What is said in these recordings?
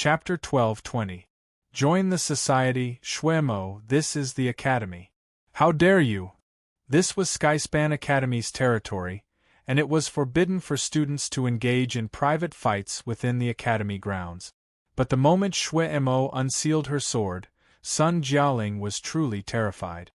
Chapter 12:20. Join the society, Shuemo, this is the academy. How dare you! This was Skyspan Academy's territory, and it was forbidden for students to engage in private fights within the academy grounds. But the moment Shuemo unsealed her sword, Sun Jialing was truly terrified.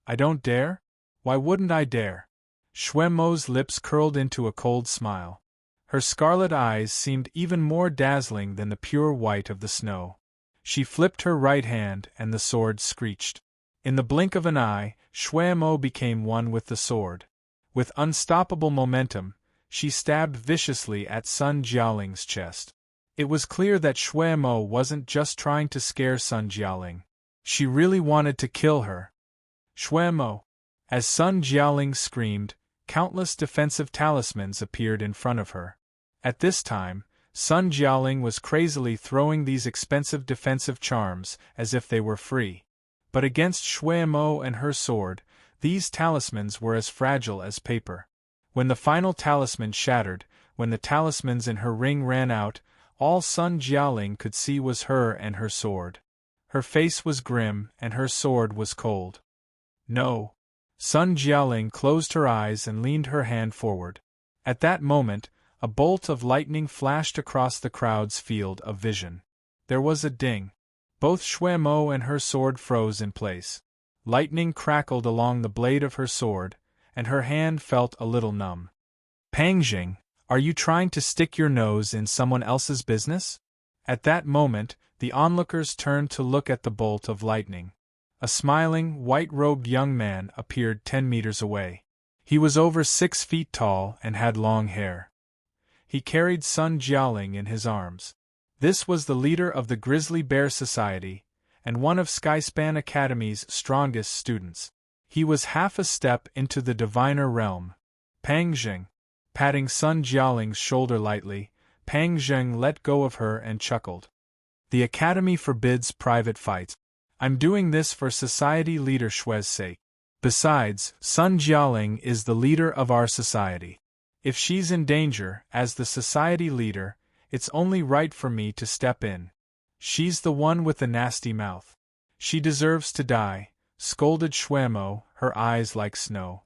I don't dare? Why wouldn't I dare? Shuemo's lips curled into a cold smile. Her scarlet eyes seemed even more dazzling than the pure white of the snow. She flipped her right hand and the sword screeched. In the blink of an eye, Shuemo became one with the sword. With unstoppable momentum, she stabbed viciously at Sun Jialing's chest. It was clear that Shuemo wasn't just trying to scare Sun Jialing. She really wanted to kill her. Shuemo! As Sun Jialing screamed, countless defensive talismans appeared in front of her. At this time, Sun Jialing was crazily throwing these expensive defensive charms as if they were free. But against Shuemo and her sword, these talismans were as fragile as paper. When the final talisman shattered, when the talismans in her ring ran out, all Sun Jialing could see was her and her sword. Her face was grim and her sword was cold. No. Sun Jialing closed her eyes and leaned her hand forward. At that moment, a bolt of lightning flashed across the crowd's field of vision. There was a ding. Both Shuemo and her sword froze in place. Lightning crackled along the blade of her sword, and her hand felt a little numb. Pangjing, are you trying to stick your nose in someone else's business? At that moment, the onlookers turned to look at the bolt of lightning. A smiling, white-robed young man appeared 10 meters away. He was over 6 feet tall and had long hair. He carried Sun Jialing in his arms. This was the leader of the Grizzly Bear Society, and one of Skyspan Academy's strongest students. He was half a step into the diviner realm. Pangjing. Patting Sun Jialing's shoulder lightly, Pangjing let go of her and chuckled. The Academy forbids private fights. I'm doing this for society leader Shue's sake. Besides, Sun Jialing is the leader of our society. If she's in danger, as the society leader, it's only right for me to step in. She's the one with the nasty mouth. She deserves to die, scolded Shuemo, her eyes like snow.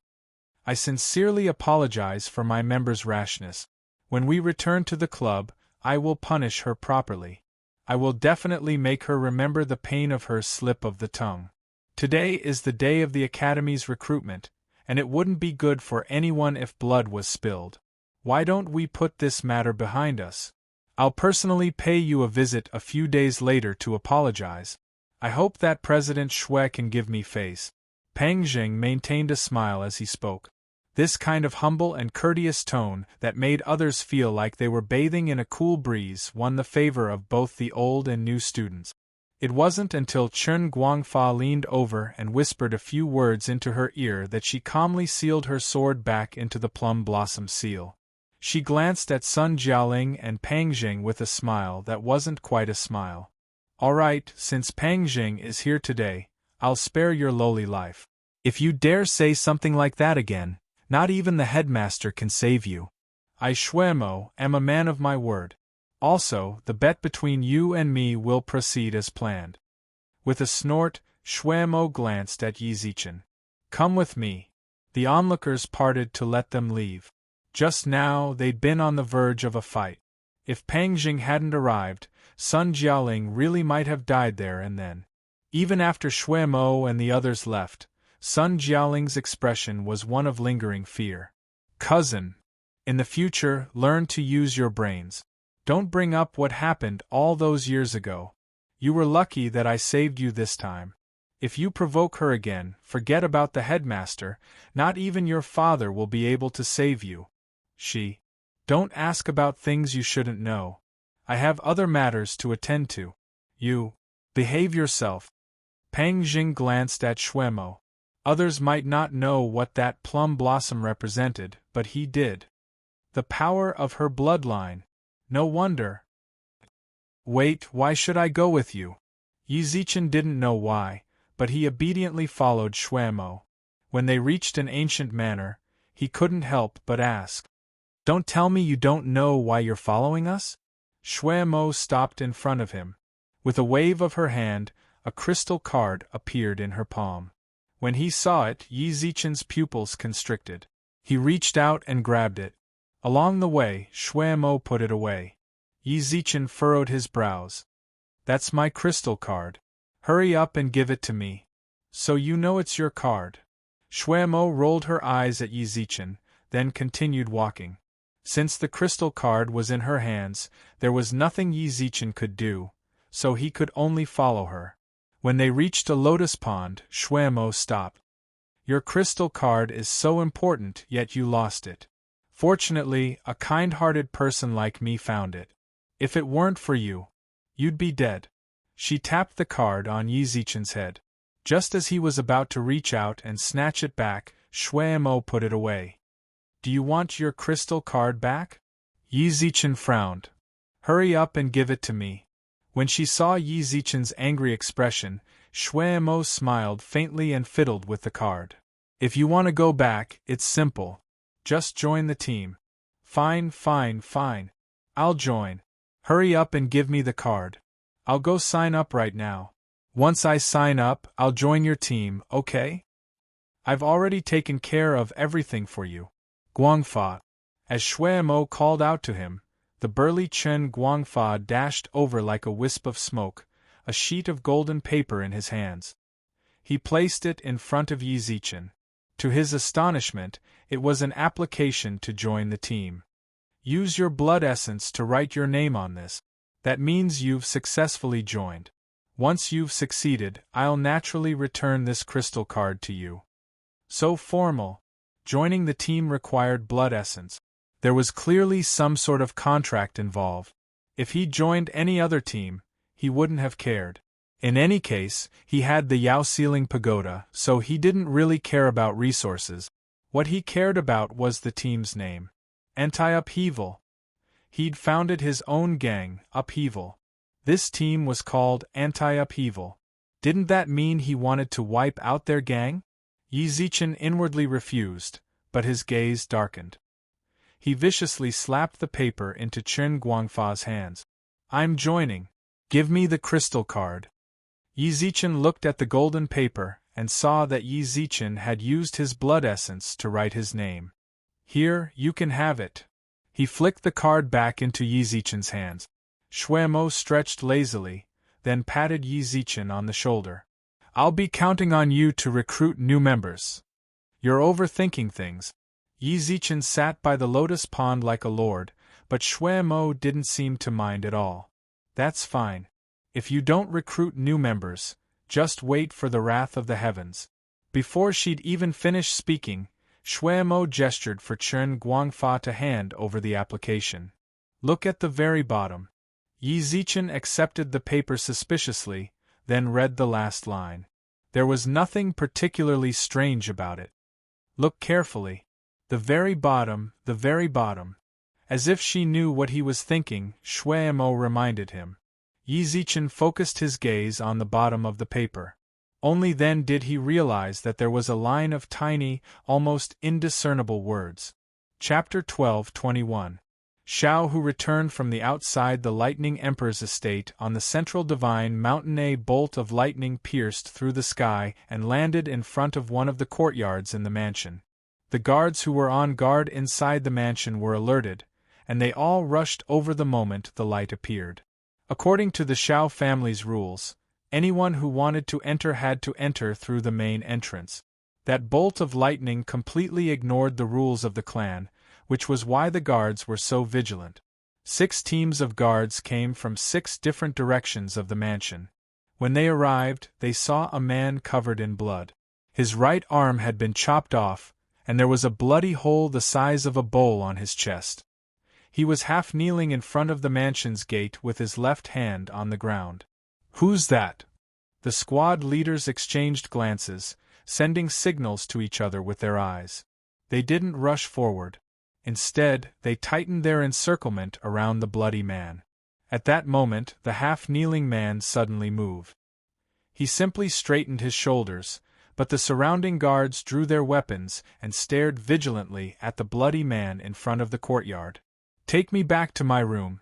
I sincerely apologize for my member's rashness. When we return to the club, I will punish her properly. I will definitely make her remember the pain of her slip of the tongue. Today is the day of the Academy's recruitment, and it wouldn't be good for anyone if blood was spilled. Why don't we put this matter behind us? I'll personally pay you a visit a few days later to apologize. I hope that President Shue can give me face. Pangjing maintained a smile as he spoke. This kind of humble and courteous tone that made others feel like they were bathing in a cool breeze won the favor of both the old and new students. It wasn't until Chen Guangfa leaned over and whispered a few words into her ear that she calmly sealed her sword back into the plum blossom seal. She glanced at Sun Jialing and Pangjing with a smile that wasn't quite a smile. All right, since Pangjing is here today, I'll spare your lowly life. If you dare say something like that again, not even the headmaster can save you. I, Shuemo, am a man of my word. Also, the bet between you and me will proceed as planned. With a snort, Shuemo glanced at Yi Zichen. Come with me. The onlookers parted to let them leave. Just now, they'd been on the verge of a fight. If Pangjing hadn't arrived, Sun Jialing really might have died there and then. Even after Shuemo and the others left, Sun Jialing's expression was one of lingering fear. Cousin, in the future, learn to use your brains. Don't bring up what happened all those years ago. You were lucky that I saved you this time. If you provoke her again, forget about the headmaster, not even your father will be able to save you. Don't ask about things you shouldn't know. I have other matters to attend to. You, behave yourself. Pangjing glanced at Shuemo. Others might not know what that plum blossom represented, but he did. The power of her bloodline. No wonder. Wait, why should I go with you? Yi Zichen didn't know why, but he obediently followed Shuemo. When they reached an ancient manor, he couldn't help but ask. Don't tell me you don't know why you're following us? Shui Mo stopped in front of him. With a wave of her hand, a crystal card appeared in her palm. When he saw it, Yi Zichen's pupils constricted. He reached out and grabbed it. Along the way, Shui Mo put it away. Yi Zichen furrowed his brows. That's my crystal card. Hurry up and give it to me. So you know it's your card. Shui Mo rolled her eyes at Yi Zichen, then continued walking. Since the crystal card was in her hands, there was nothing Yi Zichen could do, so he could only follow her. When they reached a lotus pond, Shui Mo stopped. Your crystal card is so important, yet you lost it. Fortunately, a kind-hearted person like me found it. If it weren't for you, you'd be dead. She tapped the card on Yi Zichen's head. Just as he was about to reach out and snatch it back, Shui Mo put it away. Do you want your crystal card back? Yi Zichen frowned. Hurry up and give it to me. When she saw Yi Zichen's angry expression, Shui Mo smiled faintly and fiddled with the card. If you want to go back, it's simple. Just join the team. Fine. I'll join. Hurry up and give me the card. I'll go sign up right now. Once I sign up, I'll join your team, okay? I've already taken care of everything for you. Guangfa. As Shui Mo called out to him, the burly Chen Guangfa dashed over like a wisp of smoke, a sheet of golden paper in his hands. He placed it in front of Yi Zichen. To his astonishment, it was an application to join the team. Use your blood essence to write your name on this. That means you've successfully joined. Once you've succeeded, I'll naturally return this crystal card to you. So formal. Joining the team required blood essence. There was clearly some sort of contract involved. If he joined any other team, he wouldn't have cared. In any case, he had the Yao Ceiling Pagoda, so he didn't really care about resources. What he cared about was the team's name. Anti-Upheaval. He'd founded his own gang, Upheaval. This team was called Anti-Upheaval. Didn't that mean he wanted to wipe out their gang? Yi Zichen inwardly refused, but his gaze darkened. He viciously slapped the paper into Chen Guangfa's hands. I'm joining. Give me the crystal card. Yi Zichen looked at the golden paper and saw that Yi Zichen had used his blood essence to write his name. Here, you can have it. He flicked the card back into Yi Zichen's hands. Shui Mo stretched lazily, then patted Yi Zichen on the shoulder. I'll be counting on you to recruit new members. You're overthinking things. Yi Zichen sat by the lotus pond like a lord, but Shui Mo didn't seem to mind at all. That's fine. If you don't recruit new members, just wait for the wrath of the heavens. Before she'd even finished speaking, Shui Mo gestured for Chen Guangfa to hand over the application. Look at the very bottom. Yi Zichen accepted the paper suspiciously, then read the last line. There was nothing particularly strange about it. Look carefully. The very bottom. As if she knew what he was thinking, Shui Mo reminded him. Yi Zichen focused his gaze on the bottom of the paper. Only then did he realize that there was a line of tiny, almost indiscernible words. Chapter 12:21. Shao, who returned from the outside the Lightning Emperor's estate on the central divine mountain, a bolt of lightning pierced through the sky and landed in front of one of the courtyards in the mansion. The guards who were on guard inside the mansion were alerted, and they all rushed over the moment the light appeared. According to the Shao family's rules, anyone who wanted to enter had to enter through the main entrance. That bolt of lightning completely ignored the rules of the clan, which was why the guards were so vigilant. 6 teams of guards came from 6 different directions of the mansion. When they arrived, they saw a man covered in blood. His right arm had been chopped off, and there was a bloody hole the size of a bowl on his chest. He was half kneeling in front of the mansion's gate with his left hand on the ground. Who's that? The squad leaders exchanged glances, sending signals to each other with their eyes. They didn't rush forward. Instead, they tightened their encirclement around the bloody man. At that moment, the half-kneeling man suddenly moved. He simply straightened his shoulders, but the surrounding guards drew their weapons and stared vigilantly at the bloody man in front of the courtyard. Take me back to my room.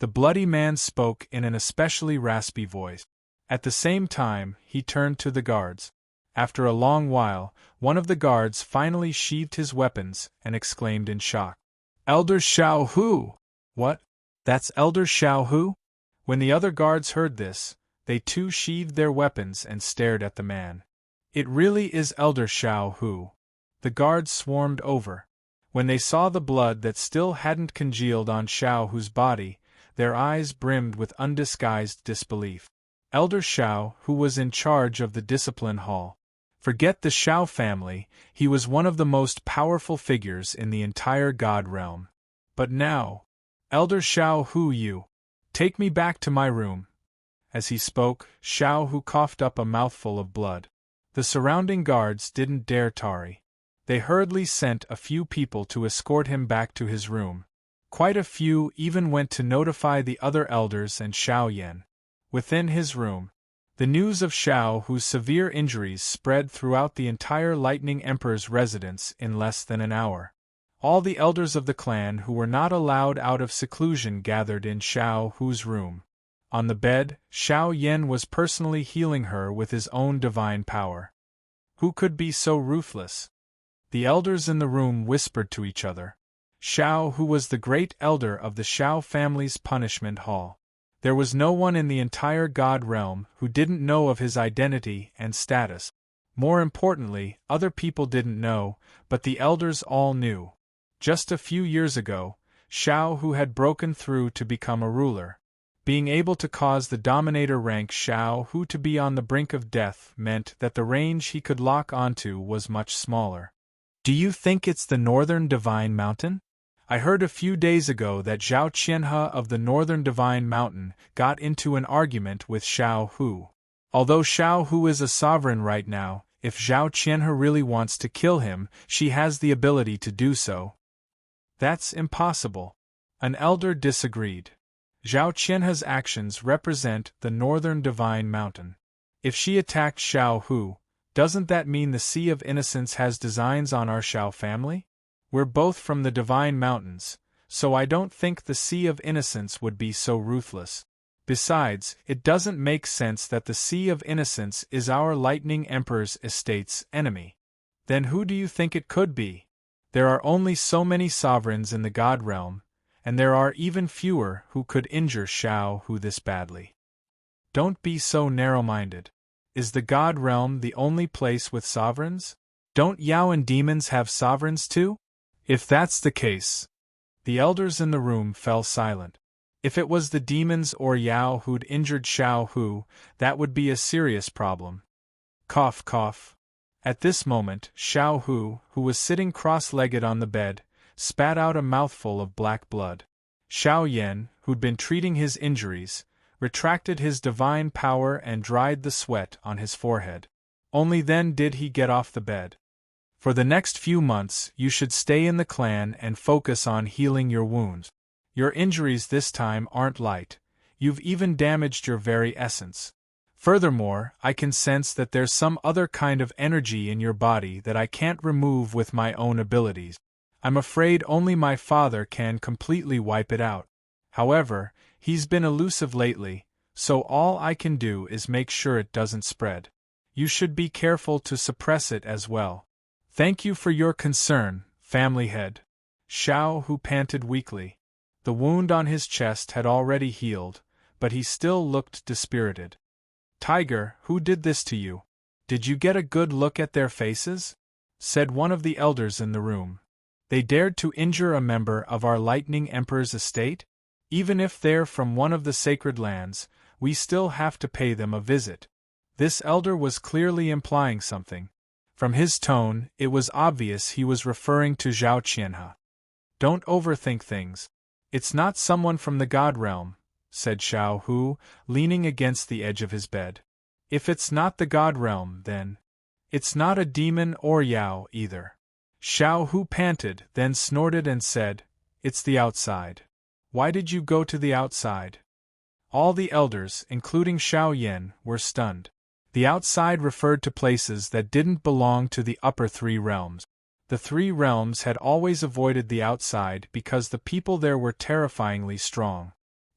The bloody man spoke in an especially raspy voice. At the same time, he turned to the guards. After a long while, one of the guards finally sheathed his weapons and exclaimed in shock, "Elder Xiao Hu!" "What? That's Elder Xiao Hu?" When the other guards heard this, they too sheathed their weapons and stared at the man. "It really is Elder Xiao Hu." The guards swarmed over. When they saw the blood that still hadn't congealed on Xiao Hu's body, their eyes brimmed with undisguised disbelief. Elder Xiao, who was in charge of the discipline hall. Forget the Xiao family, he was one of the most powerful figures in the entire God realm. But now, Elder Xiao Hu, you take me back to my room. As he spoke, Xiao Hu coughed up a mouthful of blood. The surrounding guards didn't dare tarry. They hurriedly sent a few people to escort him back to his room. Quite a few even went to notify the other elders and Xiao Yan. Within his room, the news of Xiao Hu's severe injuries spread throughout the entire Lightning Emperor's residence in less than an hour. All the elders of the clan who were not allowed out of seclusion gathered in Xiao Hu's room. On the bed, Xiao Yan was personally healing her with his own divine power. Who could be so ruthless? The elders in the room whispered to each other. Xiao Hu was the great elder of the Xiao family's punishment hall. There was no one in the entire God realm who didn't know of his identity and status. More importantly, other people didn't know, but the elders all knew. Just a few years ago, Xiao Hu had broken through to become a ruler. Being able to cause the dominator rank Xiao Hu to be on the brink of death meant that the range he could lock onto was much smaller. Do you think it's the Northern Divine Mountain? I heard a few days ago that Zhao Qianhe of the Northern Divine Mountain got into an argument with Xiao Hu. Although Xiao Hu is a sovereign right now, if Zhao Qianhe really wants to kill him, she has the ability to do so. That's impossible. An elder disagreed. Zhao Qianhe's actions represent the Northern Divine Mountain. If she attacked Xiao Hu, doesn't that mean the Sea of Innocence has designs on our Xiao family? We're both from the Divine Mountains, so I don't think the Sea of Innocence would be so ruthless. Besides, it doesn't make sense that the Sea of Innocence is our Lightning Emperor's estate's enemy. Then who do you think it could be? There are only so many sovereigns in the God realm, and there are even fewer who could injure Xiao Hu this badly. Don't be so narrow-minded. Is the God realm the only place with sovereigns? Don't Yao and demons have sovereigns too? If that's the case, the elders in the room fell silent. If it was the demons or Yao who'd injured Xiao Hu, that would be a serious problem. Cough, cough. At this moment, Xiao Hu, who was sitting cross-legged on the bed, spat out a mouthful of black blood. Xiao Yan, who'd been treating his injuries, retracted his divine power and dried the sweat on his forehead. Only then did he get off the bed. For the next few months, you should stay in the clan and focus on healing your wounds. Your injuries this time aren't light. You've even damaged your very essence. Furthermore, I can sense that there's some other kind of energy in your body that I can't remove with my own abilities. I'm afraid only my father can completely wipe it out. However, he's been elusive lately, so all I can do is make sure it doesn't spread. You should be careful to suppress it as well. Thank you for your concern, family head. Xiao Hu panted weakly. The wound on his chest had already healed, but he still looked dispirited. Tiger, who did this to you? Did you get a good look at their faces? Said one of the elders in the room. They dared to injure a member of our Lightning Emperor's estate? Even if they're from one of the sacred lands, we still have to pay them a visit. This elder was clearly implying something. From his tone, it was obvious he was referring to Zhao Qianhe. Don't overthink things. It's not someone from the God realm, said Xiao Hu, leaning against the edge of his bed. If it's not the God realm, then it's not a demon or Yao either. Xiao Hu panted, then snorted and said, It's the outside. Why did you go to the outside? All the elders, including Xiao Yan, were stunned. The outside referred to places that didn't belong to the upper three realms. The three realms had always avoided the outside because the people there were terrifyingly strong.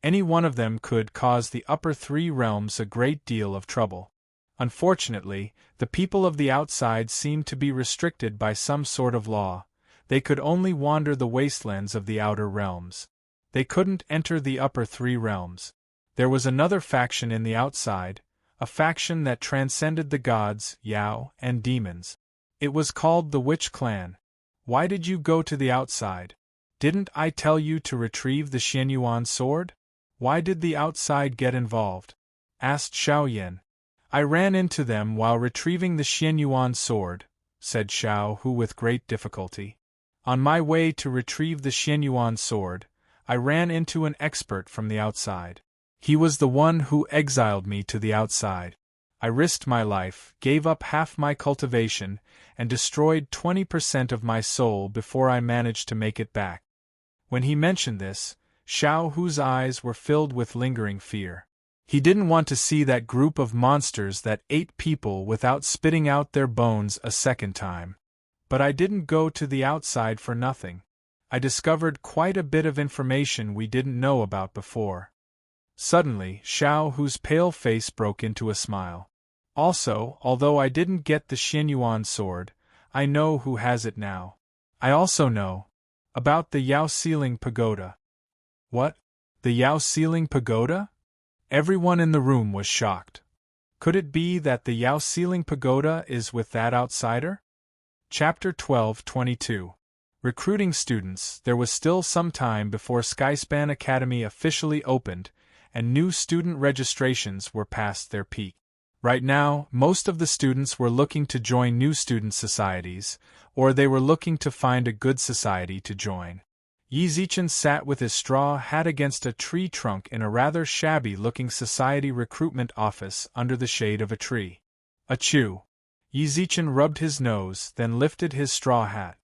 Any one of them could cause the upper three realms a great deal of trouble. Unfortunately, the people of the outside seemed to be restricted by some sort of law. They could only wander the wastelands of the outer realms. They couldn't enter the upper three realms. There was another faction in the outside, a faction that transcended the gods, Yao, and demons. It was called the Witch Clan. Why did you go to the outside? Didn't I tell you to retrieve the Xianyuan sword? Why did the outside get involved? Asked Xiao Yan. I ran into them while retrieving the Xianyuan sword, said Xiao Hu with great difficulty. On my way to retrieve the Xianyuan sword, I ran into an expert from the outside. He was the one who exiled me to the outside. I risked my life, gave up half my cultivation, and destroyed 20% of my soul before I managed to make it back. When he mentioned this, Xiao Hu's eyes were filled with lingering fear. He didn't want to see that group of monsters that ate people without spitting out their bones a second time. But I didn't go to the outside for nothing. I discovered quite a bit of information we didn't know about before. Suddenly, Xiao Hu's pale face broke into a smile. Also, although I didn't get the Xianyuan sword, I know who has it now. I also know about the Yao Ceiling Pagoda. What? The Yao Ceiling Pagoda? Everyone in the room was shocked. Could it be that the Yao Ceiling Pagoda is with that outsider? Chapter 12:22. Recruiting students. There was still some time before Skyspan Academy officially opened, and new student registrations were past their peak. Right now, most of the students were looking to join new student societies, or they were looking to find a good society to join. Yi Zichen sat with his straw hat against a tree trunk in a rather shabby-looking society recruitment office under the shade of a tree. Achoo! Yi Zichen rubbed his nose, then lifted his straw hat.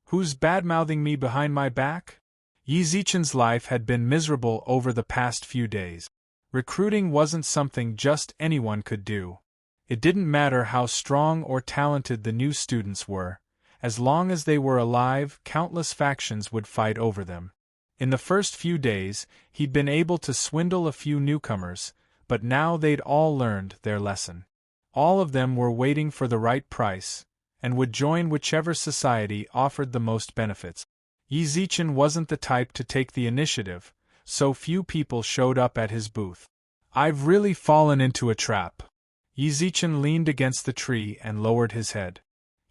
Who's bad-mouthing me behind my back? Yi Zichen's life had been miserable over the past few days. Recruiting wasn't something just anyone could do. It didn't matter how strong or talented the new students were. As long as they were alive, countless factions would fight over them. In the first few days, he'd been able to swindle a few newcomers, but now they'd all learned their lesson. All of them were waiting for the right price, and would join whichever society offered the most benefits. Yi Zichen wasn't the type to take the initiative, so few people showed up at his booth. I've really fallen into a trap. Yi Zichen leaned against the tree and lowered his head.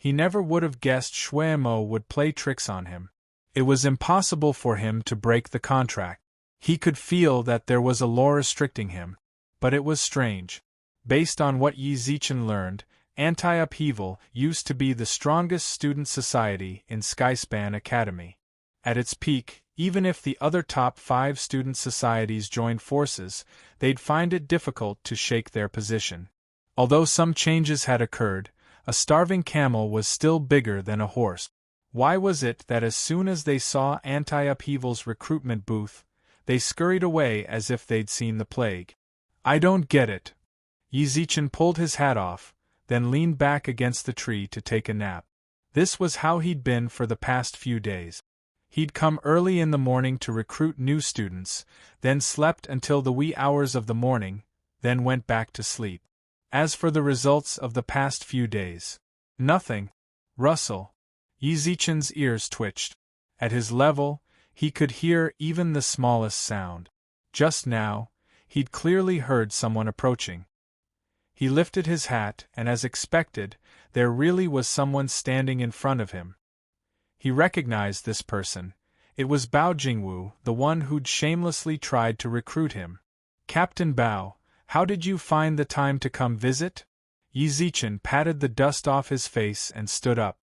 He never would have guessed Shuemo would play tricks on him. It was impossible for him to break the contract. He could feel that there was a law restricting him. But it was strange. Based on what Yi Zichen learned, Anti-Upheaval used to be the strongest student society in Skyspan Academy. At its peak, even if the other top 5 student societies joined forces, they'd find it difficult to shake their position. Although some changes had occurred, a starving camel was still bigger than a horse. Why was it that as soon as they saw Anti-Upheaval's recruitment booth, they scurried away as if they'd seen the plague? I don't get it. Yi Zichen pulled his hat off, then leaned back against the tree to take a nap. This was how he'd been for the past few days. He'd come early in the morning to recruit new students, then slept until the wee hours of the morning, then went back to sleep. As for the results of the past few days, nothing. Rustle. Yi Zichen's ears twitched. At his level, he could hear even the smallest sound. Just now, he'd clearly heard someone approaching. He lifted his hat, and as expected, there really was someone standing in front of him. He recognized this person. It was Bao Jingwu, the one who'd shamelessly tried to recruit him. Captain Bao, how did you find the time to come visit? Yi Zichen patted the dust off his face and stood up.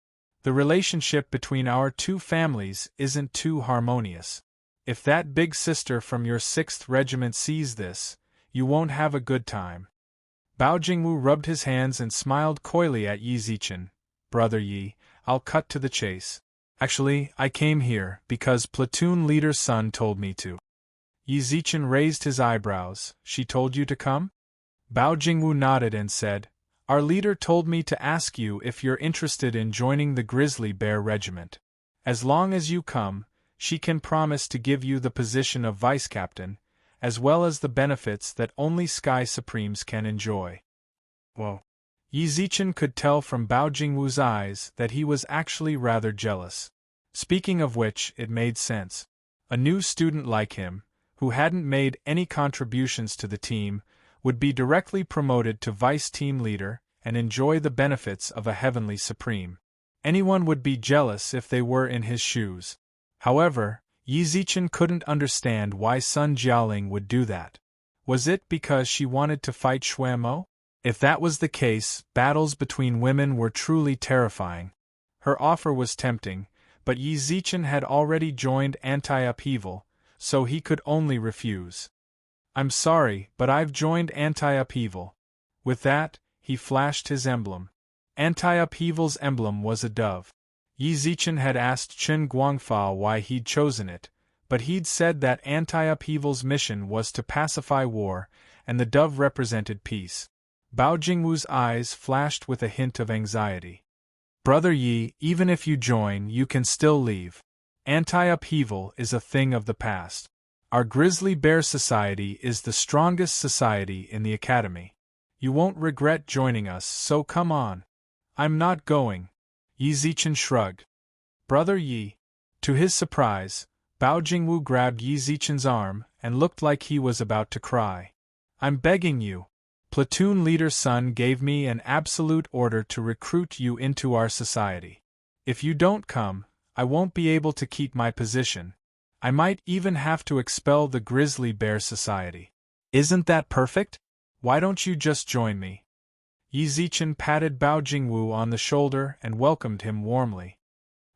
The relationship between our two families isn't too harmonious. If that big sister from your 6th regiment sees this, you won't have a good time. Bao Jingwu rubbed his hands and smiled coyly at Yi Zichen. Brother Yi, I'll cut to the chase. Actually, I came here because platoon leader's son told me to. Yi Zichen raised his eyebrows. She told you to come? Bao Jingwu nodded and said, Our leader told me to ask you if you're interested in joining the Grizzly Bear Regiment. As long as you come, she can promise to give you the position of vice captain, as well as the benefits that only Sky Supremes can enjoy. Whoa. Yi Zichen could tell from Bao Jingwu's eyes that he was actually rather jealous. Speaking of which, it made sense. A new student like him, who hadn't made any contributions to the team, would be directly promoted to vice team leader and enjoy the benefits of a heavenly supreme. Anyone would be jealous if they were in his shoes. However, Yi Zichen couldn't understand why Sun Jialing would do that. Was it because she wanted to fight Shuemo? If that was the case, battles between women were truly terrifying. Her offer was tempting, but Yi Zichen had already joined Anti-Upheaval, so he could only refuse. "I'm sorry, but I've joined Anti-Upheaval." With that, he flashed his emblem. Anti-Upheaval's emblem was a dove. Yi Zichen had asked Chen Guangfa why he'd chosen it, but he'd said that Anti-Upheaval's mission was to pacify war, and the dove represented peace. Bao Jingwu's eyes flashed with a hint of anxiety. "Brother Yi, even if you join, you can still leave. Anti-Upheaval is a thing of the past. Our Grizzly Bear Society is the strongest society in the Academy. You won't regret joining us, so come on." "I'm not going." Yi Zichen shrugged. "Brother Yi." To his surprise, Bao Jingwu grabbed Yi Zichen's arm and looked like he was about to cry. "I'm begging you. Platoon Leader Sun gave me an absolute order to recruit you into our society. If you don't come, I won't be able to keep my position. I might even have to expel the Grizzly Bear Society. Isn't that perfect? Why don't you just join me?" Yi Zichen patted Bao Jingwu on the shoulder and welcomed him warmly.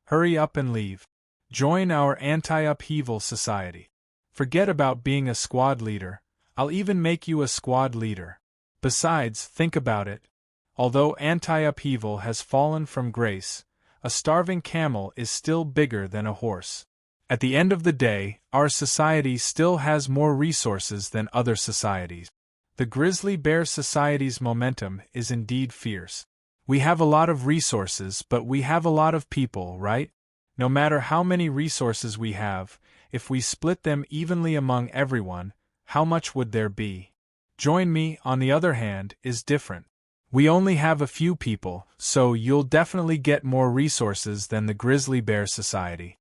"Hurry up and leave. Join our Anti-Upheaval Society. Forget about being a squad leader, I'll even make you a squad leader. Besides, think about it. Although Anti-Upheaval has fallen from grace, a starving camel is still bigger than a horse. At the end of the day, our society still has more resources than other societies. The Grizzly Bear Society's momentum is indeed fierce. We have a lot of resources, but we have a lot of people, right? No matter how many resources we have, if we split them evenly among everyone, how much would there be? Join me, on the other hand, is different. We only have a few people, so you'll definitely get more resources than the Grizzly Bear Society.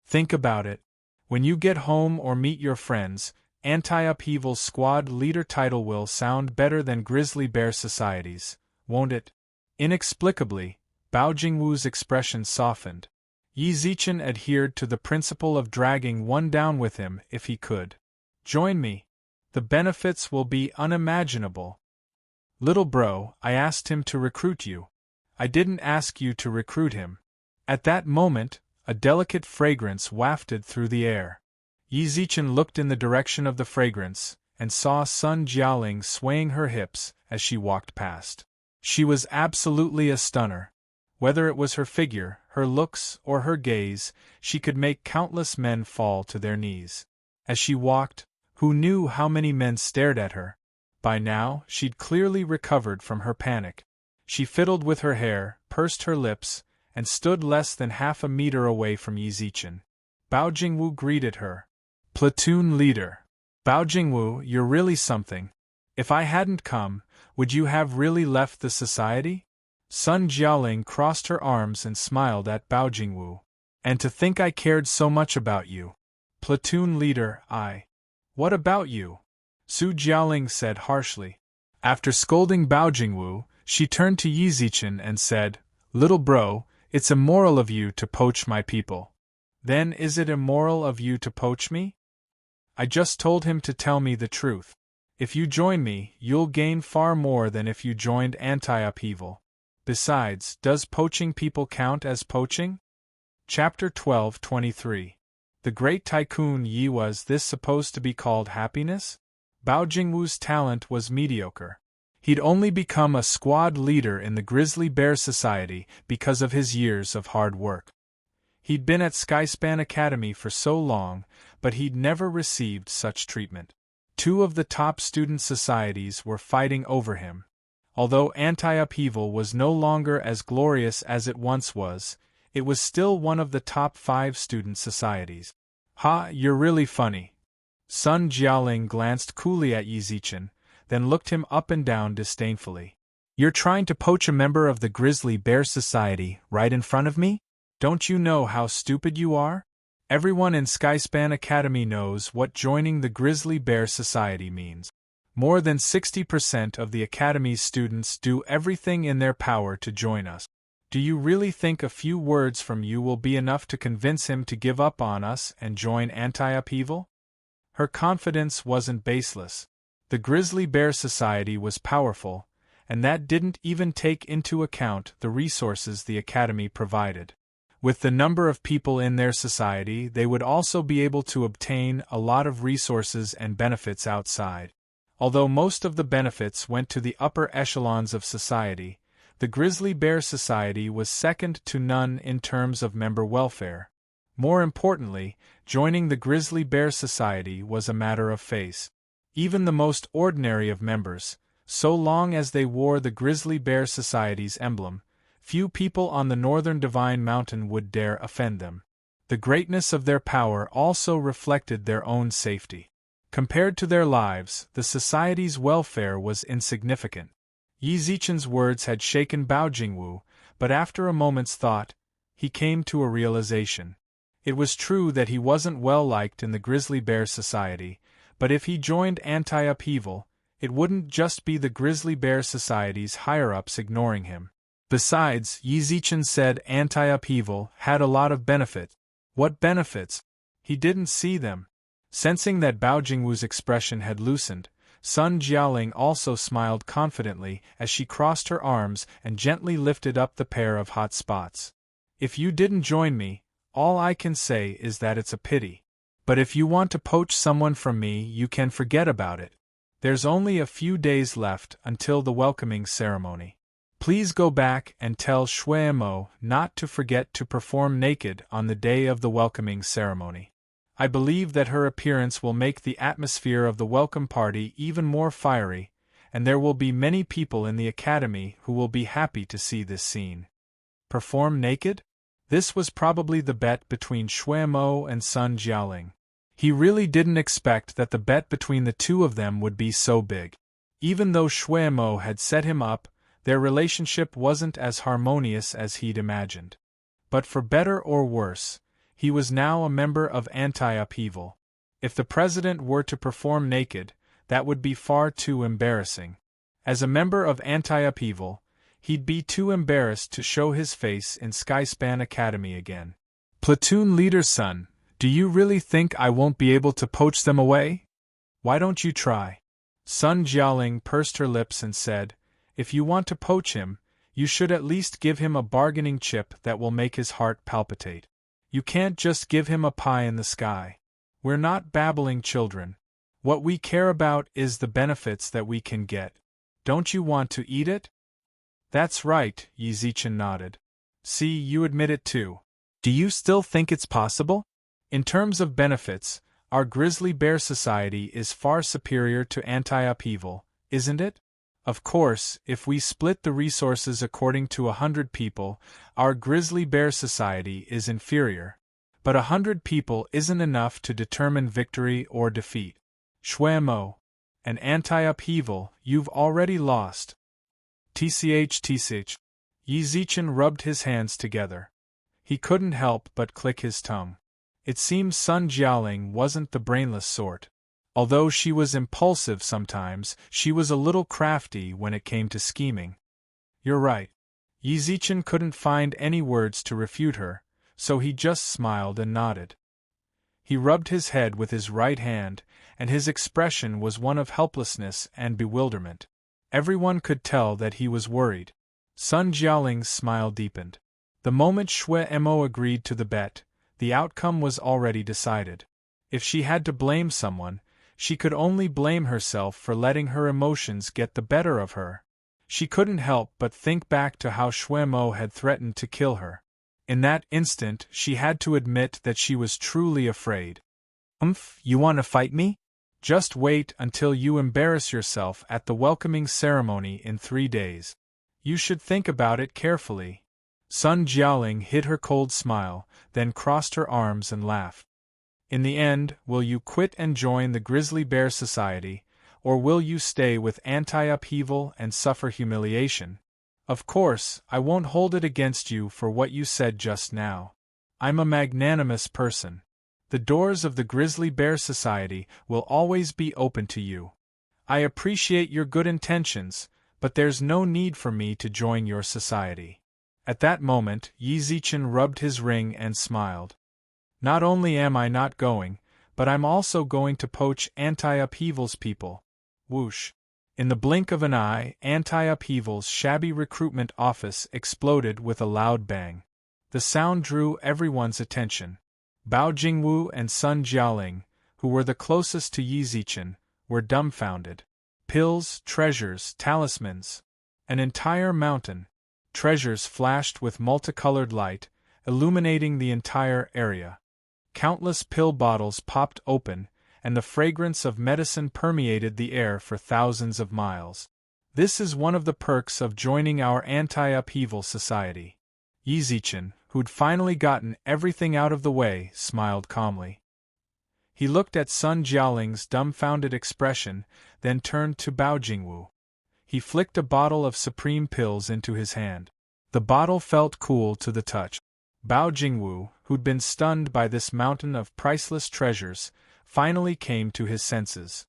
Think about it. When you get home or meet your friends, Anti-Upheaval's squad leader title will sound better than Grizzly Bear Society's, won't it?" Inexplicably, Bao Jingwu's expression softened. Yi Zichen adhered to the principle of dragging one down with him if he could. "Join me. The benefits will be unimaginable." "Little bro, I asked him to recruit you. I didn't ask you to recruit him." At that moment, a delicate fragrance wafted through the air. Yi Zichen looked in the direction of the fragrance, and saw Sun Jialing swaying her hips as she walked past. She was absolutely a stunner. Whether it was her figure, her looks, or her gaze, she could make countless men fall to their knees. As she walked, who knew how many men stared at her? By now, she'd clearly recovered from her panic. She fiddled with her hair, pursed her lips, and stood less than half a meter away from Yi Zichen. Bao Jingwu greeted her. "Platoon leader. Bao Jingwu, you're really something. If I hadn't come, would you have really left the society?" Sun Jialing crossed her arms and smiled at Bao Jingwu. "And to think I cared so much about you. Platoon leader, What about you?" Su Jialing said harshly. After scolding Bao Jingwu, she turned to Yi Zichen and said, "Little bro, it's immoral of you to poach my people." "Then is it immoral of you to poach me?" "I just told him to tell me the truth. If you join me, you'll gain far more than if you joined Anti-Upheaval. Besides, does poaching people count as poaching?" Chapter 12:23. The Great Tycoon Yi. Was this supposed to be called happiness? Bao Jingwu's talent was mediocre. He'd only become a squad leader in the Grizzly Bear Society because of his years of hard work. He'd been at Skyspan Academy for so long, but he'd never received such treatment. Two of the top student societies were fighting over him. Although Anti-Upheaval was no longer as glorious as it once was, it was still one of the top 5 student societies. "Ha, you're really funny. Sun Jialing glanced coolly at Yi Zichen, then looked him up and down disdainfully. You're trying to poach a member of the Grizzly Bear Society right in front of me? Don't you know how stupid you are? Everyone in Skyspan Academy knows what joining the Grizzly Bear Society means. More than 60% of the Academy's students do everything in their power to join us. Do you really think a few words from you will be enough to convince him to give up on us and join anti-upheaval? Her confidence wasn't baseless. The Grizzly Bear Society was powerful, and that didn't even take into account the resources the Academy provided. With the number of people in their society, they would also be able to obtain a lot of resources and benefits outside. Although most of the benefits went to the upper echelons of society, the Grizzly Bear Society was second to none in terms of member welfare. More importantly, joining the Grizzly Bear Society was a matter of face. Even the most ordinary of members, so long as they wore the Grizzly Bear Society's emblem, few people on the northern Divine Mountain would dare offend them. The greatness of their power also reflected their own safety. Compared to their lives, the society's welfare was insignificant. Yi Zichen's words had shaken Bao Jingwu, but after a moment's thought, he came to a realization. It was true that he wasn't well liked in the Grizzly Bear Society, but if he joined anti-upheaval, it wouldn't just be the Grizzly Bear Society's higher-ups ignoring him. Besides, Yi Zichen said anti-upheaval had a lot of benefits. What benefits? He didn't see them. Sensing that Bao Jingwu's expression had loosened, Sun Jialing also smiled confidently as she crossed her arms and gently lifted up the pair of hot spots. If you didn't join me, all I can say is that it's a pity. But if you want to poach someone from me, you can forget about it. There's only a few days left until the welcoming ceremony. Please go back and tell Shui Mo not to forget to perform naked on the day of the welcoming ceremony. I believe that her appearance will make the atmosphere of the welcome party even more fiery, and there will be many people in the academy who will be happy to see this scene. Perform naked? This was probably the bet between Shui Mo and Sun Jialing. He really didn't expect that the bet between the two of them would be so big. Even though Shui Mo had set him up, their relationship wasn't as harmonious as he'd imagined. But for better or worse, he was now a member of anti-upheaval. If the president were to perform naked, that would be far too embarrassing. As a member of anti-upheaval, he'd be too embarrassed to show his face in Skyspan Academy again. Platoon leader's son, do you really think I won't be able to poach them away? Why don't you try? Sun Jialing pursed her lips and said, if you want to poach him, you should at least give him a bargaining chip that will make his heart palpitate. You can't just give him a pie in the sky. We're not babbling children. What we care about is the benefits that we can get. Don't you want to eat it? That's right, Yi Zichen nodded. See, you admit it too. Do you still think it's possible? In terms of benefits, our Grizzly Bear Society is far superior to anti-upheaval, isn't it? Of course, if we split the resources according to 100 people, our Grizzly Bear Society is inferior. But 100 people isn't enough to determine victory or defeat. Shui Mo, an anti-upheaval, you've already lost. Tch. Yi Zichen rubbed his hands together. He couldn't help but click his tongue. It seems Sun Jialing wasn't the brainless sort. Although she was impulsive sometimes, she was a little crafty when it came to scheming. You're right. Yi Zichen couldn't find any words to refute her, so he just smiled and nodded. He rubbed his head with his right hand, and his expression was one of helplessness and bewilderment. Everyone could tell that he was worried. Sun Jialing's smile deepened. The moment Shui Mo agreed to the bet, the outcome was already decided. If she had to blame someone, she could only blame herself for letting her emotions get the better of her. She couldn't help but think back to how Shui Mo had threatened to kill her. In that instant, she had to admit that she was truly afraid. You want to fight me? Just wait until you embarrass yourself at the welcoming ceremony in 3 days. You should think about it carefully. Sun Jialing hid her cold smile, then crossed her arms and laughed. In the end, will you quit and join the Grizzly Bear Society, or will you stay with anti-upheaval and suffer humiliation? Of course, I won't hold it against you for what you said just now. I'm a magnanimous person. The doors of the Grizzly Bear Society will always be open to you. I appreciate your good intentions, but there's no need for me to join your society. At that moment, Yi Zichen rubbed his ring and smiled. Not only am I not going, but I'm also going to poach anti-upheaval's people. Whoosh. In the blink of an eye, anti-upheaval's shabby recruitment office exploded with a loud bang. The sound drew everyone's attention. Bao Jingwu and Sun Jialing, who were the closest to Yi Zichen, were dumbfounded. Pills, treasures, talismans. An entire mountain. Treasures flashed with multicolored light, illuminating the entire area. Countless pill bottles popped open, and the fragrance of medicine permeated the air for thousands of miles. This is one of the perks of joining our anti-upheaval society. Yi Zichen, who'd finally gotten everything out of the way, smiled calmly. He looked at Sun Jialing's dumbfounded expression, then turned to Bao Jingwu. He flicked a bottle of supreme pills into his hand. The bottle felt cool to the touch. Bao Jingwu, who'd been stunned by this mountain of priceless treasures, finally came to his senses.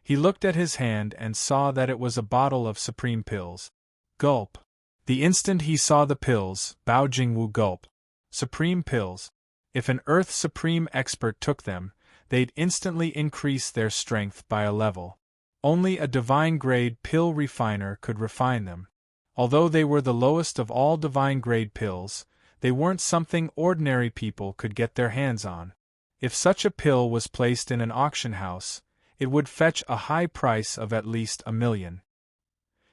He looked at his hand and saw that it was a bottle of supreme pills. Gulp. The instant he saw the pills, Bao Jingwu gulped. Supreme pills. If an Earth Supreme expert took them, they'd instantly increase their strength by a level. Only a divine-grade pill refiner could refine them. Although they were the lowest of all divine-grade pills, they weren't something ordinary people could get their hands on. If such a pill was placed in an auction house, it would fetch a high price of at least $1 million.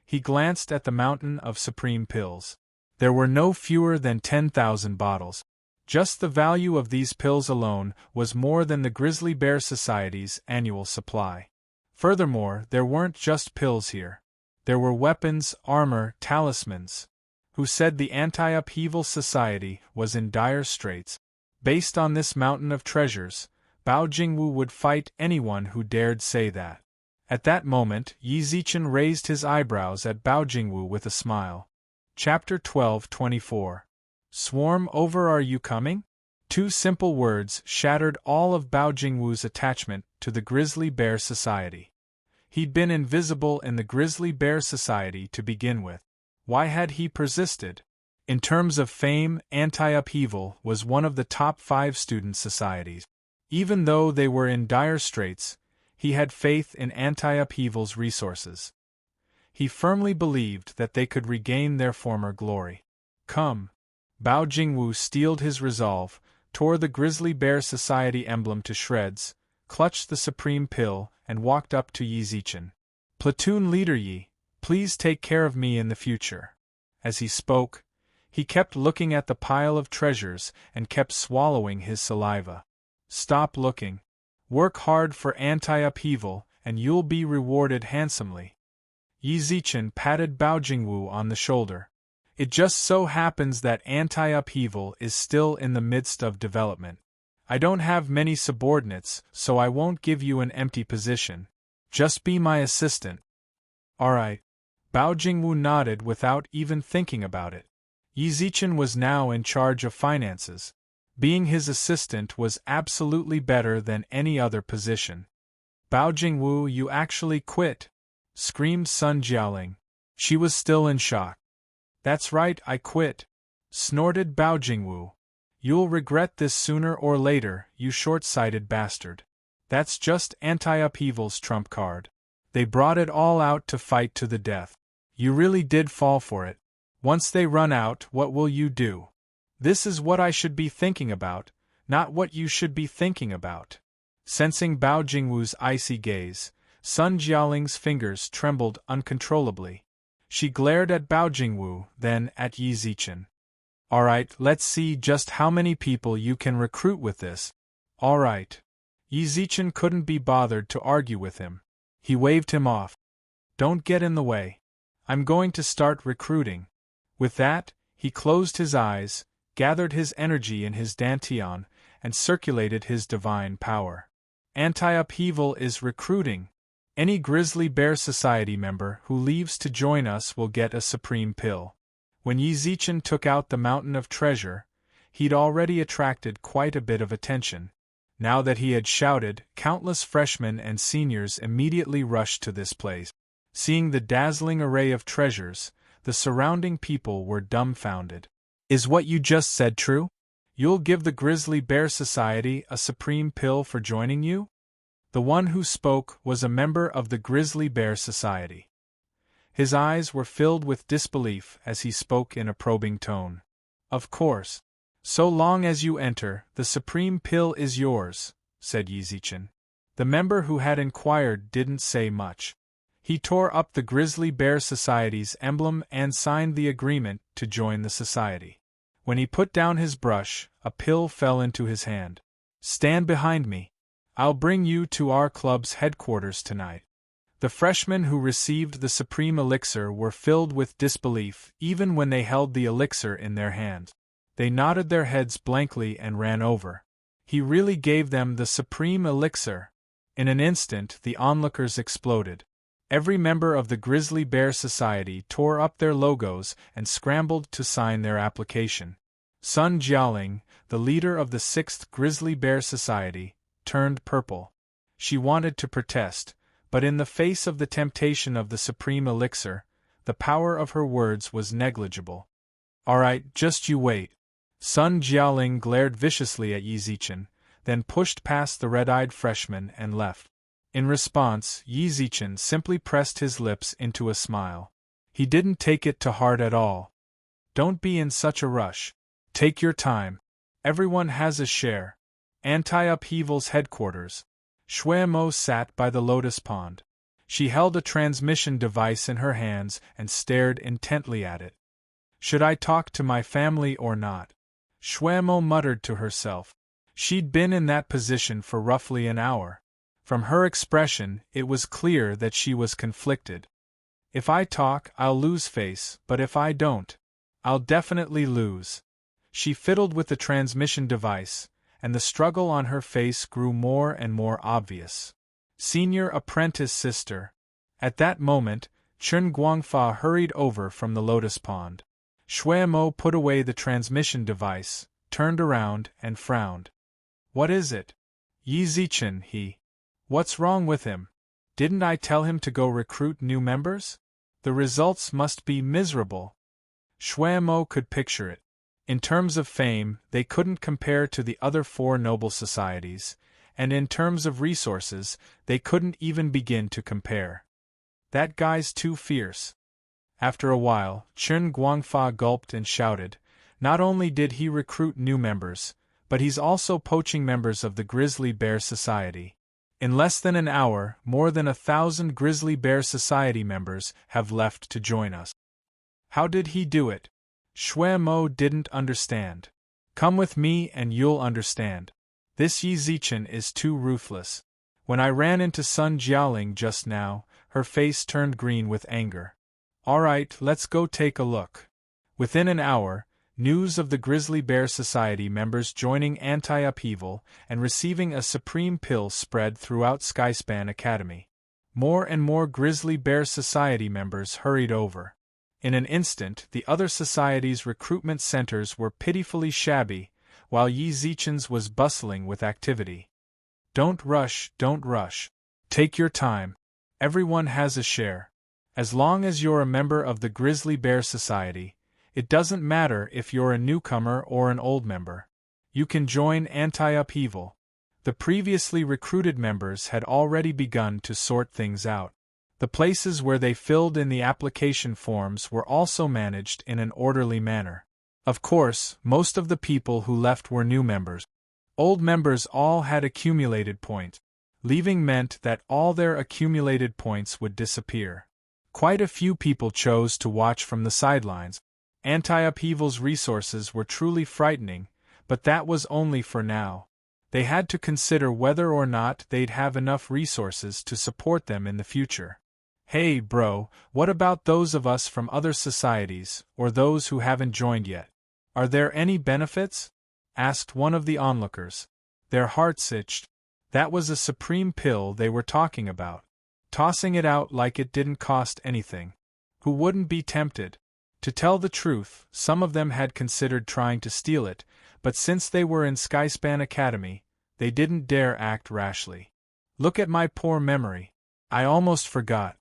He glanced at the mountain of supreme pills. There were no fewer than 10,000 bottles. Just the value of these pills alone was more than the Grizzly Bear Society's annual supply. Furthermore, there weren't just pills here. There were weapons, armor, talismans. Who said the Anti-Upheaval Society was in dire straits? Based on this mountain of treasures, Bao Jingwu would fight anyone who dared say that. At that moment, Yi Zichen raised his eyebrows at Bao Jingwu with a smile. Chapter 12:24. Swarm over, are you coming? Two simple words shattered all of Bao Jingwu's attachment to the Grizzly Bear Society. He'd been invisible in the Grizzly Bear Society to begin with. Why had he persisted? In terms of fame, Anti-Upheaval was one of the top 5 student societies. Even though they were in dire straits, he had faith in Anti-Upheaval's resources. He firmly believed that they could regain their former glory. Come. Bao Jingwu steeled his resolve, tore the Grizzly Bear Society emblem to shreds, clutched the supreme pill, and walked up to Yi Zichen. Platoon Leader Yi, please take care of me in the future. As he spoke, he kept looking at the pile of treasures and kept swallowing his saliva. Stop looking. Work hard for Anti-Upheaval, and you'll be rewarded handsomely. Yi Zichen patted Bao Jingwu on the shoulder. It just so happens that Anti-Upheaval is still in the midst of development. I don't have many subordinates, so I won't give you an empty position. Just be my assistant. Alright. Bao Jingwu nodded without even thinking about it. Yi Zichen was now in charge of finances. Being his assistant was absolutely better than any other position. Bao Jingwu, you actually quit! Screamed Sun Jialing. She was still in shock. That's right, I quit! Snorted Bao Jingwu. You'll regret this sooner or later, you short-sighted bastard. That's just Anti-Upheaval's trump card. They brought it all out to fight to the death. You really did fall for it. Once they run out, what will you do? This is what I should be thinking about, not what you should be thinking about. Sensing Bao Jingwu's icy gaze, Sun Jialing's fingers trembled uncontrollably. She glared at Bao Jingwu, then at Yi Zichen. Alright, let's see just how many people you can recruit with this. Alright. Yi Zichen couldn't be bothered to argue with him. He waved him off. Don't get in the way. I'm going to start recruiting. With that, he closed his eyes, gathered his energy in his dantian, and circulated his divine power. Anti-upheaval is recruiting. Any Grizzly Bear Society member who leaves to join us will get a supreme pill. When Yi Zichen took out the mountain of treasure, he'd already attracted quite a bit of attention. Now that he had shouted, countless freshmen and seniors immediately rushed to this place. Seeing the dazzling array of treasures, the surrounding people were dumbfounded. Is what you just said true? You'll give the Grizzly Bear Society a supreme pill for joining you? The one who spoke was a member of the Grizzly Bear Society. His eyes were filled with disbelief as he spoke in a probing tone. Of course. So long as you enter, the supreme pill is yours, said Yi Zichen. The member who had inquired didn't say much. He tore up the Grizzly Bear Society's emblem and signed the agreement to join the society. When he put down his brush, a pill fell into his hand. Stand behind me. I'll bring you to our club's headquarters tonight. The freshmen who received the supreme elixir were filled with disbelief even when they held the elixir in their hands. They nodded their heads blankly and ran over. He really gave them the supreme elixir. In an instant, the onlookers exploded. Every member of the Grizzly Bear Society tore up their logos and scrambled to sign their application. Sun Jialing, the leader of the 6th Grizzly Bear Society, turned purple. She wanted to protest, but in the face of the temptation of the supreme elixir, the power of her words was negligible. All right, just you wait. Sun Jialing glared viciously at Yi Zichen, then pushed past the red-eyed freshman and left. In response, Yi Zichen simply pressed his lips into a smile. He didn't take it to heart at all. Don't be in such a rush. Take your time. Everyone has a share. Anti-upheaval's headquarters. Shui Mo sat by the lotus pond. She held a transmission device in her hands and stared intently at it. Should I talk to my family or not? Shui Mo muttered to herself. She'd been in that position for roughly an hour. From her expression, it was clear that she was conflicted. If I talk, I'll lose face, but if I don't, I'll definitely lose. She fiddled with the transmission device, and the struggle on her face grew more and more obvious. Senior apprentice sister. At that moment, Chen Guangfa hurried over from the lotus pond. Shui Mo put away the transmission device, turned around, and frowned. What is it? Yi Zichen, he. What's wrong with him? Didn't I tell him to go recruit new members? The results must be miserable. Shui Mo could picture it. In terms of fame, they couldn't compare to the other 4 noble societies, and in terms of resources, they couldn't even begin to compare. That guy's too fierce. After a while, Chen Guangfa gulped and shouted, not only did he recruit new members, but he's also poaching members of the Grizzly Bear Society. In less than an hour, more than 1,000 Grizzly Bear Society members have left to join us. How did he do it? Shui Mo didn't understand. Come with me and you'll understand. This Yi Zichen is too ruthless. When I ran into Sun Jialing just now, her face turned green with anger. All right, let's go take a look. Within an hour, news of the Grizzly Bear Society members joining anti-upheaval and receiving a supreme pill spread throughout Skyspan Academy. More and more Grizzly Bear Society members hurried over. In an instant, the other societies' recruitment centers were pitifully shabby, while Yi Zichen's was bustling with activity. Don't rush, don't rush. Take your time. Everyone has a share. As long as you're a member of the Grizzly Bear Society, it doesn't matter if you're a newcomer or an old member. You can join anti-upheaval. The previously recruited members had already begun to sort things out. The places where they filled in the application forms were also managed in an orderly manner. Of course, most of the people who left were new members. Old members all had accumulated points. Leaving meant that all their accumulated points would disappear. Quite a few people chose to watch from the sidelines. Anti-upheaval's resources were truly frightening, but that was only for now. They had to consider whether or not they'd have enough resources to support them in the future. Hey bro, what about those of us from other societies, or those who haven't joined yet? Are there any benefits? Asked one of the onlookers. Their hearts itched. That was a supreme pill they were talking about. Tossing it out like it didn't cost anything. Who wouldn't be tempted? To tell the truth, some of them had considered trying to steal it, but since they were in Skyspan Academy, they didn't dare act rashly. Look at my poor memory. I almost forgot.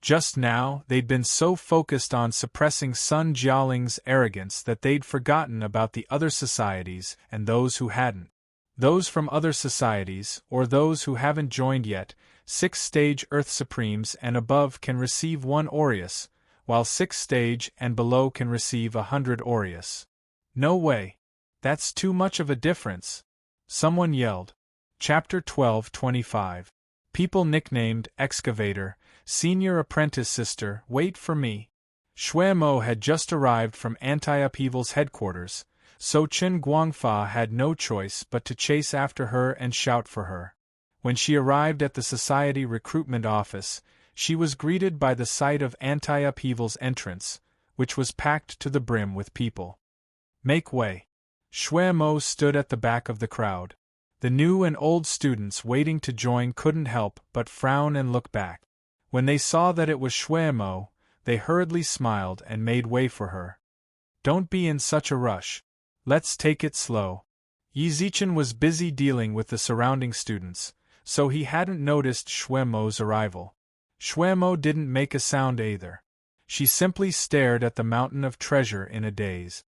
Just now, they'd been so focused on suppressing Sun Jialing's arrogance that they'd forgotten about the other societies and those who hadn't. Those from other societies, or those who haven't joined yet, 6th-stage Earth Supremes and above can receive 1 Aureus, while 6th stage and below can receive 100 Aureus. No way. That's too much of a difference. Someone yelled. Chapter 12:25. People nicknamed Excavator, Senior Apprentice Sister, wait for me. Shui Mo had just arrived from Anti-Upheaval's headquarters, so Chen Guangfa had no choice but to chase after her and shout for her. When she arrived at the Society recruitment office, she was greeted by the sight of Anti-Upheaval's entrance, which was packed to the brim with people. Make way. Shui Mo stood at the back of the crowd. The new and old students waiting to join couldn't help but frown and look back. When they saw that it was Shui Mo, they hurriedly smiled and made way for her. Don't be in such a rush. Let's take it slow. Yi Zichen was busy dealing with the surrounding students, so he hadn't noticed Shui Mo's arrival. Shui Mo didn't make a sound either. She simply stared at the mountain of treasure in a daze.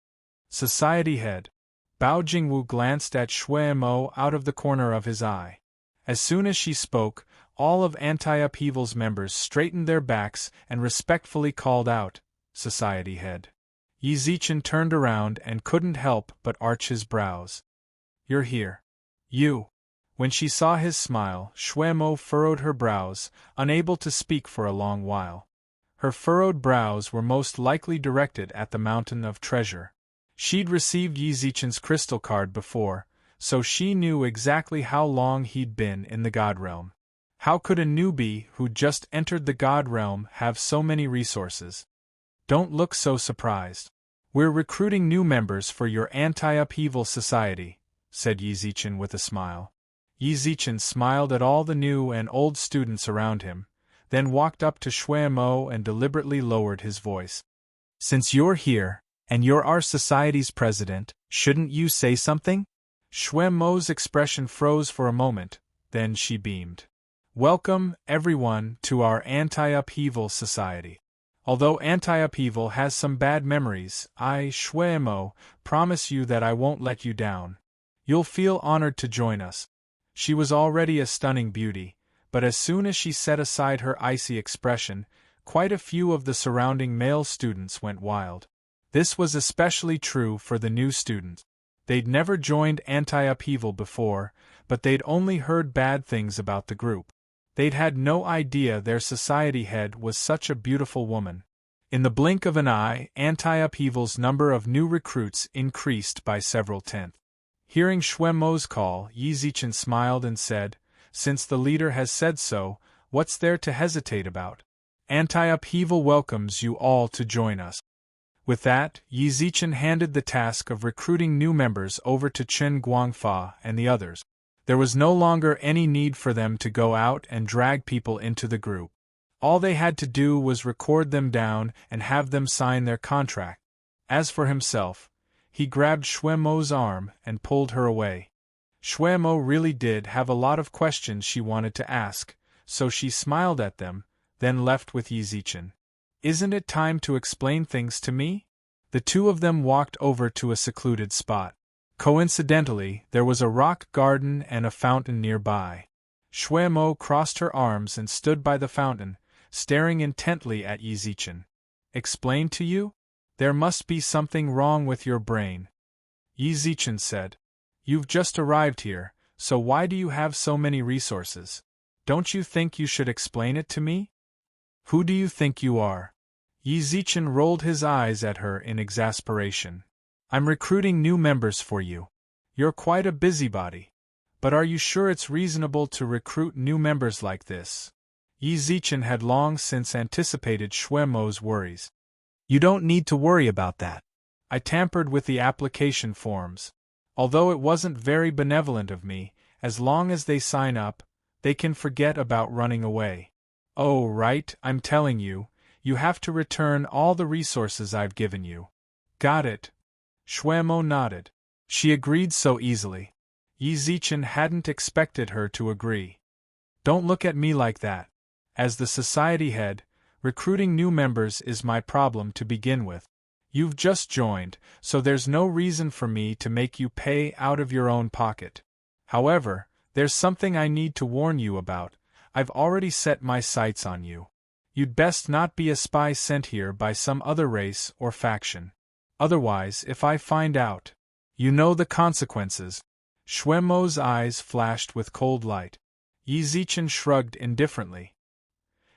Society head. Bao Jingwu glanced at Shui Mo out of the corner of his eye. As soon as she spoke, all of Anti-Upheaval's members straightened their backs and respectfully called out, Society head. Yi Zichen turned around and couldn't help but arch his brows. You're here. You. When she saw his smile, Shui Mo furrowed her brows, unable to speak for a long while. Her furrowed brows were most likely directed at the mountain of treasure. She'd received Yi Zichen's crystal card before, so she knew exactly how long he'd been in the God Realm. How could a newbie who just entered the God Realm have so many resources? Don't look so surprised. We're recruiting new members for your Anti-Upheaval Society, said Yi Zichen with a smile. Yi Zichen smiled at all the new and old students around him, then walked up to Shui Mo and deliberately lowered his voice. Since you're here, and you're our society's president, shouldn't you say something? Shui Mo's expression froze for a moment, then she beamed. Welcome, everyone, to our Anti-Upheaval Society. Although Anti-Upheaval has some bad memories, I, Shui Mo, promise you that I won't let you down. You'll feel honored to join us. She was already a stunning beauty, but as soon as she set aside her icy expression, quite a few of the surrounding male students went wild. This was especially true for the new students. They'd never joined Anti-Upheaval before, but they'd only heard bad things about the group. They'd had no idea their society head was such a beautiful woman. In the blink of an eye, Anti-Upheaval's number of new recruits increased by several tenths. Hearing Shui Mo's call, Yi Zichen smiled and said, Since the leader has said so, what's there to hesitate about? Anti-Upheaval welcomes you all to join us. With that, Yi Zichen handed the task of recruiting new members over to Chen Guangfa and the others. There was no longer any need for them to go out and drag people into the group. All they had to do was record them down and have them sign their contract. As for himself, he grabbed Shui Mo's arm and pulled her away. Shui Mo really did have a lot of questions she wanted to ask, so she smiled at them, then left with Yi Zichen. Isn't it time to explain things to me? The two of them walked over to a secluded spot. Coincidentally, there was a rock garden and a fountain nearby. Shui Mo crossed her arms and stood by the fountain, staring intently at Yi Zichen. Explain to you? There must be something wrong with your brain. Yi Zichen said. You've just arrived here, so why do you have so many resources? Don't you think you should explain it to me? Who do you think you are? Yi Zichen rolled his eyes at her in exasperation. I'm recruiting new members for you. You're quite a busybody. But are you sure it's reasonable to recruit new members like this? Yi Zichen had long since anticipated Shui Mo's worries. You don't need to worry about that. I tampered with the application forms. Although it wasn't very benevolent of me, as long as they sign up, they can forget about running away. Oh, right, I'm telling you, you have to return all the resources I've given you. Got it. Shwemo nodded. She agreed so easily. Yizichin hadn't expected her to agree. Don't look at me like that. As the society head, recruiting new members is my problem to begin with. You've just joined, so there's no reason for me to make you pay out of your own pocket. However, there's something I need to warn you about. I've already set my sights on you. You'd best not be a spy sent here by some other race or faction. Otherwise, if I find out, you know the consequences. Shwemo's eyes flashed with cold light. Yizichin shrugged indifferently.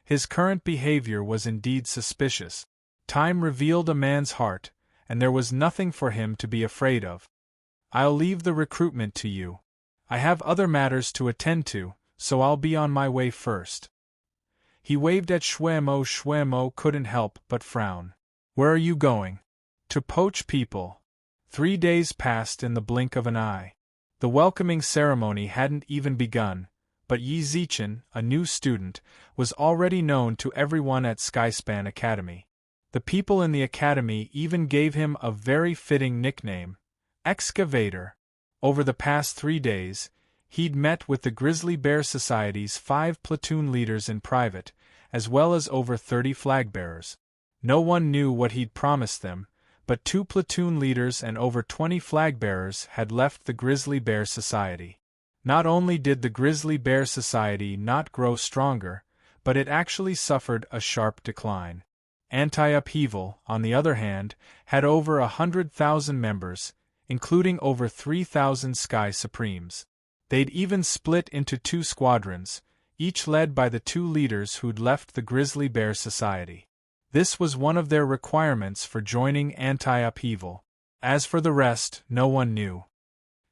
His current behavior was indeed suspicious. Time revealed a man's heart, and there was nothing for him to be afraid of. I'll leave the recruitment to you. I have other matters to attend to, so I'll be on my way first. He waved at Shwemo. Shwemo couldn't help but frown. Where are you going? To poach people. 3 days passed in the blink of an eye. The welcoming ceremony hadn't even begun, but Yizichin, a new student, was already known to everyone at Skyspan Academy. The people in the academy even gave him a very fitting nickname, Excavator. Over the past 3 days, he'd met with the Grizzly Bear Society's 5 platoon leaders in private, as well as over 30 flagbearers. No one knew what he'd promised them, but 2 platoon leaders and over 20 flagbearers had left the Grizzly Bear Society. Not only did the Grizzly Bear Society not grow stronger, but it actually suffered a sharp decline. Anti-Upheaval, on the other hand, had over 100,000 members, including over 3,000 Sky Supremes. They'd even split into 2 squadrons, each led by the 2 leaders who'd left the Grizzly Bear Society. This was one of their requirements for joining Anti-Upheaval. As for the rest, no one knew.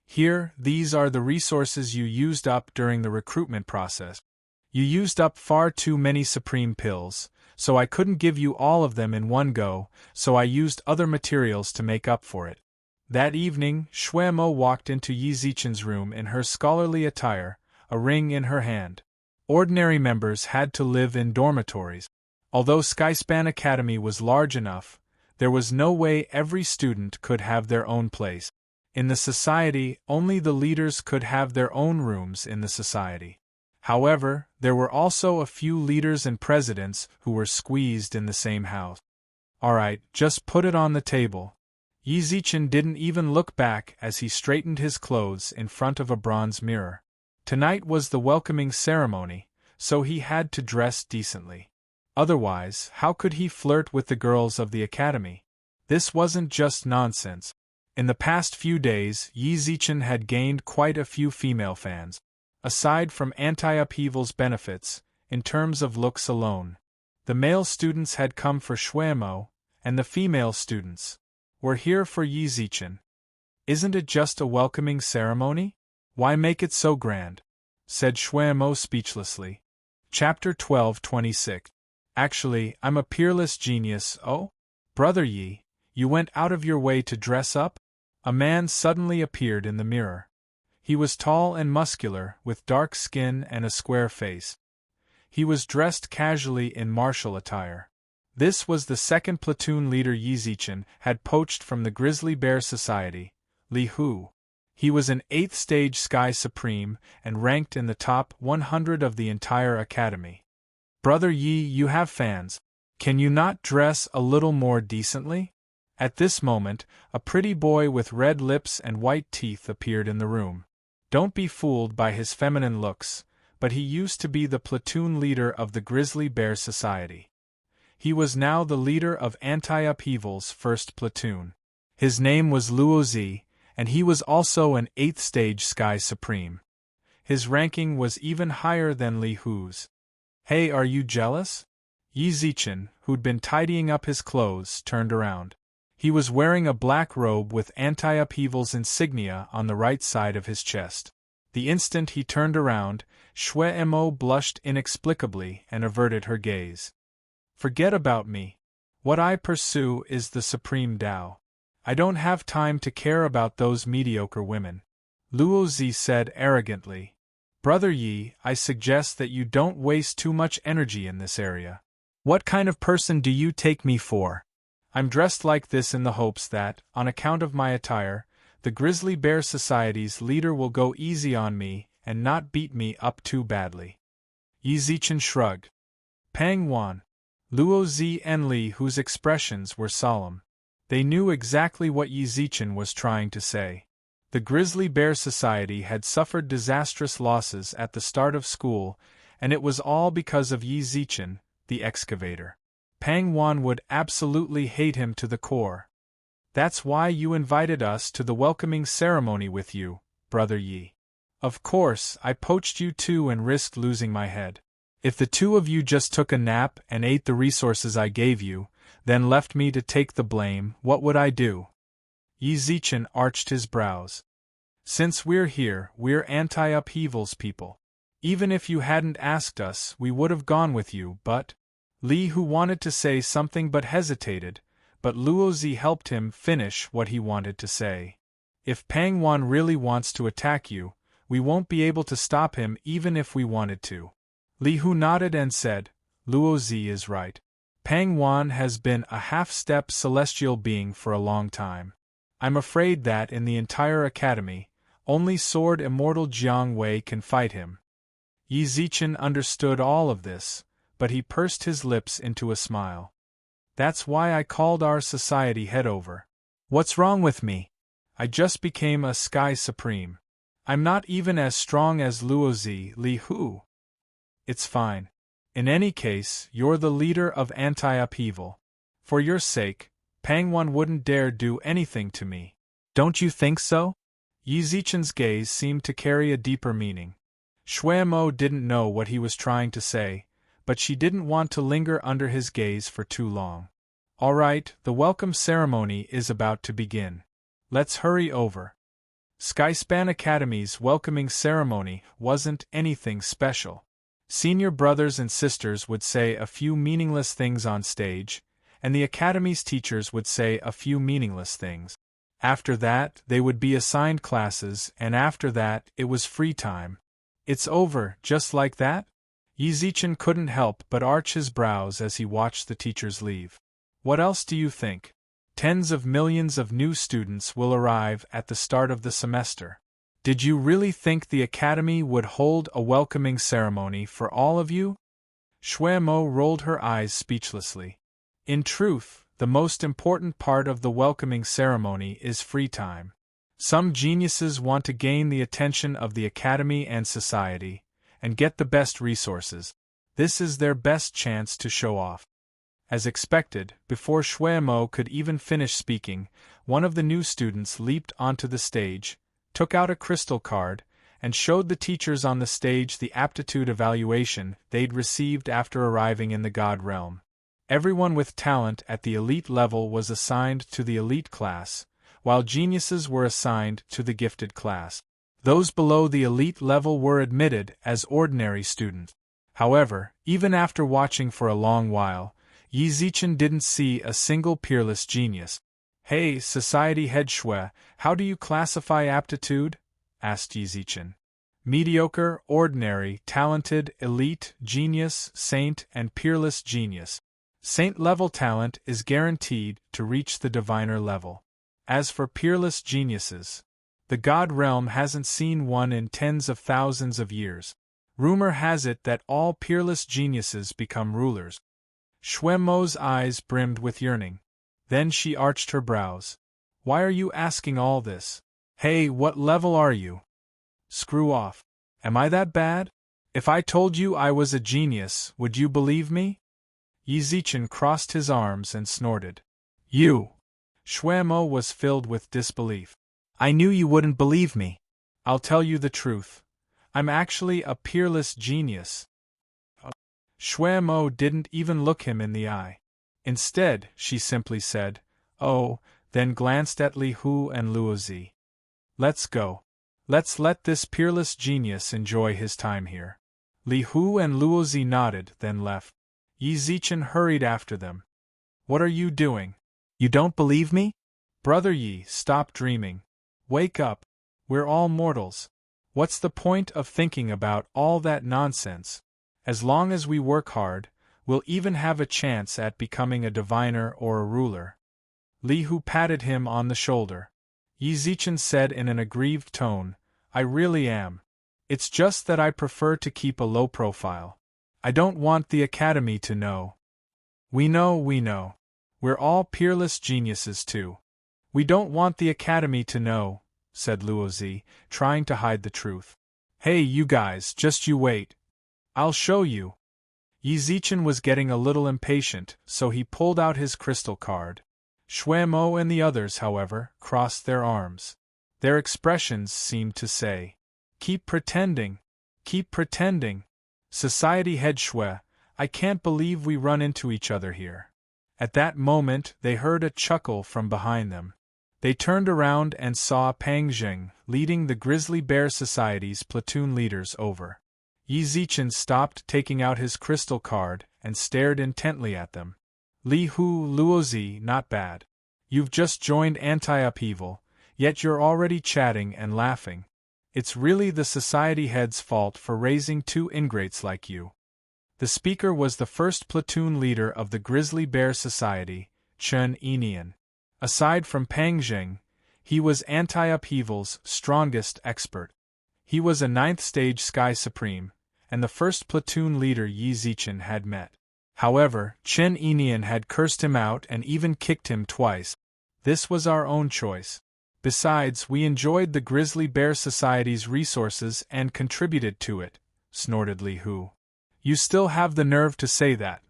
Here, these are the resources you used up during the recruitment process. You used up far too many Supreme pills, so I couldn't give you all of them in one go, so I used other materials to make up for it. That evening, Shwemo walked into Yizichin's room in her scholarly attire, a ring in her hand. Ordinary members had to live in dormitories. Although Skyspan Academy was large enough, there was no way every student could have their own place. In the society, only the leaders could have their own rooms in the society. However, there were also a few leaders and presidents who were squeezed in the same house. Alright, just put it on the table. Yizichin didn't even look back as he straightened his clothes in front of a bronze mirror. Tonight was the welcoming ceremony, so he had to dress decently. Otherwise, how could he flirt with the girls of the academy? This wasn't just nonsense. In the past few days, Yizichin had gained quite a few female fans. Aside from Anti-Upheaval's benefits, in terms of looks alone, the male students had come for Shwemo, and the female students were here for Yizichin. Isn't it just a welcoming ceremony? Why make it so grand? Said Shwemo speechlessly. Chapter 12:26. Actually, I'm a peerless genius. Oh? Brother Yi, you went out of your way to dress up? A man suddenly appeared in the mirror. He was tall and muscular, with dark skin and a square face. He was dressed casually in martial attire. This was the second platoon leader Yizichin had poached from the Grizzly Bear Society, Li Hu. He was an 8th stage Sky Supreme and ranked in the top 100 of the entire academy. Brother Yi, you have fans. Can you not dress a little more decently? At this moment, a pretty boy with red lips and white teeth appeared in the room. Don't be fooled by his feminine looks, but he used to be the platoon leader of the Grizzly Bear Society. He was now the leader of Anti-Upheaval's 1st platoon. His name was Luozi, and he was also an 8th stage Sky Supreme. His ranking was even higher than Li Hu's. Hey, are you jealous? Yizichin, who'd been tidying up his clothes, turned around. He was wearing a black robe with Anti-Upheaval's insignia on the right side of his chest. The instant he turned around, Shwemo blushed inexplicably and averted her gaze. Forget about me. What I pursue is the Supreme Tao. I don't have time to care about those mediocre women, Luo Zi said arrogantly. Brother Yi, I suggest that you don't waste too much energy in this area. What kind of person do you take me for? I'm dressed like this in the hopes that, on account of my attire, the Grizzly Bear Society's leader will go easy on me and not beat me up too badly. Yi Zichen shrugged. Pang Wan, Luo Zi and Li, whose expressions were solemn. They knew exactly what Yi Zichen was trying to say. The Grizzly Bear Society had suffered disastrous losses at the start of school, and it was all because of Yi Zichen, the excavator. Pang Wan would absolutely hate him to the core. That's why you invited us to the welcoming ceremony with you, Brother Yi. Of course, I poached you too and risked losing my head. If the two of you just took a nap and ate the resources I gave you, then left me to take the blame, what would I do? Yi Zichen arched his brows. Since we're here, we're anti-upheavals people. Even if you hadn't asked us, we would have gone with you, but… Li, who wanted to say something but hesitated, but Luo Zi helped him finish what he wanted to say. If Pang Wan really wants to attack you, we won't be able to stop him even if we wanted to. Li Hu nodded and said, Luo Zi is right. Pang Wan has been a half-step celestial being for a long time. I'm afraid that in the entire academy, only Sword Immortal Jiang Wei can fight him. Yi Zichen understood all of this, but he pursed his lips into a smile. That's why I called our society head over. What's wrong with me? I just became a Sky Supreme. I'm not even as strong as Luo Zi, Li Hu. It's fine. In any case, you're the leader of anti-upheaval. For your sake, Pang Wan wouldn't dare do anything to me. Don't you think so? Yi Zichen's gaze seemed to carry a deeper meaning. Shui Mo didn't know what he was trying to say, but she didn't want to linger under his gaze for too long. All right, the welcome ceremony is about to begin. Let's hurry over. Skyspan Academy's welcoming ceremony wasn't anything special. Senior brothers and sisters would say a few meaningless things on stage, and the Academy's teachers would say a few meaningless things. After that, they would be assigned classes, and after that, it was free time. It's over, just like that? Yi Zichen couldn't help but arch his brows as he watched the teachers leave. What else do you think? Tens of millions of new students will arrive at the start of the semester. Did you really think the Academy would hold a welcoming ceremony for all of you? Shui Mo rolled her eyes speechlessly. In truth, the most important part of the welcoming ceremony is free time. Some geniuses want to gain the attention of the Academy and society, and get the best resources. This is their best chance to show off. As expected, before Shui Mo could even finish speaking, one of the new students leaped onto the stage, took out a crystal card, and showed the teachers on the stage the aptitude evaluation they'd received after arriving in the God Realm. Everyone with talent at the elite level was assigned to the elite class, while geniuses were assigned to the gifted class. Those below the elite level were admitted as ordinary students. However, even after watching for a long while, Yi Zichen didn't see a single peerless genius. Hey, Society Head Shui, how do you classify aptitude? Asked Yi Zichen. Mediocre, ordinary, talented, elite, genius, saint, and peerless genius. Saint-level talent is guaranteed to reach the diviner level. As for peerless geniuses, the God Realm hasn't seen one in tens of thousands of years. Rumor has it that all peerless geniuses become rulers. Shui Mo's eyes brimmed with yearning. Then she arched her brows. Why are you asking all this? Hey, what level are you? Screw off. Am I that bad? If I told you I was a genius, would you believe me? Yi Zichen crossed his arms and snorted. You! Shui Mo was filled with disbelief. I knew you wouldn't believe me. I'll tell you the truth. I'm actually a peerless genius. Shui Mo didn't even look him in the eye. Instead, she simply said, Oh, then glanced at Li Hu and Luo Zi. Let's go. Let's let this peerless genius enjoy his time here. Li Hu and Luo Zi nodded, then left. Yi Zichen hurried after them. What are you doing? You don't believe me? Brother Yi, stop dreaming. Wake up. We're all mortals. What's the point of thinking about all that nonsense? As long as we work hard, we'll even have a chance at becoming a diviner or a ruler. Li Hu patted him on the shoulder. Yi Zichen said in an aggrieved tone, I really am. It's just that I prefer to keep a low profile. I don't want the academy to know. We know. We're all peerless geniuses too. We don't want the academy to know, said Luozi, trying to hide the truth. Hey you guys, just you wait. I'll show you. Yi Zichen was getting a little impatient, so he pulled out his crystal card. Xuemo and the others, however, crossed their arms. Their expressions seemed to say, Keep pretending. Keep pretending. Society head Xue, I can't believe we run into each other here. At that moment they heard a chuckle from behind them. They turned around and saw Pang Zheng leading the Grizzly Bear Society's platoon leaders over. Yi Zichen stopped taking out his crystal card and stared intently at them. Li Hu, Luozi, not bad. You've just joined anti-upheaval, yet you're already chatting and laughing. It's really the society head's fault for raising two ingrates like you. The speaker was the first platoon leader of the Grizzly Bear Society, Chen Enian. Aside from Pang Zheng, he was anti-upheaval's strongest expert. He was a 9th stage Sky Supreme, and the first platoon leader Yi Zichen had met. However, Chen Enian had cursed him out and even kicked him twice. This was our own choice. Besides, we enjoyed the Grizzly Bear Society's resources and contributed to it, snorted Li Hu. You still have the nerve to say that.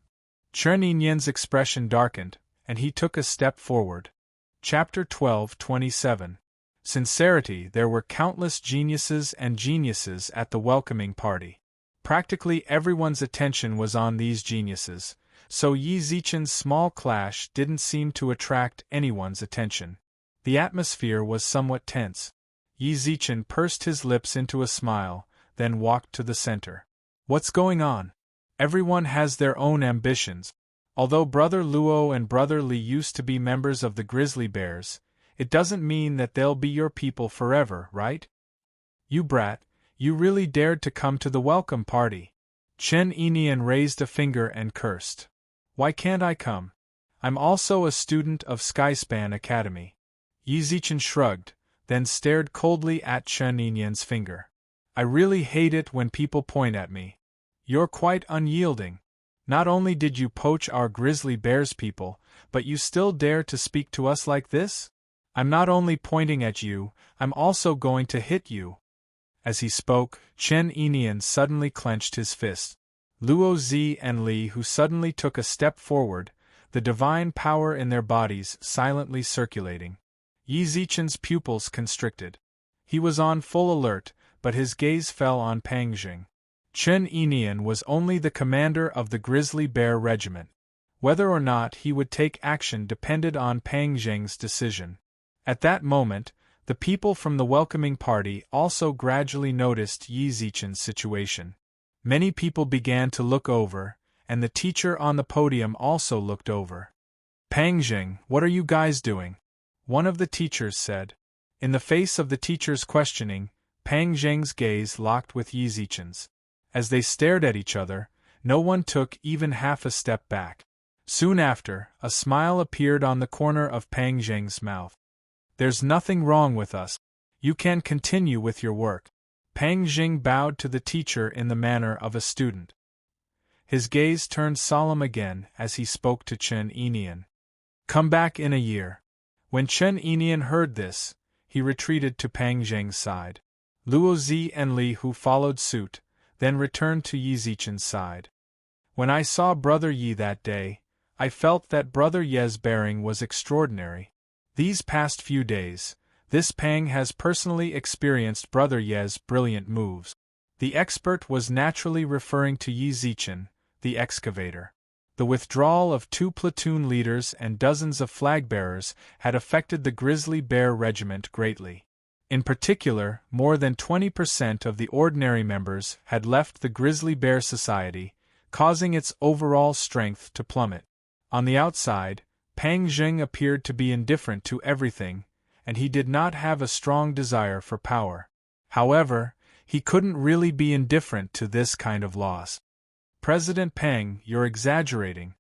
Chen Enian's expression darkened, and he took a step forward. Chapter 12:27. Sincerity. There were countless geniuses and geniuses at the welcoming party. Practically everyone's attention was on these geniuses, so Yi Zichen's small clash didn't seem to attract anyone's attention. The atmosphere was somewhat tense. Yi Zichen pursed his lips into a smile, then walked to the center. What's going on? Everyone has their own ambitions. Although Brother Luo and Brother Li used to be members of the Grizzly Bears, it doesn't mean that they'll be your people forever, right? You brat, you really dared to come to the welcome party. Chen Enian raised a finger and cursed. Why can't I come? I'm also a student of Skyspan Academy. Yi Zichen shrugged, then stared coldly at Chen Enian's finger. I really hate it when people point at me. You're quite unyielding. Not only did you poach our Grizzly Bears people, but you still dare to speak to us like this? I'm not only pointing at you, I'm also going to hit you. As he spoke, Chen Enian suddenly clenched his fist. Luo Zi and Li Hu suddenly took a step forward, the divine power in their bodies silently circulating. Yi Zichen's pupils constricted. He was on full alert, but his gaze fell on Pang Zheng. Chen Enian was only the commander of the Grizzly Bear Regiment. Whether or not he would take action depended on Pang Zheng's decision. At that moment, the people from the welcoming party also gradually noticed Yi Zichen's situation. Many people began to look over, and the teacher on the podium also looked over. Pang Zheng, what are you guys doing? One of the teachers said. In the face of the teacher's questioning, Pang Zheng's gaze locked with Yi Zichen's. As they stared at each other, no one took even half a step back. Soon after, a smile appeared on the corner of Pang Zheng's mouth. There's nothing wrong with us. You can continue with your work. Pang Zheng bowed to the teacher in the manner of a student. His gaze turned solemn again as he spoke to Chen Enian. Come back in a year. When Chen Enian heard this, he retreated to Pang Zheng's side. Luo Zi and Li Hu followed suit, then returned to Yi Zichen's side. When I saw Brother Yi that day, I felt that Brother Ye's bearing was extraordinary. These past few days, this Pang has personally experienced Brother Ye's brilliant moves. The expert was naturally referring to Yi Zichen, the excavator. The withdrawal of 2 platoon leaders and dozens of flag-bearers had affected the Grizzly Bear Regiment greatly. In particular, more than 20% of the ordinary members had left the Grizzly Bear Society, causing its overall strength to plummet. On the outside, Pang Zheng appeared to be indifferent to everything, and he did not have a strong desire for power. However, he couldn't really be indifferent to this kind of loss. President Pang, you're exaggerating.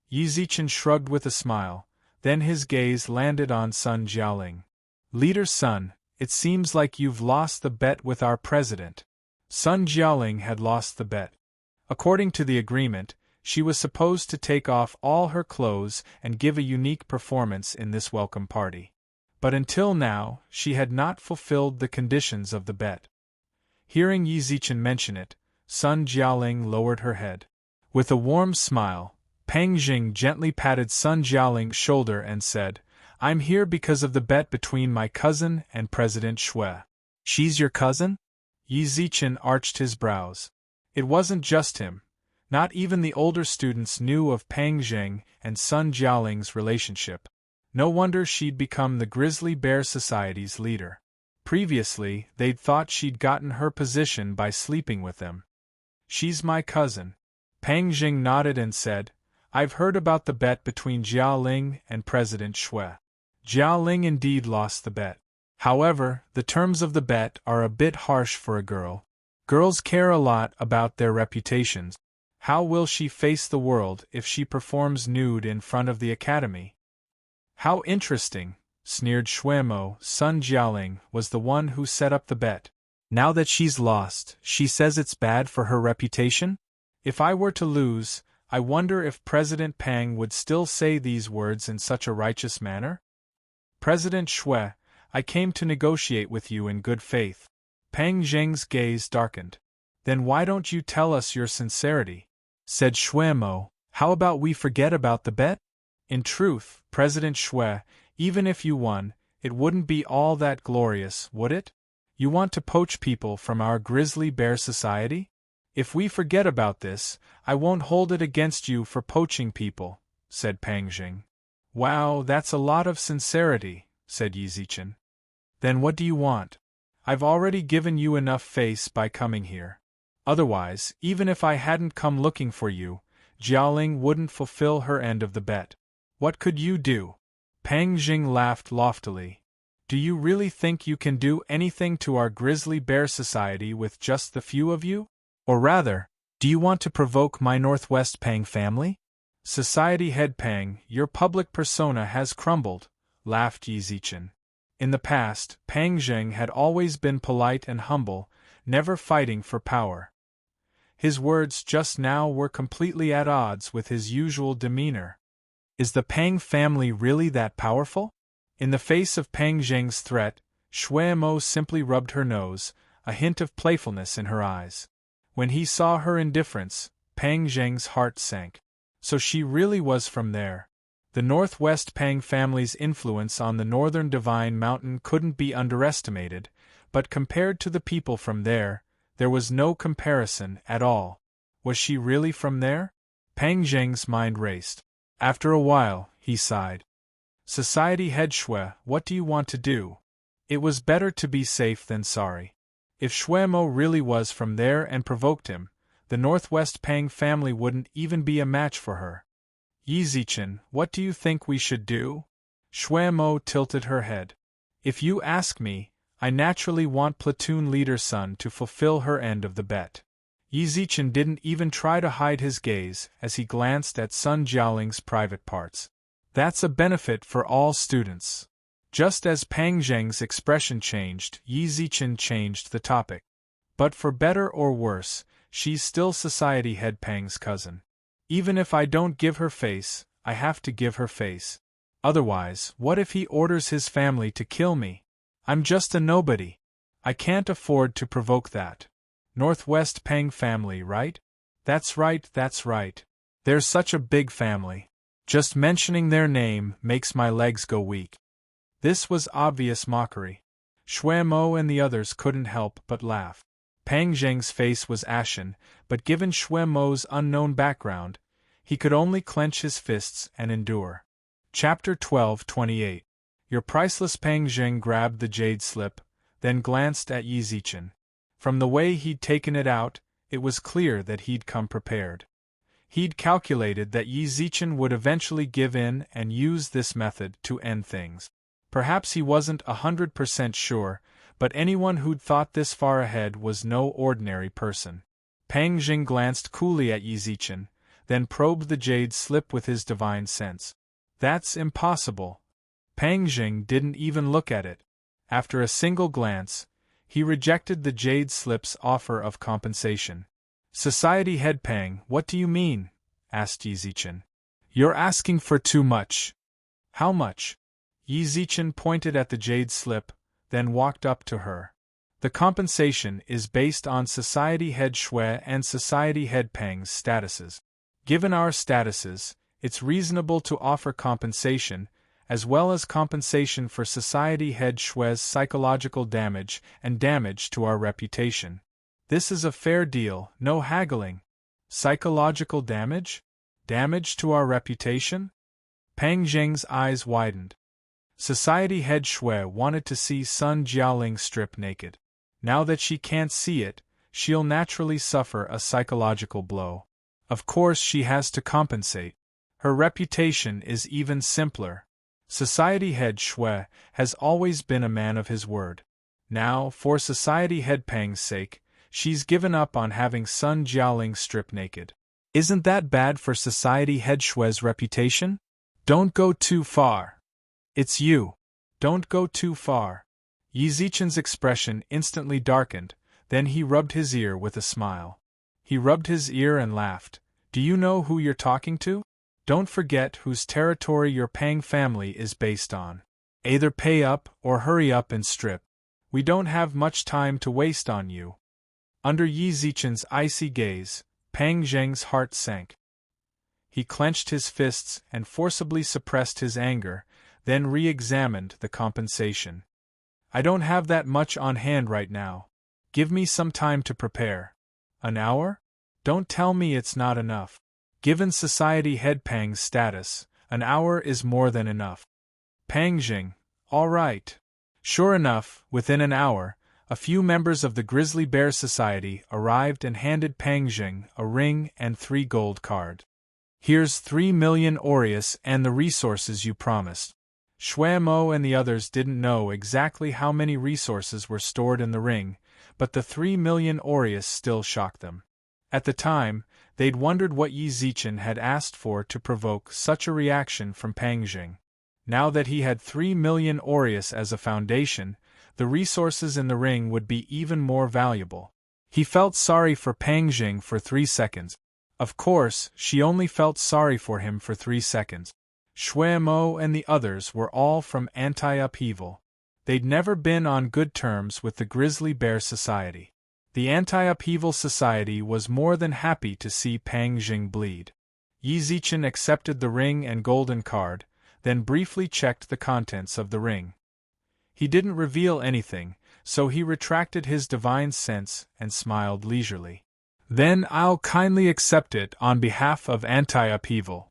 Yi Zichen shrugged with a smile, then his gaze landed on Sun Jialing. Leader Sun, it seems like you've lost the bet with our president. Sun Jialing had lost the bet. According to the agreement, she was supposed to take off all her clothes and give a unique performance in this welcome party. But until now, she had not fulfilled the conditions of the bet. Hearing Yi Zichen mention it, Sun Jialing lowered her head. With a warm smile, Pang Jing gently patted Sun Jialing's shoulder and said, I'm here because of the bet between my cousin and President Shui. She's your cousin? Yi Zichen arched his brows. It wasn't just him. Not even the older students knew of Pang Zheng and Sun Jialing's relationship. No wonder she'd become the Grizzly Bear Society's leader. Previously, they'd thought she'd gotten her position by sleeping with them. She's my cousin. Pang Zheng nodded and said, I've heard about the bet between Jia Ling and President Shui. Jia Ling indeed lost the bet. However, the terms of the bet are a bit harsh for a girl. Girls care a lot about their reputations. How will she face the world if she performs nude in front of the academy? How interesting, sneered Shuemo. Sun Jialing was the one who set up the bet. Now that she's lost, she says it's bad for her reputation? If I were to lose, I wonder if President Pang would still say these words in such a righteous manner? President Shui, I came to negotiate with you in good faith. Pang Zheng's gaze darkened. Then why don't you tell us your sincerity? Said Shuemo. How about we forget about the bet? In truth, President Shui, even if you won, it wouldn't be all that glorious, would it? You want to poach people from our Grizzly Bear Society? If we forget about this, I won't hold it against you for poaching people, said Pang Zheng. Wow, that's a lot of sincerity, said Yi Zichen. Then what do you want? I've already given you enough face by coming here. Otherwise, even if I hadn't come looking for you, Jialing wouldn't fulfill her end of the bet. What could you do? Pang Zheng laughed loftily. Do you really think you can do anything to our Grizzly Bear Society with just the few of you? Or rather, do you want to provoke my Northwest Pang family? Society head Pang, your public persona has crumbled, laughed Yi Zichen. In the past, Pang Zheng had always been polite and humble, never fighting for power. His words just now were completely at odds with his usual demeanor. Is the Pang family really that powerful? In the face of Pang Zheng's threat, Shuemo simply rubbed her nose, a hint of playfulness in her eyes. When he saw her indifference, Pang Zheng's heart sank. So she really was from there. The Northwest Pang family's influence on the northern Divine Mountain couldn't be underestimated, but compared to the people from there was no comparison at all. Was she really from there? Pang Zheng's mind raced. After a while, he sighed. Society head Shui, what do you want to do? It was better to be safe than sorry. If Shuemo really was from there and provoked him, the Northwest Pang family wouldn't even be a match for her. Yi Zichen, what do you think we should do? Shuemo tilted her head. If you ask me, I naturally want platoon leader Sun to fulfill her end of the bet. Yi Zichen didn't even try to hide his gaze as he glanced at Sun Jialing's private parts. That's a benefit for all students. Just as Pang Zheng's expression changed, Yi Zichen changed the topic. But for better or worse, she's still society head Pang's cousin. Even if I don't give her face, I have to give her face. Otherwise, what if he orders his family to kill me? I'm just a nobody. I can't afford to provoke that. Northwest Pang family, right? That's right, that's right. They're such a big family. Just mentioning their name makes my legs go weak. This was obvious mockery. Shuemo and the others couldn't help but laugh. Pang Zheng's face was ashen, but given Shuemo's unknown background, he could only clench his fists and endure. Chapter 12:28. Your priceless Pang Zheng grabbed the jade slip, then glanced at Yi Zichen. From the way he'd taken it out, it was clear that he'd come prepared. He'd calculated that Yi Zichen would eventually give in and use this method to end things. Perhaps he wasn't 100% sure, but anyone who'd thought this far ahead was no ordinary person. Pang Jing glanced coolly at Yi Zichen, then probed the jade slip with his divine sense. That's impossible. Pang Jing didn't even look at it. After a single glance, he rejected the jade slip's offer of compensation. Society head Pang, what do you mean? Asked Yi Zichen. You're asking for too much. How much? Yi Zichen pointed at the jade slip, then walked up to her. The compensation is based on Society Head Shui and Society Head Pang's statuses. Given our statuses, it's reasonable to offer compensation, as well as compensation for Society Head Shui's psychological damage and damage to our reputation. This is a fair deal, no haggling. Psychological damage? Damage to our reputation? Pang Jing's eyes widened. Society Head Shui wanted to see Sun Jialing strip naked. Now that she can't see it, she'll naturally suffer a psychological blow. Of course she has to compensate. Her reputation is even simpler. Society Head Shui has always been a man of his word. Now, for Society Head Pang's sake, she's given up on having Sun Jialing strip naked. Isn't that bad for Society Head Shui's reputation? Don't go too far. It's you. Don't go too far. Yi Zichen's expression instantly darkened, then he rubbed his ear with a smile. He rubbed his ear and laughed. Do you know who you're talking to? Don't forget whose territory your Pang family is based on. Either pay up or hurry up and strip. We don't have much time to waste on you. Under Yi Zichen's icy gaze, Pang Zheng's heart sank. He clenched his fists and forcibly suppressed his anger, then re-examined the compensation. I don't have that much on hand right now. Give me some time to prepare. An hour? Don't tell me it's not enough. Given Society Head Pang's status, an hour is more than enough. Pang Jing, all right. Sure enough, within an hour, a few members of the Grizzly Bear Society arrived and handed Pang Jing a ring and 3 gold cards. Here's 3 million aureus and the resources you promised. Shui Mo and the others didn't know exactly how many resources were stored in the ring, but the 3 million aureus still shocked them. At the time, they'd wondered what Yi Zichen had asked for to provoke such a reaction from Pang Jing. Now that he had 3 million aureus as a foundation, the resources in the ring would be even more valuable. He felt sorry for Pang Jing for 3 seconds. Of course, she only felt sorry for him for 3 seconds. Shui Mo and the others were all from Anti-Upheaval. They'd never been on good terms with the Grizzly Bear Society. The Anti-Upheaval Society was more than happy to see Pang Jing bleed. Yi Zichen accepted the ring and golden card, then briefly checked the contents of the ring. He didn't reveal anything, so he retracted his divine sense and smiled leisurely. Then I'll kindly accept it on behalf of Anti-Upheaval.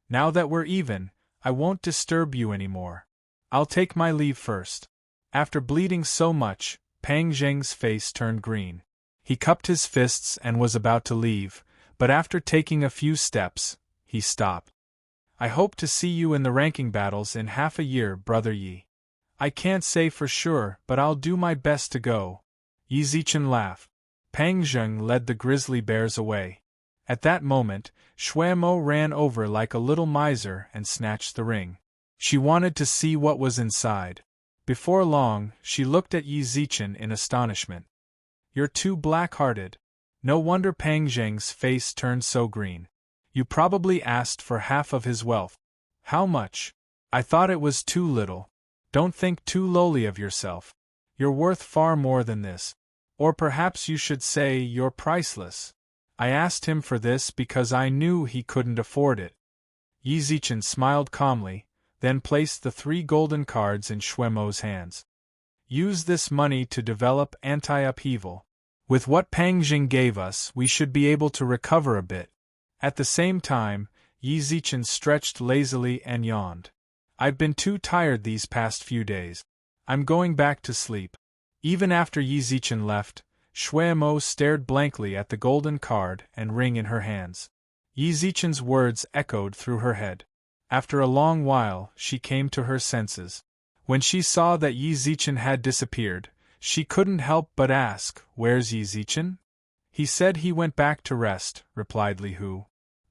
Now that we're even, I won't disturb you anymore. I'll take my leave first. After bleeding so much, Pang Jing's face turned green. He cupped his fists and was about to leave, but after taking a few steps, he stopped. I hope to see you in the ranking battles in half a year, Brother Yi. I can't say for sure, but I'll do my best to go. Yi Zichen laughed. Pang Jing led the grizzly bears away. At that moment, Shui Mo ran over like a little miser and snatched the ring. She wanted to see what was inside. Before long, she looked at Yi Zichen in astonishment. You're too black-hearted. No wonder Pang Jing's face turned so green. You probably asked for half of his wealth. How much? I thought it was too little. Don't think too lowly of yourself. You're worth far more than this. Or perhaps you should say you're priceless. I asked him for this because I knew he couldn't afford it. Yi Zichen smiled calmly, then placed the 3 golden cards in Shui Mo's hands. Use this money to develop Anti-Upheaval. With what Pang Jing gave us, we should be able to recover a bit. At the same time, Yi Zichen stretched lazily and yawned. I've been too tired these past few days. I'm going back to sleep. Even after Yi Zichen left, Shui Mo stared blankly at the golden card and ring in her hands. Yi Zichen's words echoed through her head. After a long while, she came to her senses. When she saw that Yi Zichen had disappeared, she couldn't help but ask, "Where's Yi Zichen?" "He said he went back to rest," replied Li Hu.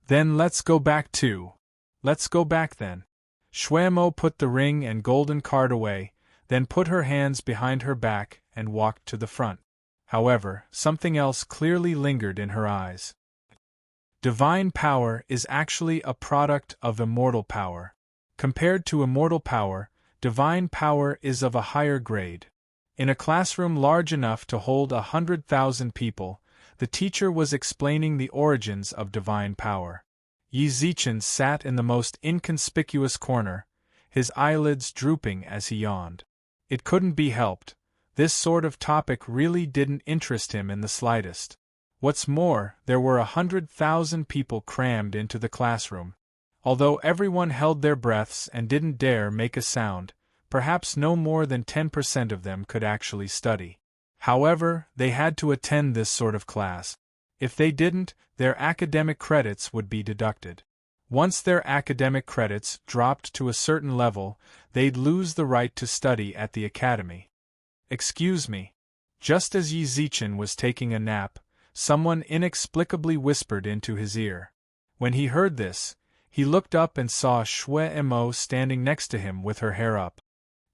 "Then let's go back too." "Let's go back then." Shui Mo put the ring and golden card away, then put her hands behind her back and walked to the front. However, something else clearly lingered in her eyes. Divine power is actually a product of immortal power. Compared to immortal power, divine power is of a higher grade. In a classroom large enough to hold 100,000 people, the teacher was explaining the origins of divine power. Yi Zichen sat in the most inconspicuous corner, his eyelids drooping as he yawned. It couldn't be helped. This sort of topic really didn't interest him in the slightest. What's more, there were 100,000 people crammed into the classroom. Although everyone held their breaths and didn't dare make a sound, perhaps no more than 10% of them could actually study. However, they had to attend this sort of class. If they didn't, their academic credits would be deducted. Once their academic credits dropped to a certain level, they'd lose the right to study at the academy. "Excuse me." Just as Yi Zichen was taking a nap, someone inexplicably whispered into his ear. When he heard this, he looked up and saw Shui Mo standing next to him with her hair up.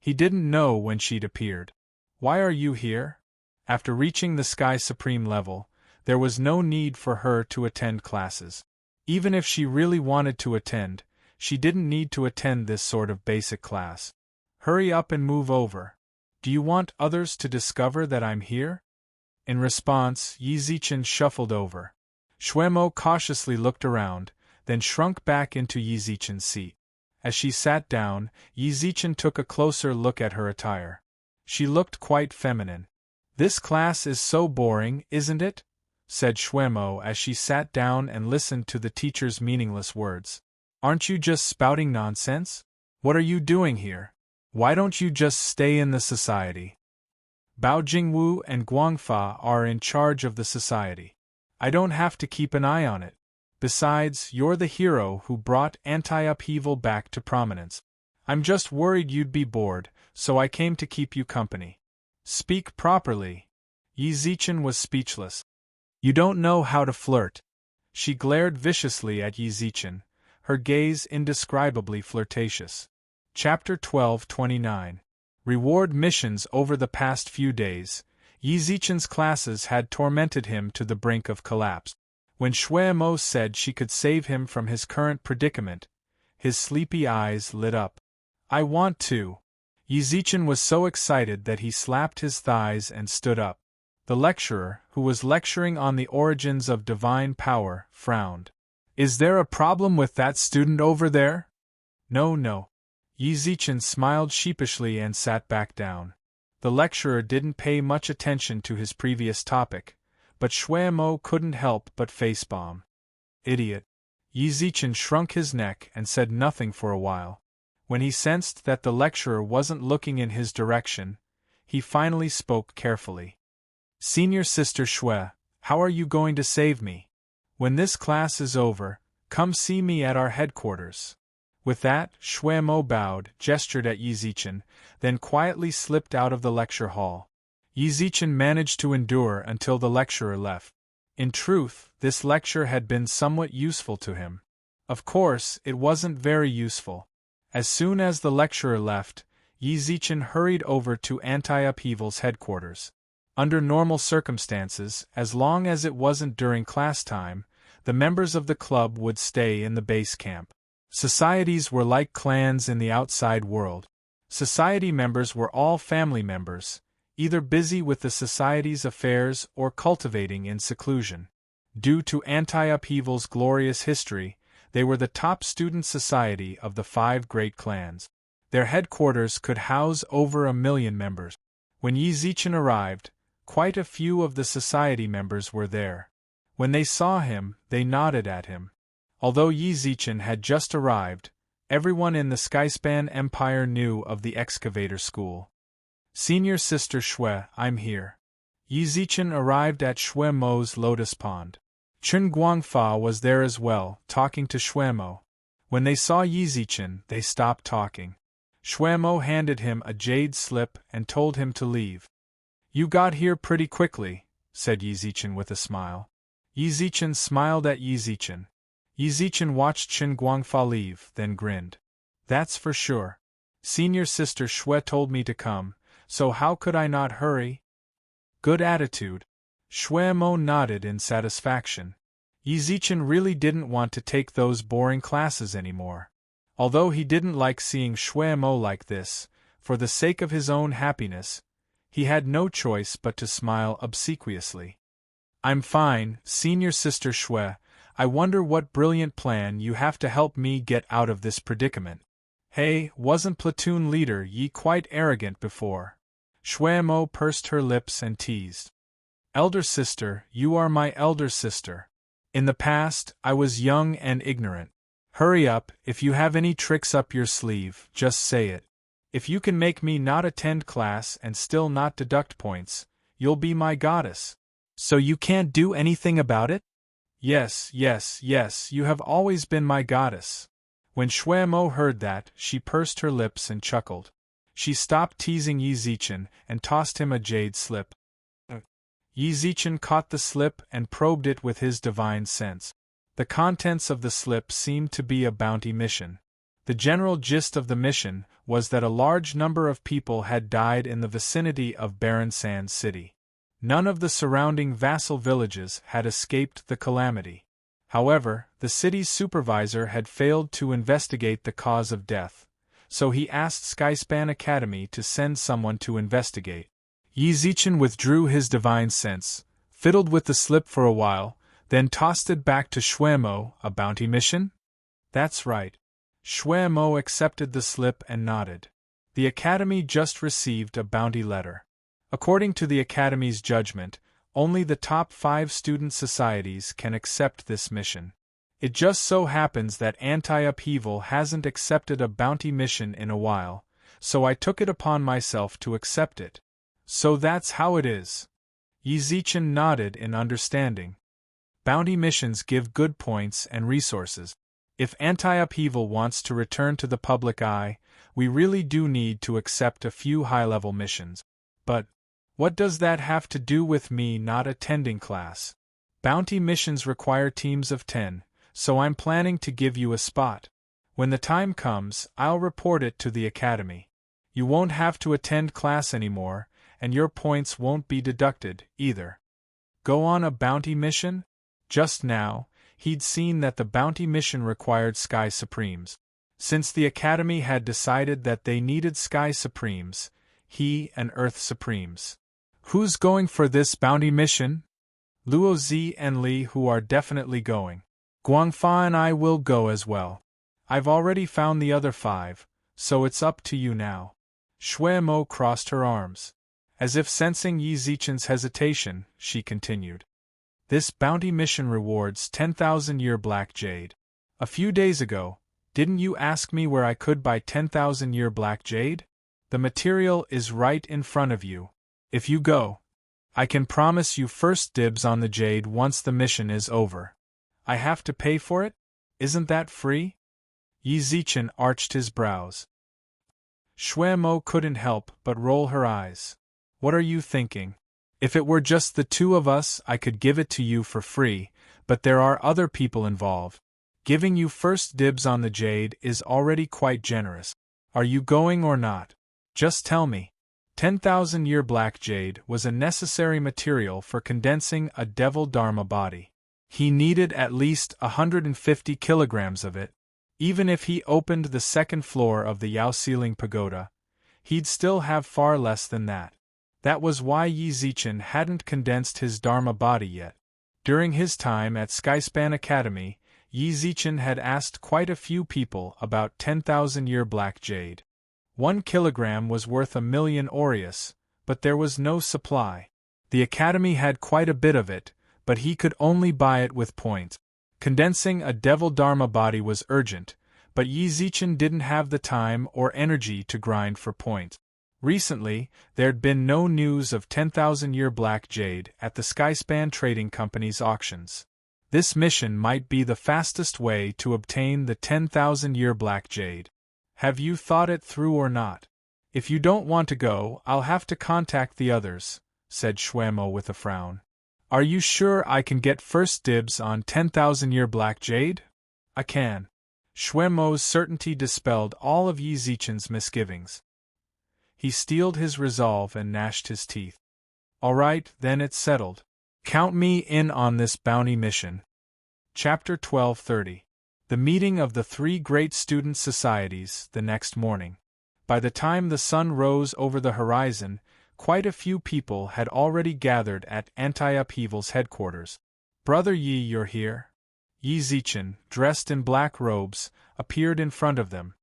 He didn't know when she'd appeared. "Why are you here?" After reaching the Sky Supreme level, there was no need for her to attend classes. Even if she really wanted to attend, she didn't need to attend this sort of basic class. "Hurry up and move over. Do you want others to discover that I'm here?" In response, Yi Zichen shuffled over. Shui Mo cautiously looked around, then shrunk back into Yi Zichen's seat. As she sat down, Yi Zichen took a closer look at her attire. She looked quite feminine. "This class is so boring, isn't it?" said Shui Mo as she sat down and listened to the teacher's meaningless words. "Aren't you just spouting nonsense? What are you doing here? Why don't you just stay in the society? Bao Jingwu and Guangfa are in charge of the society. I don't have to keep an eye on it. Besides, you're the hero who brought anti-upheaval back to prominence. I'm just worried you'd be bored, so I came to keep you company." "Speak properly." Yi Zichen was speechless. "You don't know how to flirt." She glared viciously at Yi Zichen, her gaze indescribably flirtatious. Chapter 12:29. Reward missions. Over the past few days, Yi Zichen's classes had tormented him to the brink of collapse. When Shui Mo said she could save him from his current predicament, his sleepy eyes lit up. "I want to." Yi Zichen was so excited that he slapped his thighs and stood up. The lecturer, who was lecturing on the origins of divine power, frowned. "Is there a problem with that student over there?" No. Yi Zichen smiled sheepishly and sat back down. The lecturer didn't pay much attention to his previous topic, but Shui Mo couldn't help but facepalm. "Idiot." Yi Zichen shrunk his neck and said nothing for a while. When he sensed that the lecturer wasn't looking in his direction, he finally spoke carefully. "Senior Sister Shui, how are you going to save me? When this class is over, come see me at our headquarters." With that, Shui Mo bowed, gestured at Yi Zichen, then quietly slipped out of the lecture hall. Yi Zichen managed to endure until the lecturer left. In truth, this lecture had been somewhat useful to him. Of course, it wasn't very useful. As soon as the lecturer left, Yi Zichen hurried over to Anti-Upheaval's headquarters. Under normal circumstances, as long as it wasn't during class time, the members of the club would stay in the base camp. Societies were like clans in the outside world. Society members were all family members, either busy with the society's affairs or cultivating in seclusion. Due to Anti-Upheaval's glorious history, they were the top student society of the 5 great clans. Their headquarters could house over 1 million members. When Yi Zichen arrived, quite a few of the society members were there. When they saw him, they nodded at him. Although Yi Zichen had just arrived, everyone in the Skyspan Empire knew of the excavator school. "Senior Sister Shui, I'm here." Yi Zichen arrived at Shui Mo's lotus pond. Chen Guangfa was there as well, talking to Xuemo. When they saw Yi Zichen, they stopped talking. Xuemo handed him a jade slip and told him to leave. You got here pretty quickly, said Yi Zichen with a smile. Yi Zichen smiled at Yi Zichen. Yi Zichen watched Chen Guangfa leave, then grinned. That's for sure. Senior sister Xue told me to come, so how could I not hurry? Good attitude. Xuemo nodded in satisfaction. Yi Zichen really didn't want to take those boring classes anymore. Although he didn't like seeing Xuemo like this, for the sake of his own happiness, he had no choice but to smile obsequiously. I'm fine, Senior Sister Xue. I wonder what brilliant plan you have to help me get out of this predicament. Hey, wasn't platoon leader Yi quite arrogant before? Xuemo pursed her lips and teased. Elder sister, you are my elder sister. In the past, I was young and ignorant. Hurry up, if you have any tricks up your sleeve, just say it. If you can make me not attend class and still not deduct points, you'll be my goddess. So you can't do anything about it? Yes, you have always been my goddess. When Xuemo heard that, she pursed her lips and chuckled. She stopped teasing Yi Zichen and tossed him a jade slip. Yi Zichen caught the slip and probed it with his divine sense. The contents of the slip seemed to be a bounty mission. The general gist of the mission was that a large number of people had died in the vicinity of Barren Sand City. None of the surrounding vassal villages had escaped the calamity. However, the city's supervisor had failed to investigate the cause of death, so he asked Skyspan Academy to send someone to investigate. Yi Zichen withdrew his divine sense, fiddled with the slip for a while, then tossed it back to Xuemo. A bounty mission? That's right. Xuemo accepted the slip and nodded. The Academy just received a bounty letter. According to the Academy's judgment, only the top 5 student societies can accept this mission. It just so happens that Anti-Upheaval hasn't accepted a bounty mission in a while, so I took it upon myself to accept it. So that's how it is. Yi Zichen nodded in understanding. Bounty missions give good points and resources. If Anti-Upheaval wants to return to the public eye, we really do need to accept a few high-level missions. But what does that have to do with me not attending class? Bounty missions require teams of 10, so I'm planning to give you a spot. When the time comes, I'll report it to the Academy. You won't have to attend class anymore, and your points won't be deducted, either. Go on a bounty mission? Just now, he'd seen that the bounty mission required Sky Supremes. Since the Academy had decided that they needed Sky Supremes, he and Earth Supremes. Who's going for this bounty mission? Luo Zi and Li, who are definitely going. Guangfa and I will go as well. I've already found the other 5, so it's up to you now. Xuemo crossed her arms. As if sensing Yi Zichen's hesitation, she continued. This bounty mission rewards 10,000 year black jade. A few days ago, didn't you ask me where I could buy 10,000 year black jade? The material is right in front of you. If you go, I can promise you first dibs on the jade once the mission is over. I have to pay for it? Isn't that free? Yi Zichen arched his brows. Xuemo couldn't help but roll her eyes. What are you thinking? If it were just the 2 of us, I could give it to you for free, but there are other people involved. Giving you first dibs on the jade is already quite generous. Are you going or not? Just tell me. 10,000 year black jade was a necessary material for condensing a devil dharma body. He needed at least 150 kilograms of it. Even if he opened the 2nd floor of the Yao Ceiling Pagoda, he'd still have far less than that. That was why Yi Zichen hadn't condensed his dharma body yet. During his time at Skyspan Academy, Yi Zichen had asked quite a few people about 10,000 year black jade. 1 kilogram was worth 1,000,000 aureus, but there was no supply. The Academy had quite a bit of it, but he could only buy it with points. Condensing a devil dharma body was urgent, but Yi Zichen didn't have the time or energy to grind for points. Recently, there'd been no news of 10,000 year black jade at the Skyspan Trading Company's auctions. This mission might be the fastest way to obtain the 10,000-year black jade. Have you thought it through or not? If you don't want to go, I'll have to contact the others, said Shwemo with a frown. Are you sure I can get first dibs on 10,000-year black jade? I can. Shwemo's certainty dispelled all of Yi Zichen's misgivings. He steeled his resolve and gnashed his teeth. All right, then it's settled. Count me in on this bounty mission. Chapter 1230. The meeting of the three great student societies the next morning. By the time the sun rose over the horizon, quite a few people had already gathered at Anti-Upheaval's headquarters. Brother Yi, you're here? Yi Zichen, dressed in black robes, appeared in front of them.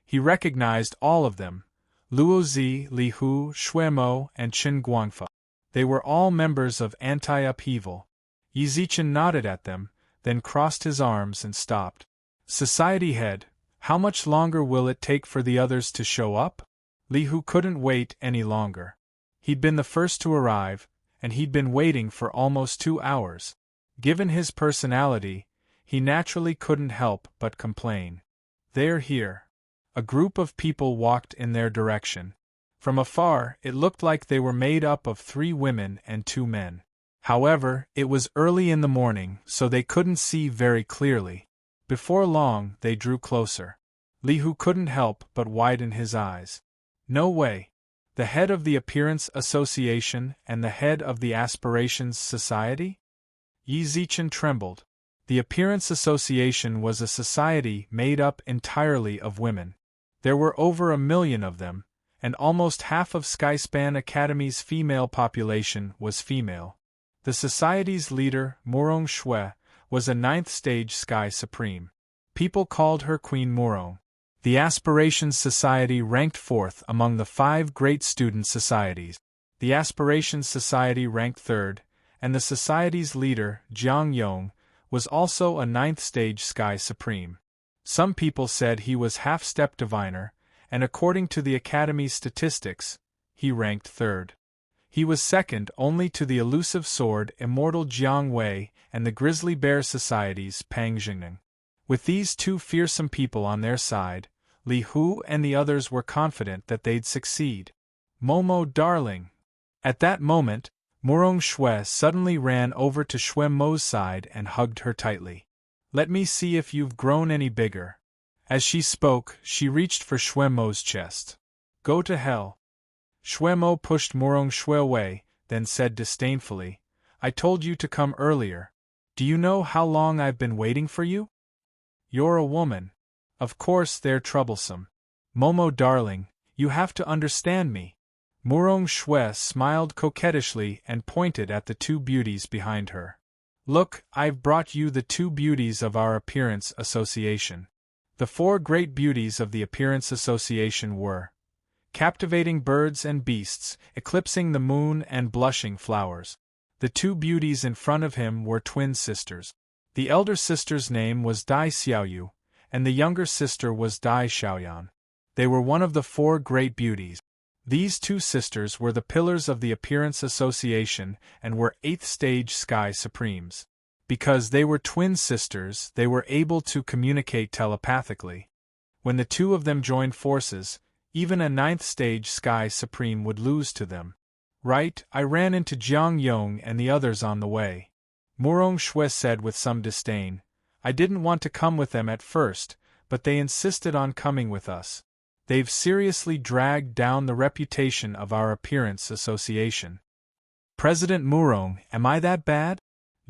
He recognized all of them: Luo Zi, Li Hu, Shwemo, and Qin Guangfa. They were all members of Anti-Upheaval. Yi Zichen nodded at them, then crossed his arms and stopped. Society head, how much longer will it take for the others to show up? Li Hu couldn't wait any longer. He'd been the first to arrive, and he'd been waiting for almost 2 hours. Given his personality, he naturally couldn't help but complain. They're here. A group of people walked in their direction. From afar, it looked like they were made up of 3 women and 2 men. However, it was early in the morning, so they couldn't see very clearly. Before long, they drew closer. Li Hu couldn't help but widen his eyes. No way. The head of the Appearance Association and the head of the Aspirations Society? Yi Zichen trembled. The Appearance Association was a society made up entirely of women. There were over 1 million of them, and almost half of Skyspan Academy's female population was female. The society's leader, Murong Shue, was a 9th stage Sky Supreme. People called her Queen Murong. The Aspirations Society ranked 4th among the 5 great student societies. The Aspirations Society ranked 3rd, and the society's leader, Jiang Yong, was also a 9th stage Sky Supreme. Some people said he was half-step diviner, and according to the Academy's statistics, he ranked 3rd. He was second only to the elusive sword Immortal Jiang Wei and the Grizzly Bear Society's Pang Jingning. With these 2 fearsome people on their side, Li Hu and the others were confident that they'd succeed. Momo, darling! At that moment, Murong Shue suddenly ran over to Shwemo's side and hugged her tightly. Let me see if you've grown any bigger. As she spoke, she reached for Shwemo's chest. Go to hell. Shwemo pushed Murong Shue away, then said disdainfully, I told you to come earlier. Do you know how long I've been waiting for you? You're a woman. Of course they're troublesome. Momo darling, you have to understand me. Murong Shue smiled coquettishly and pointed at the 2 beauties behind her. Look, I've brought you the 2 beauties of our Appearance Association. The 4 great beauties of the Appearance Association were captivating birds and beasts, eclipsing the moon and blushing flowers. The 2 beauties in front of him were twin sisters. The elder sister's name was Dai Xiaoyu, and the younger sister was Dai Xiaoyan. They were one of the 4 great beauties. These 2 sisters were the pillars of the Appearance Association and were 8th stage Sky Supremes. Because they were twin sisters, they were able to communicate telepathically. When the 2 of them joined forces, even a 9th stage Sky Supreme would lose to them. Right, I ran into Jiang Yong and the others on the way. Murong Shue said with some disdain. I didn't want to come with them at first, but they insisted on coming with us. They've seriously dragged down the reputation of our Appearance Association. President Murong, am I that bad?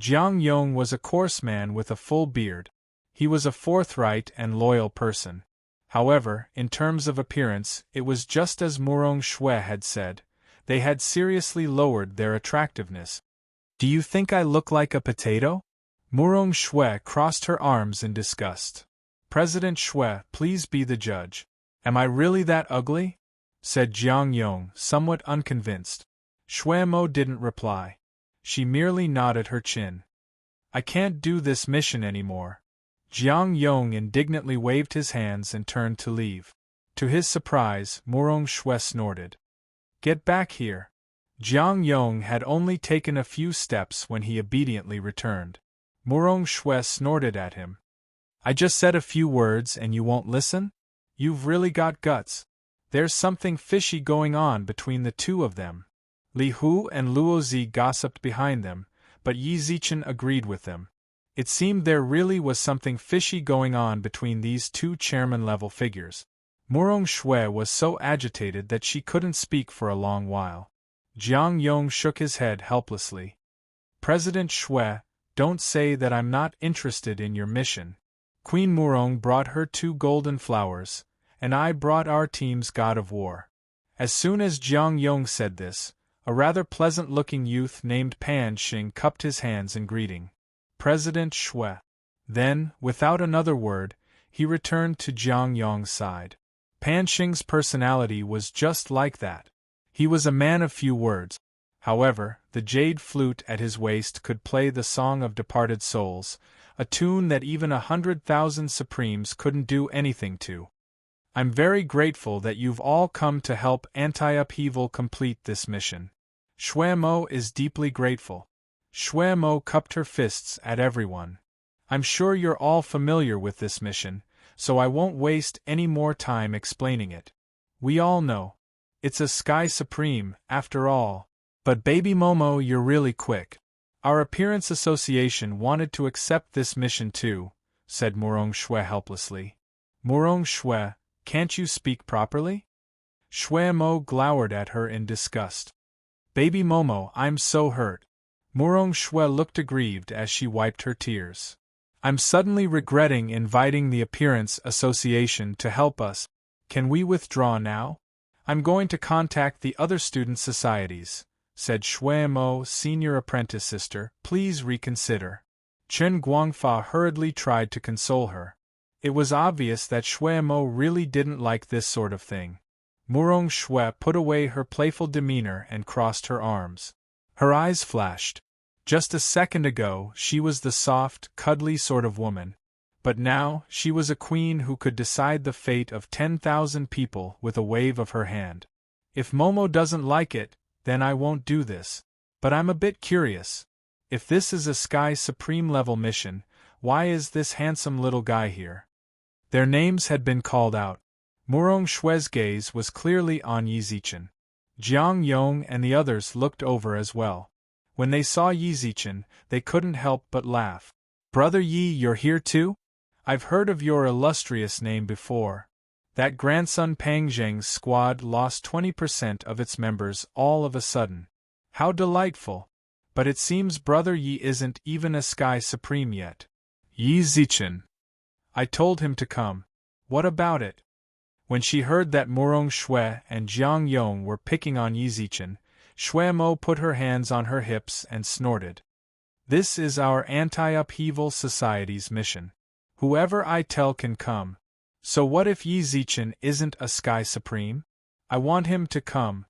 Jiang Yong was a coarse man with a full beard. He was a forthright and loyal person. However, in terms of appearance, it was just as Murong Shue had said. They had seriously lowered their attractiveness. Do you think I look like a potato? Murong Shue crossed her arms in disgust. President Shue, please be the judge. Am I really that ugly? Said Jiang Yong, somewhat unconvinced. Shwemo didn't reply. She merely nodded her chin. I can't do this mission anymore. Jiang Yong indignantly waved his hands and turned to leave. To his surprise, Murong Shue snorted. Get back here. Jiang Yong had only taken a few steps when he obediently returned. Murong Shue snorted at him. I just said a few words and you won't listen? You've really got guts. There's something fishy going on between the two of them. Li Hu and Luo Zi gossiped behind them, but Yi Zichen agreed with them. It seemed there really was something fishy going on between these two chairman-level figures. Murong Shue was so agitated that she couldn't speak for a long while. Jiang Yong shook his head helplessly. President Shue, don't say that I'm not interested in your mission. Queen Murong brought her 2 golden flowers, and I brought our team's god of war. As soon as Jiang Yong said this, a rather pleasant-looking youth named Pan Xing cupped his hands in greeting. President Shue. Then, without another word, he returned to Jiang Yong's side. Pan Xing's personality was just like that. He was a man of few words. However, the jade flute at his waist could play the Song of Departed Souls, a tune that even 100,000 Supremes couldn't do anything to. I'm very grateful that you've all come to help Anti-Upheaval complete this mission. Shui Mo is deeply grateful. Shui Mo cupped her fists at everyone. I'm sure you're all familiar with this mission, so I won't waste any more time explaining it. We all know. It's a Sky Supreme, after all. But Baby Momo, you're really quick. Our Appearance Association wanted to accept this mission too, said Murong Shue helplessly. Murong Shue, can't you speak properly? Shui Mo glowered at her in disgust. Baby Momo, I'm so hurt. Murong Shue looked aggrieved as she wiped her tears. I'm suddenly regretting inviting the Appearance Association to help us. Can we withdraw now? I'm going to contact the other student societies, said Shui Mo, senior apprentice sister. Please reconsider. Chen Guangfa hurriedly tried to console her. It was obvious that Shui Mo really didn't like this sort of thing. Murong Shue put away her playful demeanor and crossed her arms. Her eyes flashed. Just a second ago she was the soft, cuddly sort of woman. But now she was a queen who could decide the fate of 10,000 people with a wave of her hand. If Momo doesn't like it, then I won't do this. But I'm a bit curious. If this is a Sky Supreme level mission, why is this handsome little guy here? Their names had been called out. Murong Shue's gaze was clearly on Yi Zichen. Jiang Yong and the others looked over as well. When they saw Yi Zichen, they couldn't help but laugh. Brother Yi, you're here too? I've heard of your illustrious name before. That grandson Pang Zheng's squad lost 20% of its members all of a sudden. How delightful. But it seems Brother Yi isn't even a Sky Supreme yet. Yi Zichen. I told him to come. What about it? When she heard that Murong Shue and Jiang Yong were picking on Yi Zichen, Shui Mo put her hands on her hips and snorted. This is our Anti-Upheaval Society's mission. Whoever I tell can come. So what if Yi Zichen isn't a Sky Supreme? I want him to come.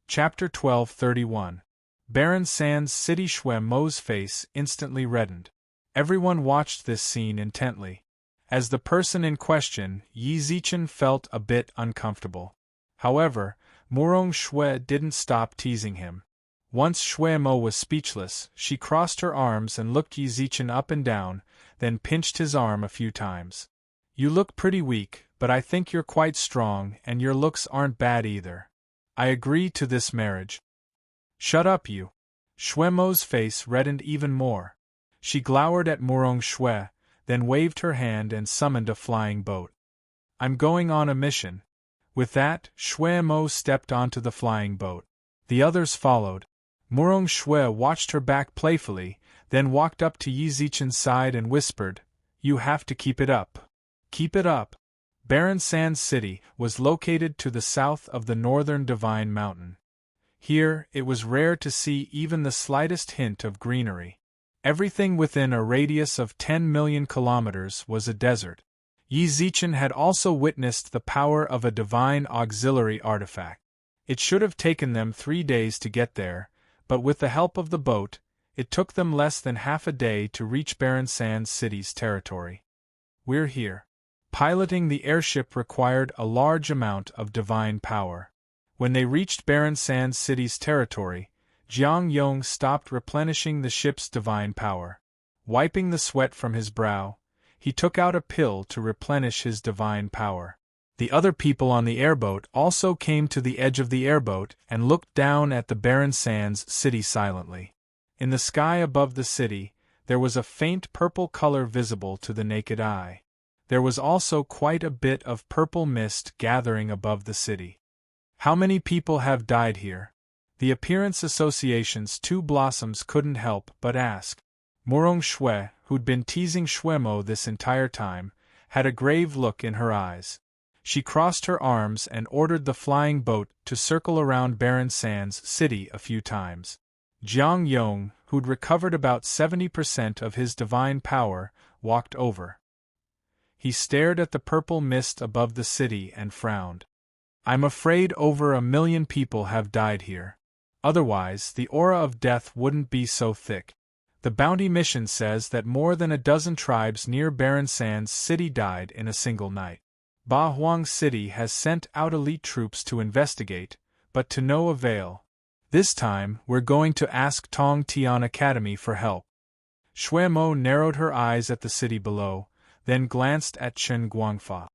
Chapter 12:31. Baron San's city. Shui Mo's face instantly reddened. Everyone watched this scene intently. As the person in question, Yi Zichen felt a bit uncomfortable. However, Murong Shue didn't stop teasing him. Once Shui Mo was speechless, she crossed her arms and looked Yi Zichen up and down, then pinched his arm a few times. You look pretty weak, but I think you're quite strong and your looks aren't bad either. I agree to this marriage. Shut up you. Shui Mo's face reddened even more. She glowered at Murong Shue, then waved her hand and summoned a flying boat. I'm going on a mission. With that, Shui Mo stepped onto the flying boat. The others followed. Murong Shue watched her back playfully, then walked up to Yi Zichen's side and whispered, You have to keep it up. Keep it up. Baron San's city was located to the south of the northern Divine Mountain. Here, it was rare to see even the slightest hint of greenery. Everything within a radius of 10 million kilometers was a desert. Yi Zichen had also witnessed the power of a divine auxiliary artifact. It should have taken them 3 days to get there, but with the help of the boat, it took them less than half a day to reach Baron San's city's territory. We're here. Piloting the airship required a large amount of divine power. When they reached Baron San's city's territory, Jiang Yong stopped replenishing the ship's divine power. Wiping the sweat from his brow, he took out a pill to replenish his divine power. The other people on the airboat also came to the edge of the airboat and looked down at the barren sands city silently. In the sky above the city, there was a faint purple color visible to the naked eye. There was also quite a bit of purple mist gathering above the city. How many people have died here? The Appearance Association's two blossoms couldn't help but ask. Murong Shui, who'd been teasing Shuemo this entire time, had a grave look in her eyes. She crossed her arms and ordered the flying boat to circle around Barren Sands City a few times. Jiang Yong, who'd recovered about 70% of his divine power, walked over. He stared at the purple mist above the city and frowned. I'm afraid over 1 million people have died here. Otherwise, the aura of death wouldn't be so thick. The bounty mission says that more than a dozen tribes near Barren Sands City died in a single night. Ba Huang City has sent out elite troops to investigate, but to no avail. This time, we're going to ask Tong Tian Academy for help. Shuemo narrowed her eyes at the city below, then glanced at Chen Guangfa.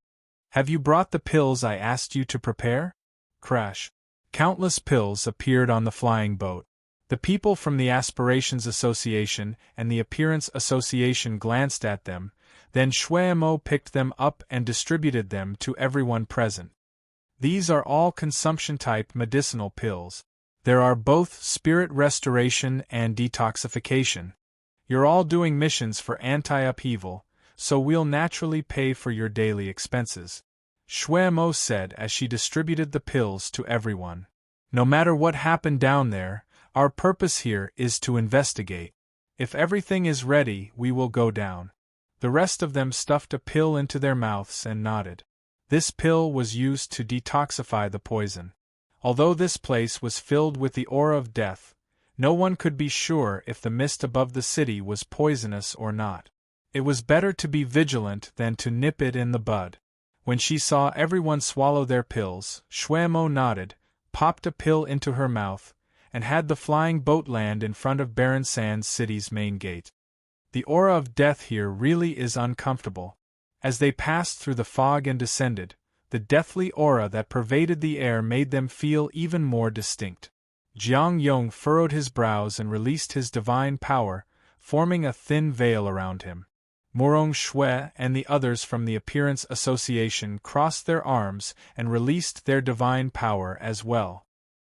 Have you brought the pills I asked you to prepare? Crash. Countless pills appeared on the flying boat. The people from the Aspirations Association and the Appearance Association glanced at them, then Shuemo picked them up and distributed them to everyone present. These are all consumption-type medicinal pills. There are both spirit restoration and detoxification. You're all doing missions for anti-upheaval, so we'll naturally pay for your daily expenses. Shuemo said as she distributed the pills to everyone. No matter what happened down there, our purpose here is to investigate. If everything is ready, we will go down. The rest of them stuffed a pill into their mouths and nodded. This pill was used to detoxify the poison. Although this place was filled with the aura of death, no one could be sure if the mist above the city was poisonous or not. It was better to be vigilant than to nip it in the bud. When she saw everyone swallow their pills, Shuemo nodded, popped a pill into her mouth, and had the flying boat land in front of Barren Sands City's main gate. The aura of death here really is uncomfortable. As they passed through the fog and descended, the deathly aura that pervaded the air made them feel even more distinct. Jiang Yong furrowed his brows and released his divine power, forming a thin veil around him. Murong Shui and the others from the Appearance Association crossed their arms and released their divine power as well.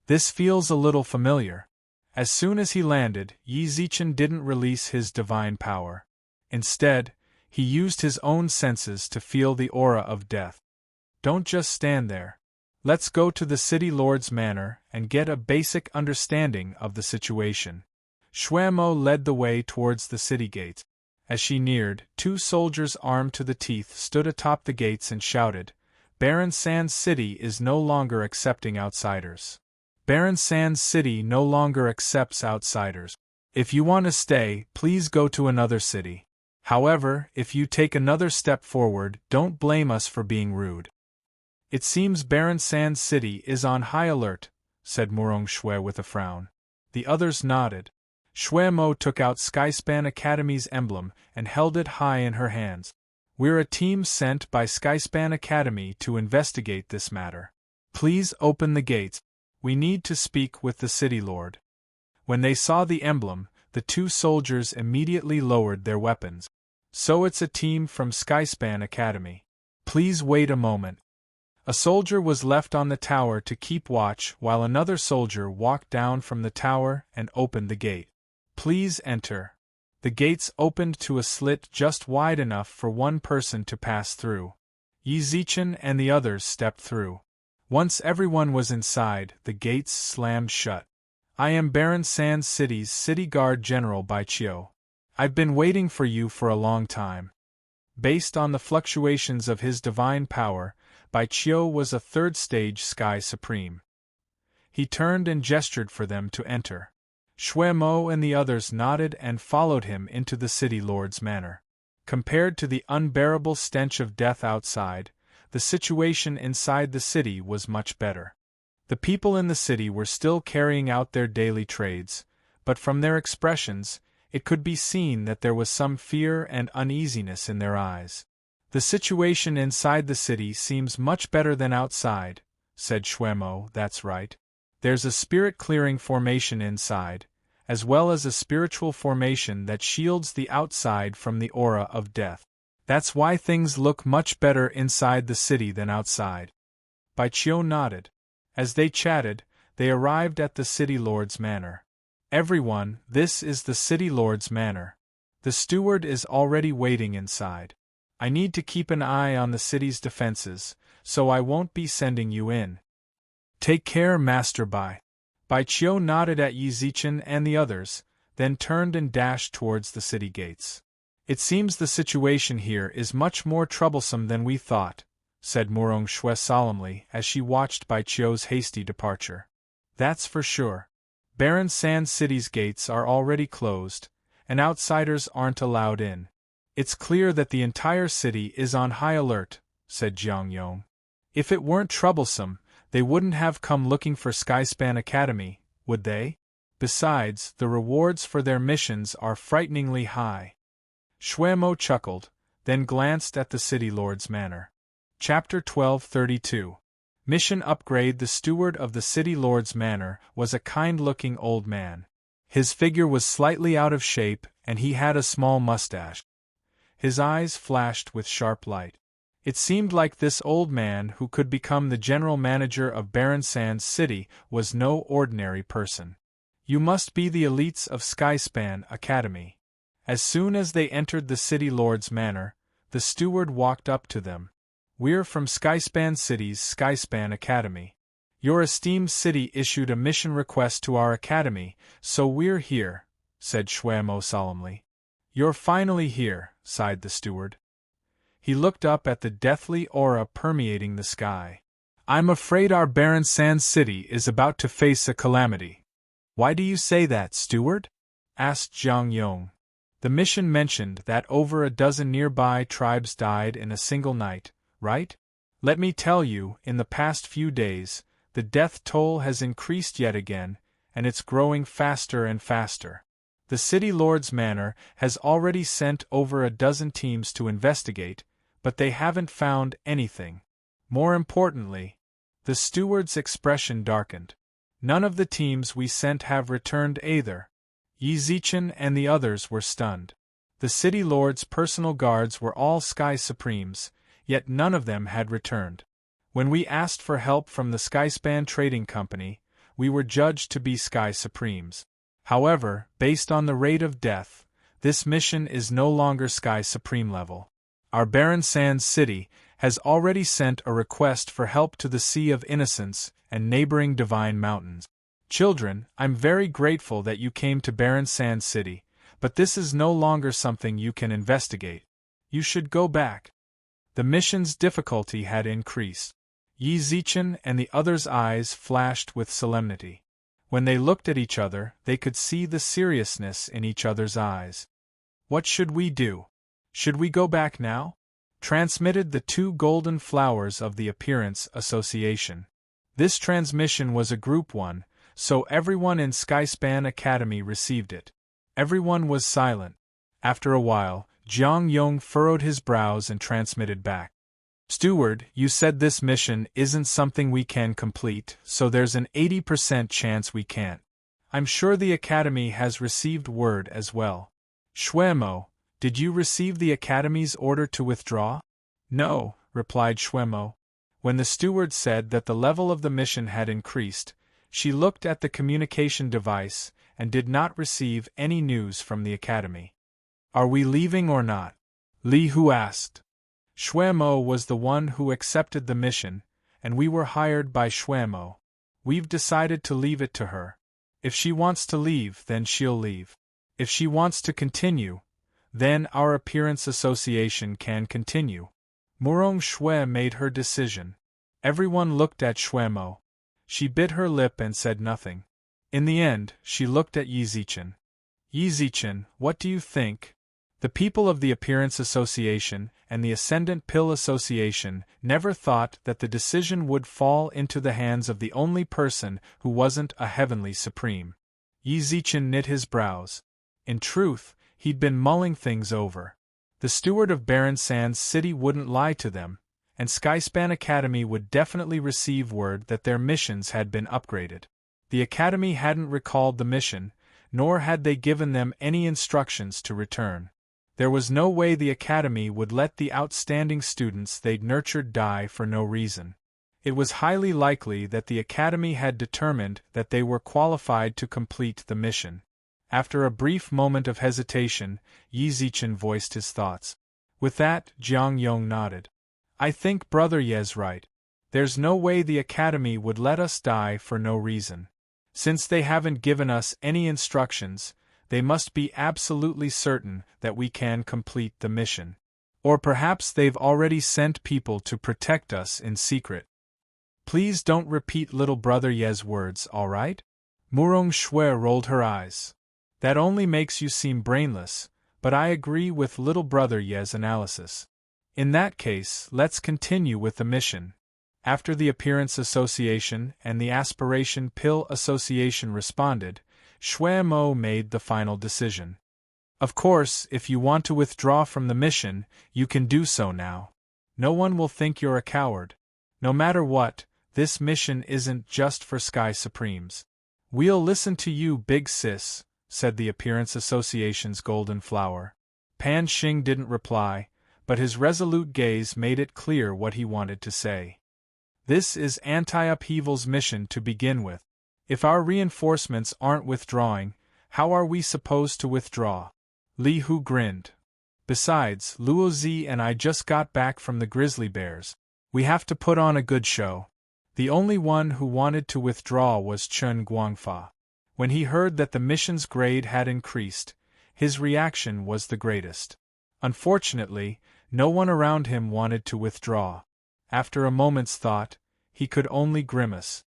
This feels a little familiar. As soon as he landed, Yi Zichen didn't release his divine power. Instead, he used his own senses to feel the aura of death. Don't just stand there. Let's go to the city lord's manor and get a basic understanding of the situation. Shuemo led the way towards the city gate. As she neared, 2 soldiers armed to the teeth stood atop the gates and shouted, "Barren Sands City is no longer accepting outsiders. Barren Sands City no longer accepts outsiders. If you want to stay, please go to another city. However, if you take another step forward, don't blame us for being rude." "It seems Barren Sands City is on high alert," said Murong Shui with a frown. The others nodded. Shuemo took out Skyspan Academy's emblem and held it high in her hands. "We're a team sent by Skyspan Academy to investigate this matter. Please open the gates. We need to speak with the city lord." When they saw the emblem, the 2 soldiers immediately lowered their weapons. "So it's a team from Skyspan Academy. Please wait a moment." A soldier was left on the tower to keep watch while another soldier walked down from the tower and opened the gate. "Please enter." The gates opened to a slit just wide enough for one person to pass through. Yi Zichen and the others stepped through. Once everyone was inside, the gates slammed shut. "I am Barren Sands City's City Guard General Bai Qiu. I've been waiting for you for a long time." Based on the fluctuations of his divine power, Bai Qiu was a 3rd-stage Sky Supreme. He turned and gestured for them to enter. Shuemo and the others nodded and followed him into the city lord's manor. Compared to the unbearable stench of death outside, the situation inside the city was much better. The people in the city were still carrying out their daily trades, but from their expressions, It could be seen that there was some fear and uneasiness in their eyes. "The situation inside the city seems much better than outside," said Shwemo. "That's right. There's a spirit-clearing formation inside, as well as a spiritual formation that shields the outside from the aura of death. That's why things look much better inside the city than outside." Baichio nodded. As they chatted, they arrived at the city lord's manor. "Everyone, this is the city lord's manor. The steward is already waiting inside. I need to keep an eye on the city's defenses, so I won't be sending you in. Take care, Master Bai." Baichio nodded at Yi Zichen and the others, then turned and dashed towards the city gates. "It seems the situation here is much more troublesome than we thought," said Murong Shui solemnly as she watched Baichio's hasty departure. "That's for sure. Barren Sand City's gates are already closed, and outsiders aren't allowed in. It's clear that the entire city is on high alert," said Jiang Yong. "If it weren't troublesome, they wouldn't have come looking for Skyspan Academy, would they? Besides, the rewards for their missions are frighteningly high." Shwemo chuckled, then glanced at the city lord's manor. Chapter 1232. Mission Upgrade. The steward of the city lord's manor was a kind-looking old man. His figure was slightly out of shape, and he had a small mustache. His eyes flashed with sharp light. It seemed like this old man, who could become the general manager of Barren Sands City, was no ordinary person. "You must be the elites of Skyspan Academy." As soon as they entered the city lord's manor, the steward walked up to them. "We're from Skyspan City's Skyspan Academy. Your esteemed city issued a mission request to our academy, so we're here," said Shwemo solemnly. "You're finally here," sighed the steward. He looked up at the deathly aura permeating the sky. "I'm afraid our Barren Sands City is about to face a calamity." "Why do you say that, steward?" asked Jiang Yong. "The mission mentioned that over a dozen nearby tribes died in a single night, right? Let me tell you, in the past few days, the death toll has increased yet again, and it's growing faster and faster. The city lord's manor has already sent over a dozen teams to investigate, but they haven't found anything. More importantly," the steward's expression darkened, "none of the teams we sent have returned either." Yi Zichen and the others were stunned. The city lord's personal guards were all Sky Supremes, yet none of them had returned. When we asked for help from the Skyspan Trading Company, we were judged to be Sky Supremes. However, based on the rate of death, this mission is no longer Sky Supreme level. Our Barren Sands City has already sent a request for help to the Sea of Innocence and neighboring Divine Mountains. Children, I'm very grateful that you came to Barren Sands City, but this is no longer something you can investigate. You should go back." The mission's difficulty had increased. Yi Zichen and the others' eyes flashed with solemnity. When they looked at each other, they could see the seriousness in each other's eyes. "What should we do? Should we go back now?" transmitted the two golden flowers of the Appearance Association. This transmission was a group one, so everyone in Skyspan Academy received it. Everyone was silent. After a while, Jiang Yong furrowed his brows and transmitted back. "Steward, you said this mission isn't something we can complete, so there's an 80% chance we can't. I'm sure the Academy has received word as well. Shwemo, did you receive the Academy's order to withdraw?" "No," replied Shwemo. When the steward said that the level of the mission had increased, she looked at the communication device and did not receive any news from the Academy. "Are we leaving or not?" Li Hu asked. Shwemo was the one who accepted the mission, and we were hired by Shwemo. We've decided to leave it to her. If she wants to leave, then she'll leave. If she wants to continue, then our Appearance Association can continue. Murong Shui made her decision. Everyone looked at Shwemo. She bit her lip and said nothing. In the end, she looked at Yi Zichen. "Yi Zichen, what do you think?" The people of the Appearance Association and the Ascendant Pill Association never thought that the decision would fall into the hands of the only person who wasn't a heavenly supreme. Yi Zichen knit his brows. In truth, he'd been mulling things over. The steward of Barren Sands City wouldn't lie to them, and Skyspan Academy would definitely receive word that their missions had been upgraded. The Academy hadn't recalled the mission, nor had they given them any instructions to return. There was no way the Academy would let the outstanding students they'd nurtured die for no reason. It was highly likely that the Academy had determined that they were qualified to complete the mission. After a brief moment of hesitation, Yi Zichen voiced his thoughts. With that, Jiang Yong nodded. I think Brother Ye's right. There's no way the Academy would let us die for no reason. Since they haven't given us any instructions, they must be absolutely certain that we can complete the mission. Or perhaps they've already sent people to protect us in secret. Please don't repeat little Brother Ye's words, all right? Murong Shui rolled her eyes. That only makes you seem brainless, but I agree with little Brother Ye's analysis. In that case, let's continue with the mission. After the Appearance Association and the Aspiration Pill Association responded, Shui Mo made the final decision. Of course, if you want to withdraw from the mission, you can do so now. No one will think you're a coward. No matter what, this mission isn't just for Sky Supremes. We'll listen to you, big sis, said the Appearance Association's Golden Flower. Pan Xing didn't reply, but his resolute gaze made it clear what he wanted to say. This is Anti-Upheaval's mission to begin with. If our reinforcements aren't withdrawing, how are we supposed to withdraw? Li Hu grinned. Besides, Luo Zi and I just got back from the grizzly bears. We have to put on a good show. The only one who wanted to withdraw was Chen Guangfa. When he heard that the mission's grade had increased, his reaction was the greatest. Unfortunately, no one around him wanted to withdraw. After a moment's thought, he could only grimace.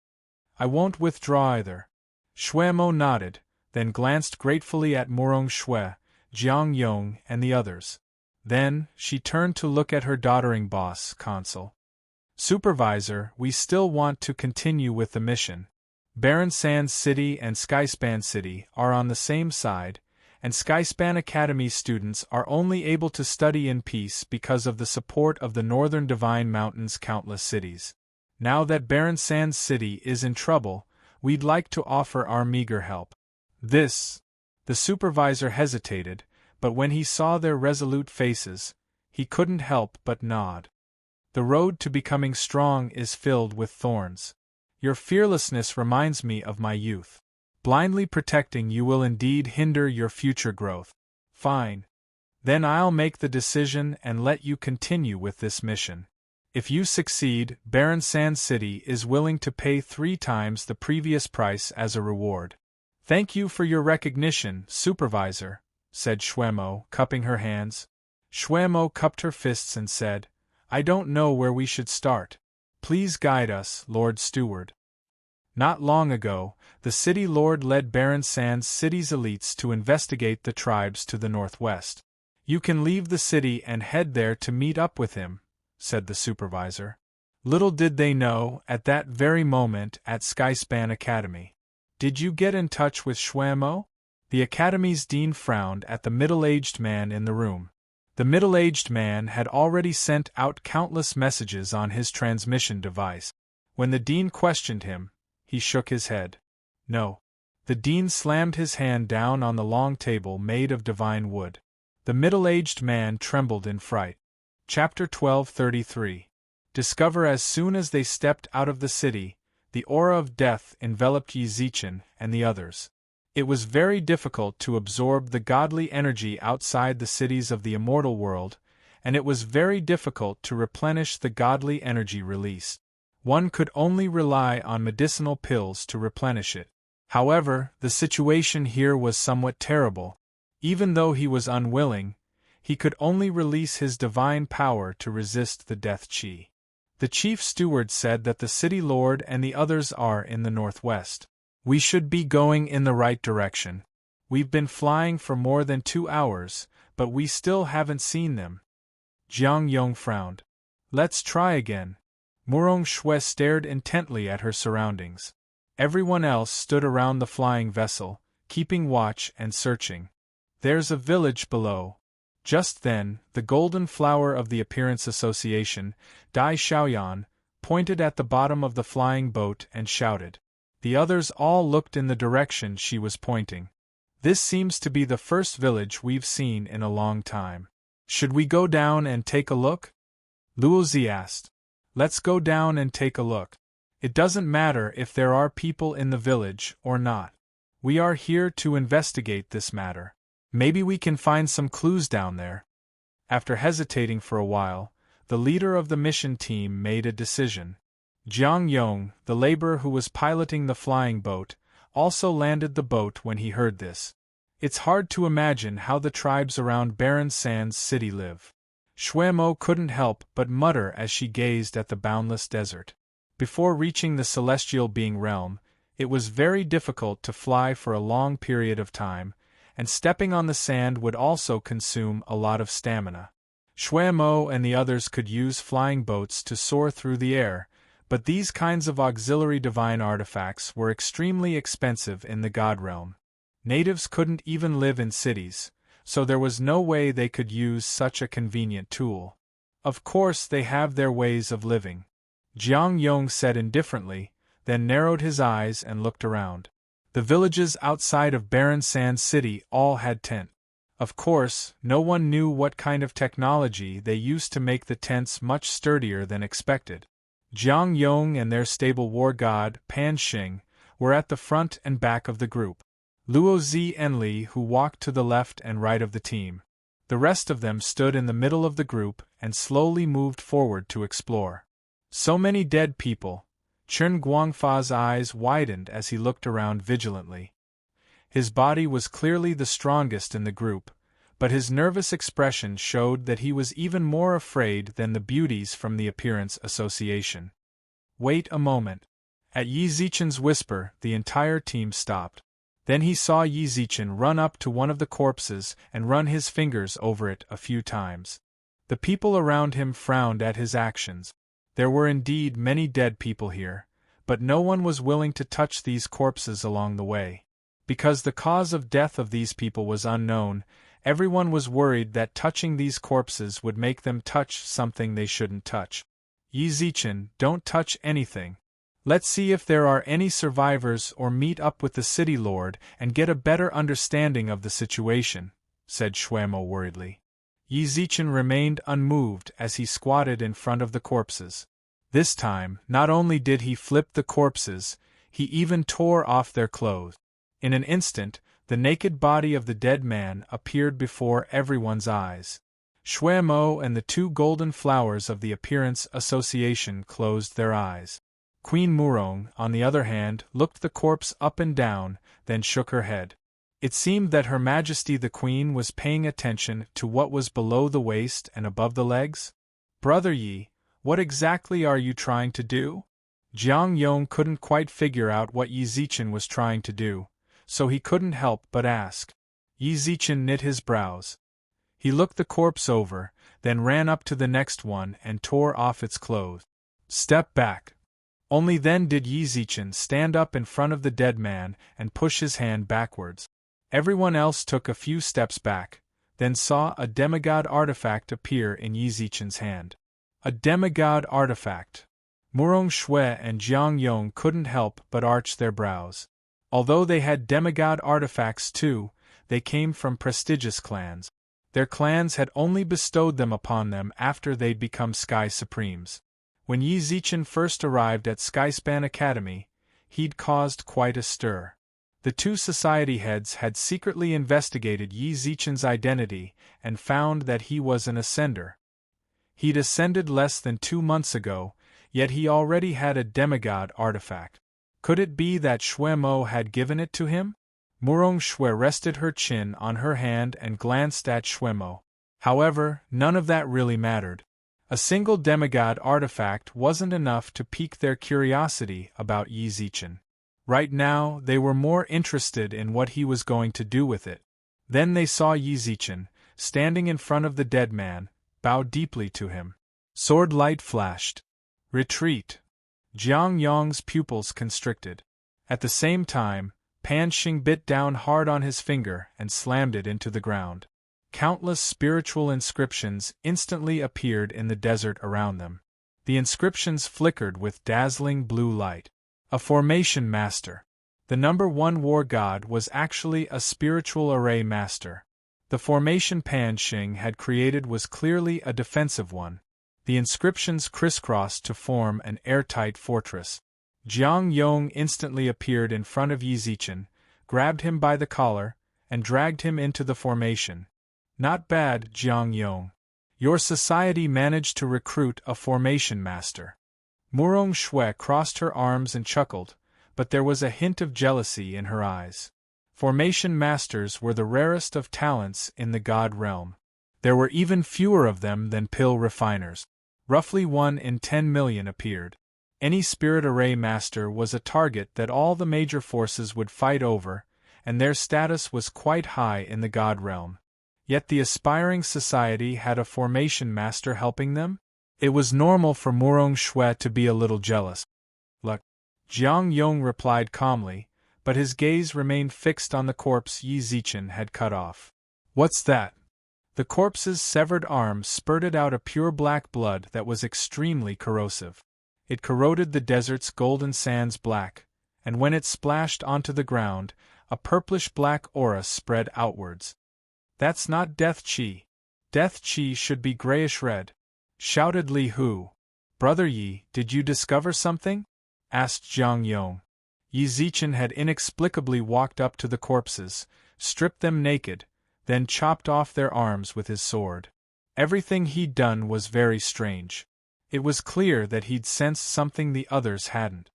I won't withdraw either. Shui Mo nodded, then glanced gratefully at Murong Shui, Jiang Yong, and the others. Then, she turned to look at her doddering boss, Consul. Supervisor, we still want to continue with the mission. Barren Sands City and Skyspan City are on the same side, and Skyspan Academy students are only able to study in peace because of the support of the Northern Divine Mountain's countless cities. Now that Barren Sands City is in trouble, we'd like to offer our meager help. The supervisor hesitated, but when he saw their resolute faces, he couldn't help but nod. The road to becoming strong is filled with thorns. Your fearlessness reminds me of my youth. Blindly protecting you will indeed hinder your future growth. Fine. Then I'll make the decision and let you continue with this mission. If you succeed, Barren Sands City is willing to pay 3 times the previous price as a reward. Thank you for your recognition, Supervisor, said Shui Mo, cupping her hands. Shui Mo cupped her fists and said, I don't know where we should start. Please guide us, Lord Steward. Not long ago, the City Lord led Barren Sands City's elites to investigate the tribes to the northwest. You can leave the city and head there to meet up with him, said the supervisor. Little did they know, at that very moment at Skyspan Academy. Did you get in touch with Shui Mo? The Academy's dean frowned at the middle-aged man in the room. The middle-aged man had already sent out countless messages on his transmission device. When the dean questioned him, he shook his head. No. The dean slammed his hand down on the long table made of divine wood. The middle-aged man trembled in fright. Chapter 1233. Discover. As soon as they stepped out of the city, the aura of death enveloped Yi Zichen and the others. It was very difficult to absorb the godly energy outside the cities of the immortal world, and it was very difficult to replenish the godly energy released. One could only rely on medicinal pills to replenish it. However, the situation here was somewhat terrible. Even though he was unwilling, he could only release his divine power to resist the death chi. The chief steward said that the city lord and the others are in the northwest. We should be going in the right direction. We've been flying for more than 2 hours, but we still haven't seen them. Jiang Yong frowned. Let's try again. Murong Shui stared intently at her surroundings. Everyone else stood around the flying vessel, keeping watch and searching. There's a village below. Just then, the golden flower of the Appearance Association, Dai Xiaoyan, pointed at the bottom of the flying boat and shouted. The others all looked in the direction she was pointing. This seems to be the first village we've seen in a long time. Should we go down and take a look? Luozi asked. Let's go down and take a look. It doesn't matter if there are people in the village or not. We are here to investigate this matter. Maybe we can find some clues down there. After hesitating for a while, the leader of the mission team made a decision. Jiang Yong, the laborer who was piloting the flying boat, also landed the boat when he heard this. It's hard to imagine how the tribes around Barren Sands City live. Shuemo couldn't help but mutter as she gazed at the boundless desert. Before reaching the celestial being realm, it was very difficult to fly for a long period of time, and stepping on the sand would also consume a lot of stamina. Shuemo and the others could use flying boats to soar through the air, but these kinds of auxiliary divine artifacts were extremely expensive in the God realm. Natives couldn't even live in cities, so there was no way they could use such a convenient tool. Of course they have their ways of living. Jiang Yong said indifferently, then narrowed his eyes and looked around. The villages outside of Barren Sands City all had tents. Of course, no one knew what kind of technology they used to make the tents much sturdier than expected. Jiang Yong and their stable war god, Pan Xing, were at the front and back of the group. Luo Zi and Li who walked to the left and right of the team. The rest of them stood in the middle of the group and slowly moved forward to explore. So many dead people. Chen Guangfa's eyes widened as he looked around vigilantly. His body was clearly the strongest in the group, but his nervous expression showed that he was even more afraid than the beauties from the Appearance Association. Wait a moment. At Yi Zichen's whisper, the entire team stopped. Then he saw Yi Zichen run up to one of the corpses and run his fingers over it a few times. The people around him frowned at his actions. There were indeed many dead people here, but no one was willing to touch these corpses along the way. Because the cause of death of these people was unknown, everyone was worried that touching these corpses would make them touch something they shouldn't touch. Yi Zichen, don't touch anything. Let's see if there are any survivors or meet up with the city lord and get a better understanding of the situation, said Shuemo worriedly. Yi Zichen remained unmoved as he squatted in front of the corpses. This time, not only did he flip the corpses, he even tore off their clothes. In an instant, the naked body of the dead man appeared before everyone's eyes. Shuemo and the two golden flowers of the Appearance Association closed their eyes. Queen Murong, on the other hand, looked the corpse up and down, then shook her head. It seemed that Her Majesty the Queen was paying attention to what was below the waist and above the legs. Brother Yi, what exactly are you trying to do? Jiang Yong couldn't quite figure out what Yi Zichen was trying to do, so he couldn't help but ask. Yi Zichen knit his brows. He looked the corpse over, then ran up to the next one and tore off its clothes. Step back. Only then did Yi Zichen stand up in front of the dead man and push his hand backwards. Everyone else took a few steps back, then saw a demigod artifact appear in Yi Zichen's hand. A demigod artifact. Murong Xue and Jiang Yong couldn't help but arch their brows. Although they had demigod artifacts too, they came from prestigious clans. Their clans had only bestowed them upon them after they'd become Sky Supremes. When Yi Zichen first arrived at Skyspan Academy, he'd caused quite a stir. The two society heads had secretly investigated Yi Zichen's identity and found that he was an ascender. He'd ascended less than 2 months ago, yet he already had a demigod artifact. Could it be that Shuemo had given it to him? Murong Xue rested her chin on her hand and glanced at Shuemo. However, none of that really mattered. A single demigod artifact wasn't enough to pique their curiosity about Yi Zichen. Right now, they were more interested in what he was going to do with it. Then they saw Yi Zichen, standing in front of the dead man, bow deeply to him. Sword light flashed. Retreat. Jiang Yong's pupils constricted. At the same time, Pan Xing bit down hard on his finger and slammed it into the ground. Countless spiritual inscriptions instantly appeared in the desert around them. The inscriptions flickered with dazzling blue light. A formation master. The number 1 war god was actually a spiritual array master. The formation Pan Xing had created was clearly a defensive one. The inscriptions crisscrossed to form an airtight fortress. Jiang Yong instantly appeared in front of Yi Zichen, grabbed him by the collar, and dragged him into the formation. Not bad, Jiang Yong. Your society managed to recruit a formation master. Murong Shui crossed her arms and chuckled, but there was a hint of jealousy in her eyes. Formation masters were the rarest of talents in the god realm. There were even fewer of them than pill refiners. Roughly 1 in 10 million appeared. Any spirit array master was a target that all the major forces would fight over, and their status was quite high in the god realm. Yet the aspiring society had a formation master helping them? It was normal for Murong Shui to be a little jealous. Look, Jiang Yong replied calmly, but his gaze remained fixed on the corpse Yi Zichen had cut off. What's that? The corpse's severed arms spurted out a pure black blood that was extremely corrosive. It corroded the desert's golden sands black, and when it splashed onto the ground, a purplish-black aura spread outwards. That's not death qi. Death qi should be grayish-red, shouted Li Hu. Brother Yi, did you discover something? Asked Jiang Yong. Yi Zichen had inexplicably walked up to the corpses, stripped them naked, then chopped off their arms with his sword. Everything he'd done was very strange. It was clear that he'd sensed something the others hadn't.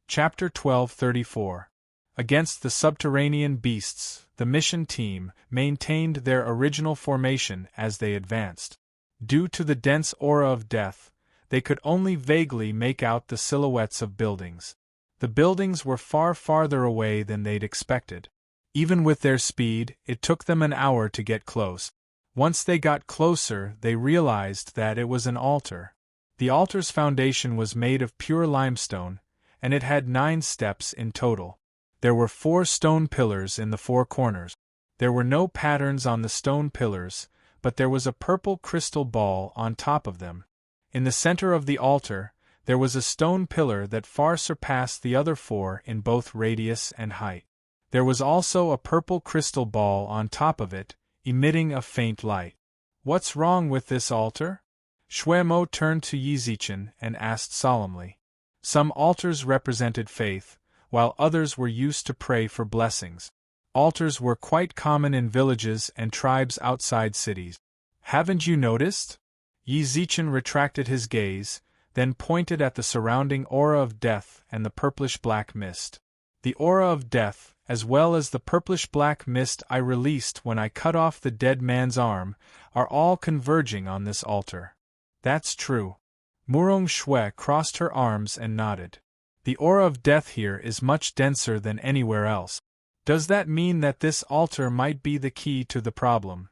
Chapter 1234. Against the subterranean beasts, the mission team maintained their original formation as they advanced. Due to the dense aura of death, they could only vaguely make out the silhouettes of buildings. The buildings were far farther away than they'd expected. Even with their speed, it took them an hour to get close. Once they got closer, they realized that it was an altar. The altar's foundation was made of pure limestone, and it had 9 steps in total. There were 4 stone pillars in the 4 corners. There were no patterns on the stone pillars, but there was a purple crystal ball on top of them. In the center of the altar, there was a stone pillar that far surpassed the other 4 in both radius and height. There was also a purple crystal ball on top of it, emitting a faint light. What's wrong with this altar? Shuemo turned to Yi Zichen and asked solemnly. Some altars represented faith, while others were used to pray for blessings. Altars were quite common in villages and tribes outside cities. Haven't you noticed? Yi Zichen retracted his gaze, then pointed at the surrounding aura of death and the purplish-black mist. The aura of death, as well as the purplish-black mist I released when I cut off the dead man's arm, are all converging on this altar. That's true. Murong Shui crossed her arms and nodded. The aura of death here is much denser than anywhere else. Does that mean that this altar might be the key to the problem?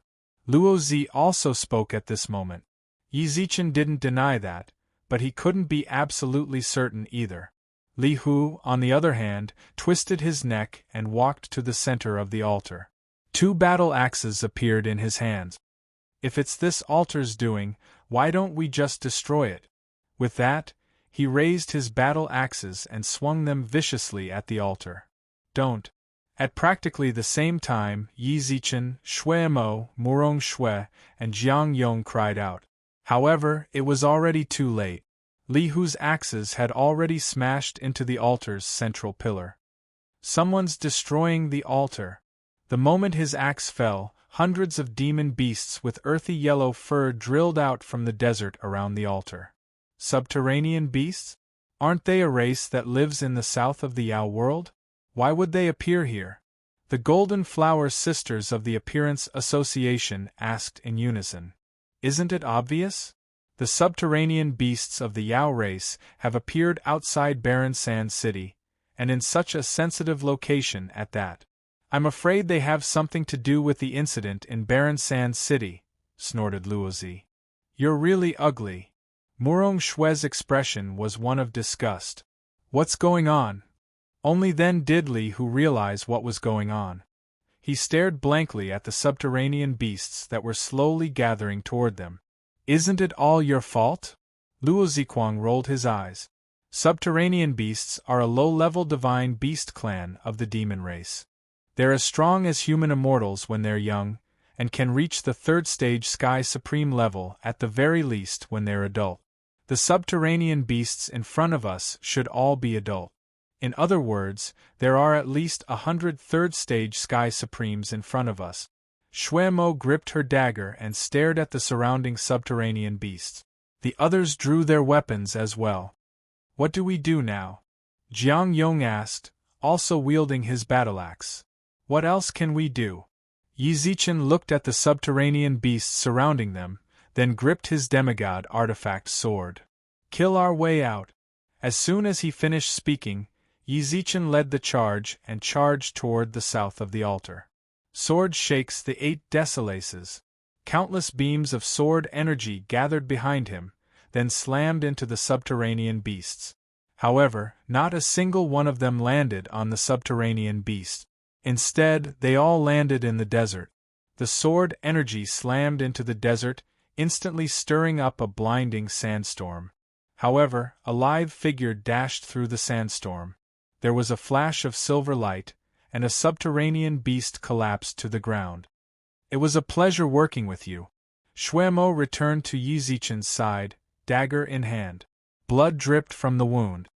Luo Zi also spoke at this moment. Yi Zichen didn't deny that, but he couldn't be absolutely certain either. Li Hu, on the other hand, twisted his neck and walked to the center of the altar. 2 battle axes appeared in his hands. If it's this altar's doing, why don't we just destroy it? With that, he raised his battle axes and swung them viciously at the altar. Don't. At practically the same time, Yi Zichen, Shuemo, Murong Shui, and Jiang Yong cried out. However, it was already too late. Li Hu's axes had already smashed into the altar's central pillar. Someone's destroying the altar. The moment his axe fell, hundreds of demon beasts with earthy yellow fur drilled out from the desert around the altar. Subterranean beasts? Aren't they a race that lives in the south of the Yao world? Why would they appear here? The Golden Flower Sisters of the Appearance Association asked in unison. Isn't it obvious? The subterranean beasts of the Yao race have appeared outside Barren Sand City, and in such a sensitive location at that. I'm afraid they have something to do with the incident in Barren Sand City, snorted Luozi. You're really ugly. Murong Shui's expression was one of disgust. What's going on? Only then did Li Hu realize what was going on. He stared blankly at the subterranean beasts that were slowly gathering toward them. Isn't it all your fault? Luo Ziquang rolled his eyes. Subterranean beasts are a low-level divine beast clan of the demon race. They're as strong as human immortals when they're young, and can reach the third stage Sky Supreme level at the very least when they're adult. The subterranean beasts in front of us should all be adult. In other words, there are at least 100 third stage Sky Supremes in front of us. Shui Mo gripped her dagger and stared at the surrounding subterranean beasts. The others drew their weapons as well. What do we do now? Jiang Yong asked, also wielding his battle-axe. What else can we do? Yi Zichen looked at the subterranean beasts surrounding them, then gripped his demigod artifact sword. Kill our way out. As soon as he finished speaking, Yi Zichen led the charge and charged toward the south of the altar. Sword shakes the 8 Desolaces. Countless beams of sword energy gathered behind him, then slammed into the subterranean beasts. However, not a single one of them landed on the subterranean beast. Instead, they all landed in the desert. The sword energy slammed into the desert, instantly stirring up a blinding sandstorm. However, a live figure dashed through the sandstorm. There was a flash of silver light, and a subterranean beast collapsed to the ground. It was a pleasure working with you. Shui Mo returned to Yi Zichen's side, dagger in hand. Blood dripped from the wound.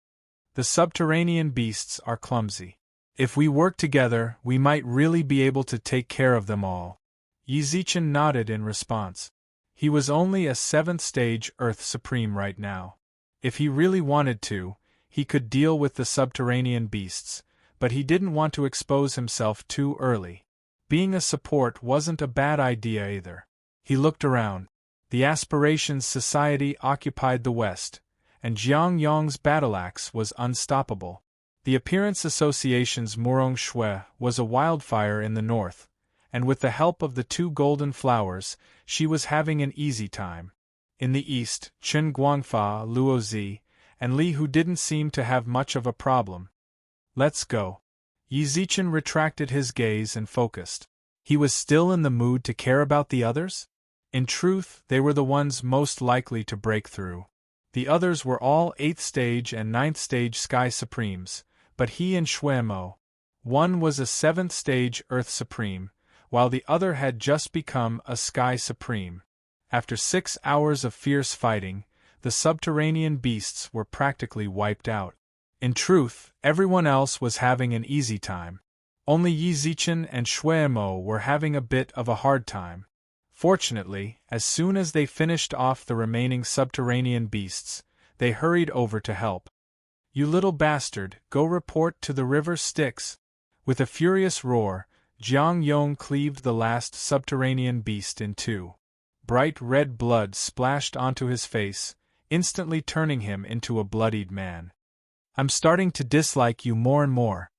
The subterranean beasts are clumsy. If we work together, we might really be able to take care of them all. Yi Zichen nodded in response. He was only a 7th stage Earth Supreme right now. If he really wanted to, he could deal with the subterranean beasts, but he didn't want to expose himself too early. Being a support wasn't a bad idea either. He looked around. The Aspirations Society occupied the west, and Jiang Yong's battle-axe was unstoppable. The Appearance Association's Murong Shui was a wildfire in the north, and with the help of the 2 golden flowers, she was having an easy time. In the east, Chen Guangfa, Luo Zi, and Li Hu didn't seem to have much of a problem. Let's go. Yi Zichen retracted his gaze and focused. He was still in the mood to care about the others? In truth, they were the ones most likely to break through. The others were all 8th stage and 9th stage Sky Supremes, but he and Shui Mo. One was a 7th stage Earth Supreme, while the other had just become a Sky Supreme. After 6 hours of fierce fighting, the subterranean beasts were practically wiped out. In truth, everyone else was having an easy time. Only Yi Zichen and Shui Mo were having a bit of a hard time. Fortunately, as soon as they finished off the remaining subterranean beasts, they hurried over to help. You little bastard, go report to the river Styx. With a furious roar, Jiang Yong cleaved the last subterranean beast in 2. Bright red blood splashed onto his face, instantly turning him into a bloodied man. I'm starting to dislike you more and more.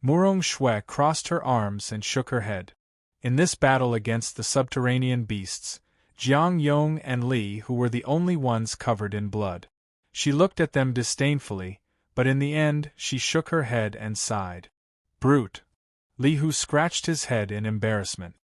Murong Shui crossed her arms and shook her head. In this battle against the subterranean beasts, Jiang Yong and Li Hu were the only ones covered in blood. She looked at them disdainfully, but in the end she shook her head and sighed. Brute! Li Hu scratched his head in embarrassment.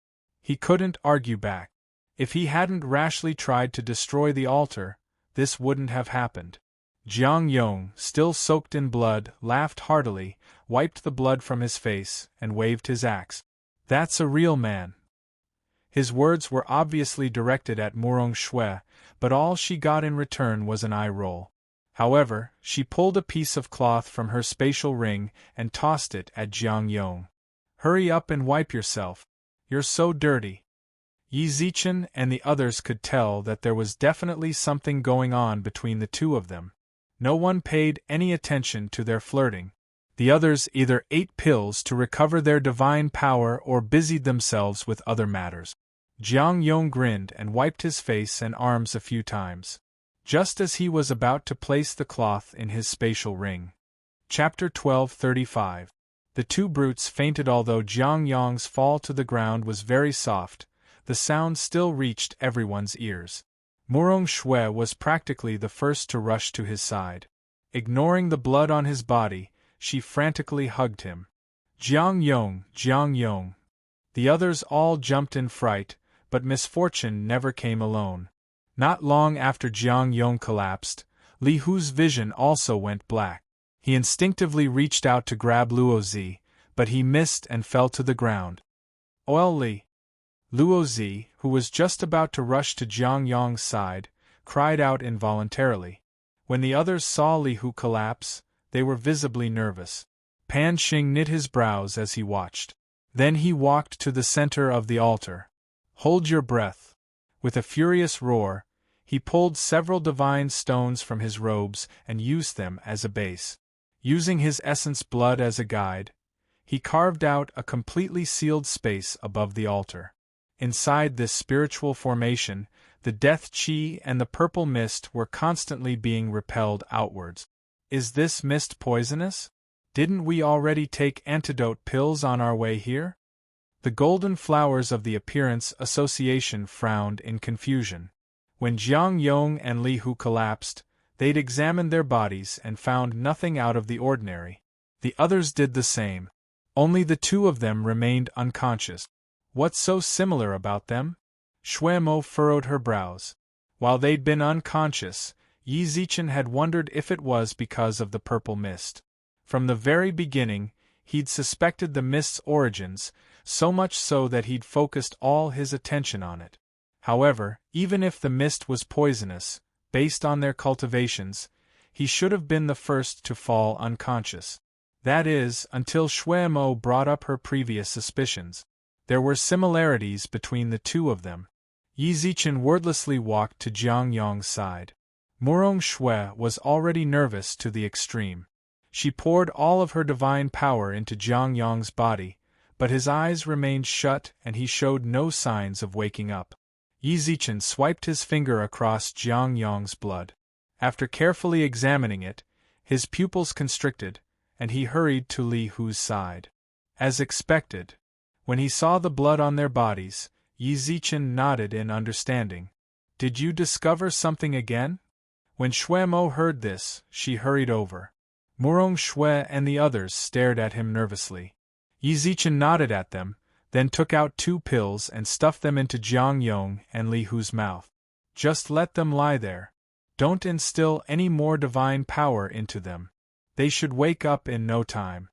He couldn't argue back. If he hadn't rashly tried to destroy the altar, this wouldn't have happened. Jiang Yong, still soaked in blood, laughed heartily, wiped the blood from his face, and waved his axe. That's a real man. His words were obviously directed at Murong Shui, but all she got in return was an eye roll. However, she pulled a piece of cloth from her spatial ring and tossed it at Jiang Yong. Hurry up and wipe yourself. You're so dirty. Yi Zichen and the others could tell that there was definitely something going on between the two of them. No one paid any attention to their flirting. The others either ate pills to recover their divine power or busied themselves with other matters. Jiang Yong grinned and wiped his face and arms a few times, just as he was about to place the cloth in his spatial ring. Chapter 1235. The 2 brutes fainted. Although Jiang Yong's fall to the ground was very soft, the sound still reached everyone's ears. Murong Shui was practically the first to rush to his side. Ignoring the blood on his body, she frantically hugged him. Jiang Yong, Jiang Yong. The others all jumped in fright, but misfortune never came alone. Not long after Jiang Yong collapsed, Li Hu's vision also went black. He instinctively reached out to grab Luozi, but he missed and fell to the ground. Oil Li! Luozi, who was just about to rush to Jiang Yong's side, cried out involuntarily. When the others saw Li Hu collapse, they were visibly nervous. Pan Xing knit his brows as he watched. Then he walked to the center of the altar. Hold your breath. With a furious roar, he pulled several divine stones from his robes and used them as a base. Using his essence blood as a guide, he carved out a completely sealed space above the altar. Inside this spiritual formation, the death chi and the purple mist were constantly being repelled outwards. Is this mist poisonous? Didn't we already take antidote pills on our way here? The golden flowers of the Appearance Association frowned in confusion. When Jiang Yong and Li Hu collapsed, they'd examined their bodies and found nothing out of the ordinary. The others did the same. Only the two of them remained unconscious. What's so similar about them? Xuemo furrowed her brows. While they'd been unconscious, Yi Zichen had wondered if it was because of the purple mist. From the very beginning, he'd suspected the mist's origins, so much so that he'd focused all his attention on it. However, even if the mist was poisonous, based on their cultivations, he should have been the first to fall unconscious. That is, until Xuemo brought up her previous suspicions. There were similarities between the two of them. Yi Zichen wordlessly walked to Jiang Yong's side. Murong Xue was already nervous to the extreme. She poured all of her divine power into Jiang Yong's body, but his eyes remained shut and he showed no signs of waking up. Yi Zichen swiped his finger across Jiang Yong's blood. After carefully examining it, his pupils constricted, and he hurried to Li Hu's side. As expected, when he saw the blood on their bodies, Yi Zichen nodded in understanding. Did you discover something again? When Xuemo heard this, she hurried over. Murong Xue and the others stared at him nervously. Yi Zichen nodded at them, then took out 2 pills and stuffed them into Jiang Yong and Li Hu's mouth. Just let them lie there. Don't instill any more divine power into them. They should wake up in no time.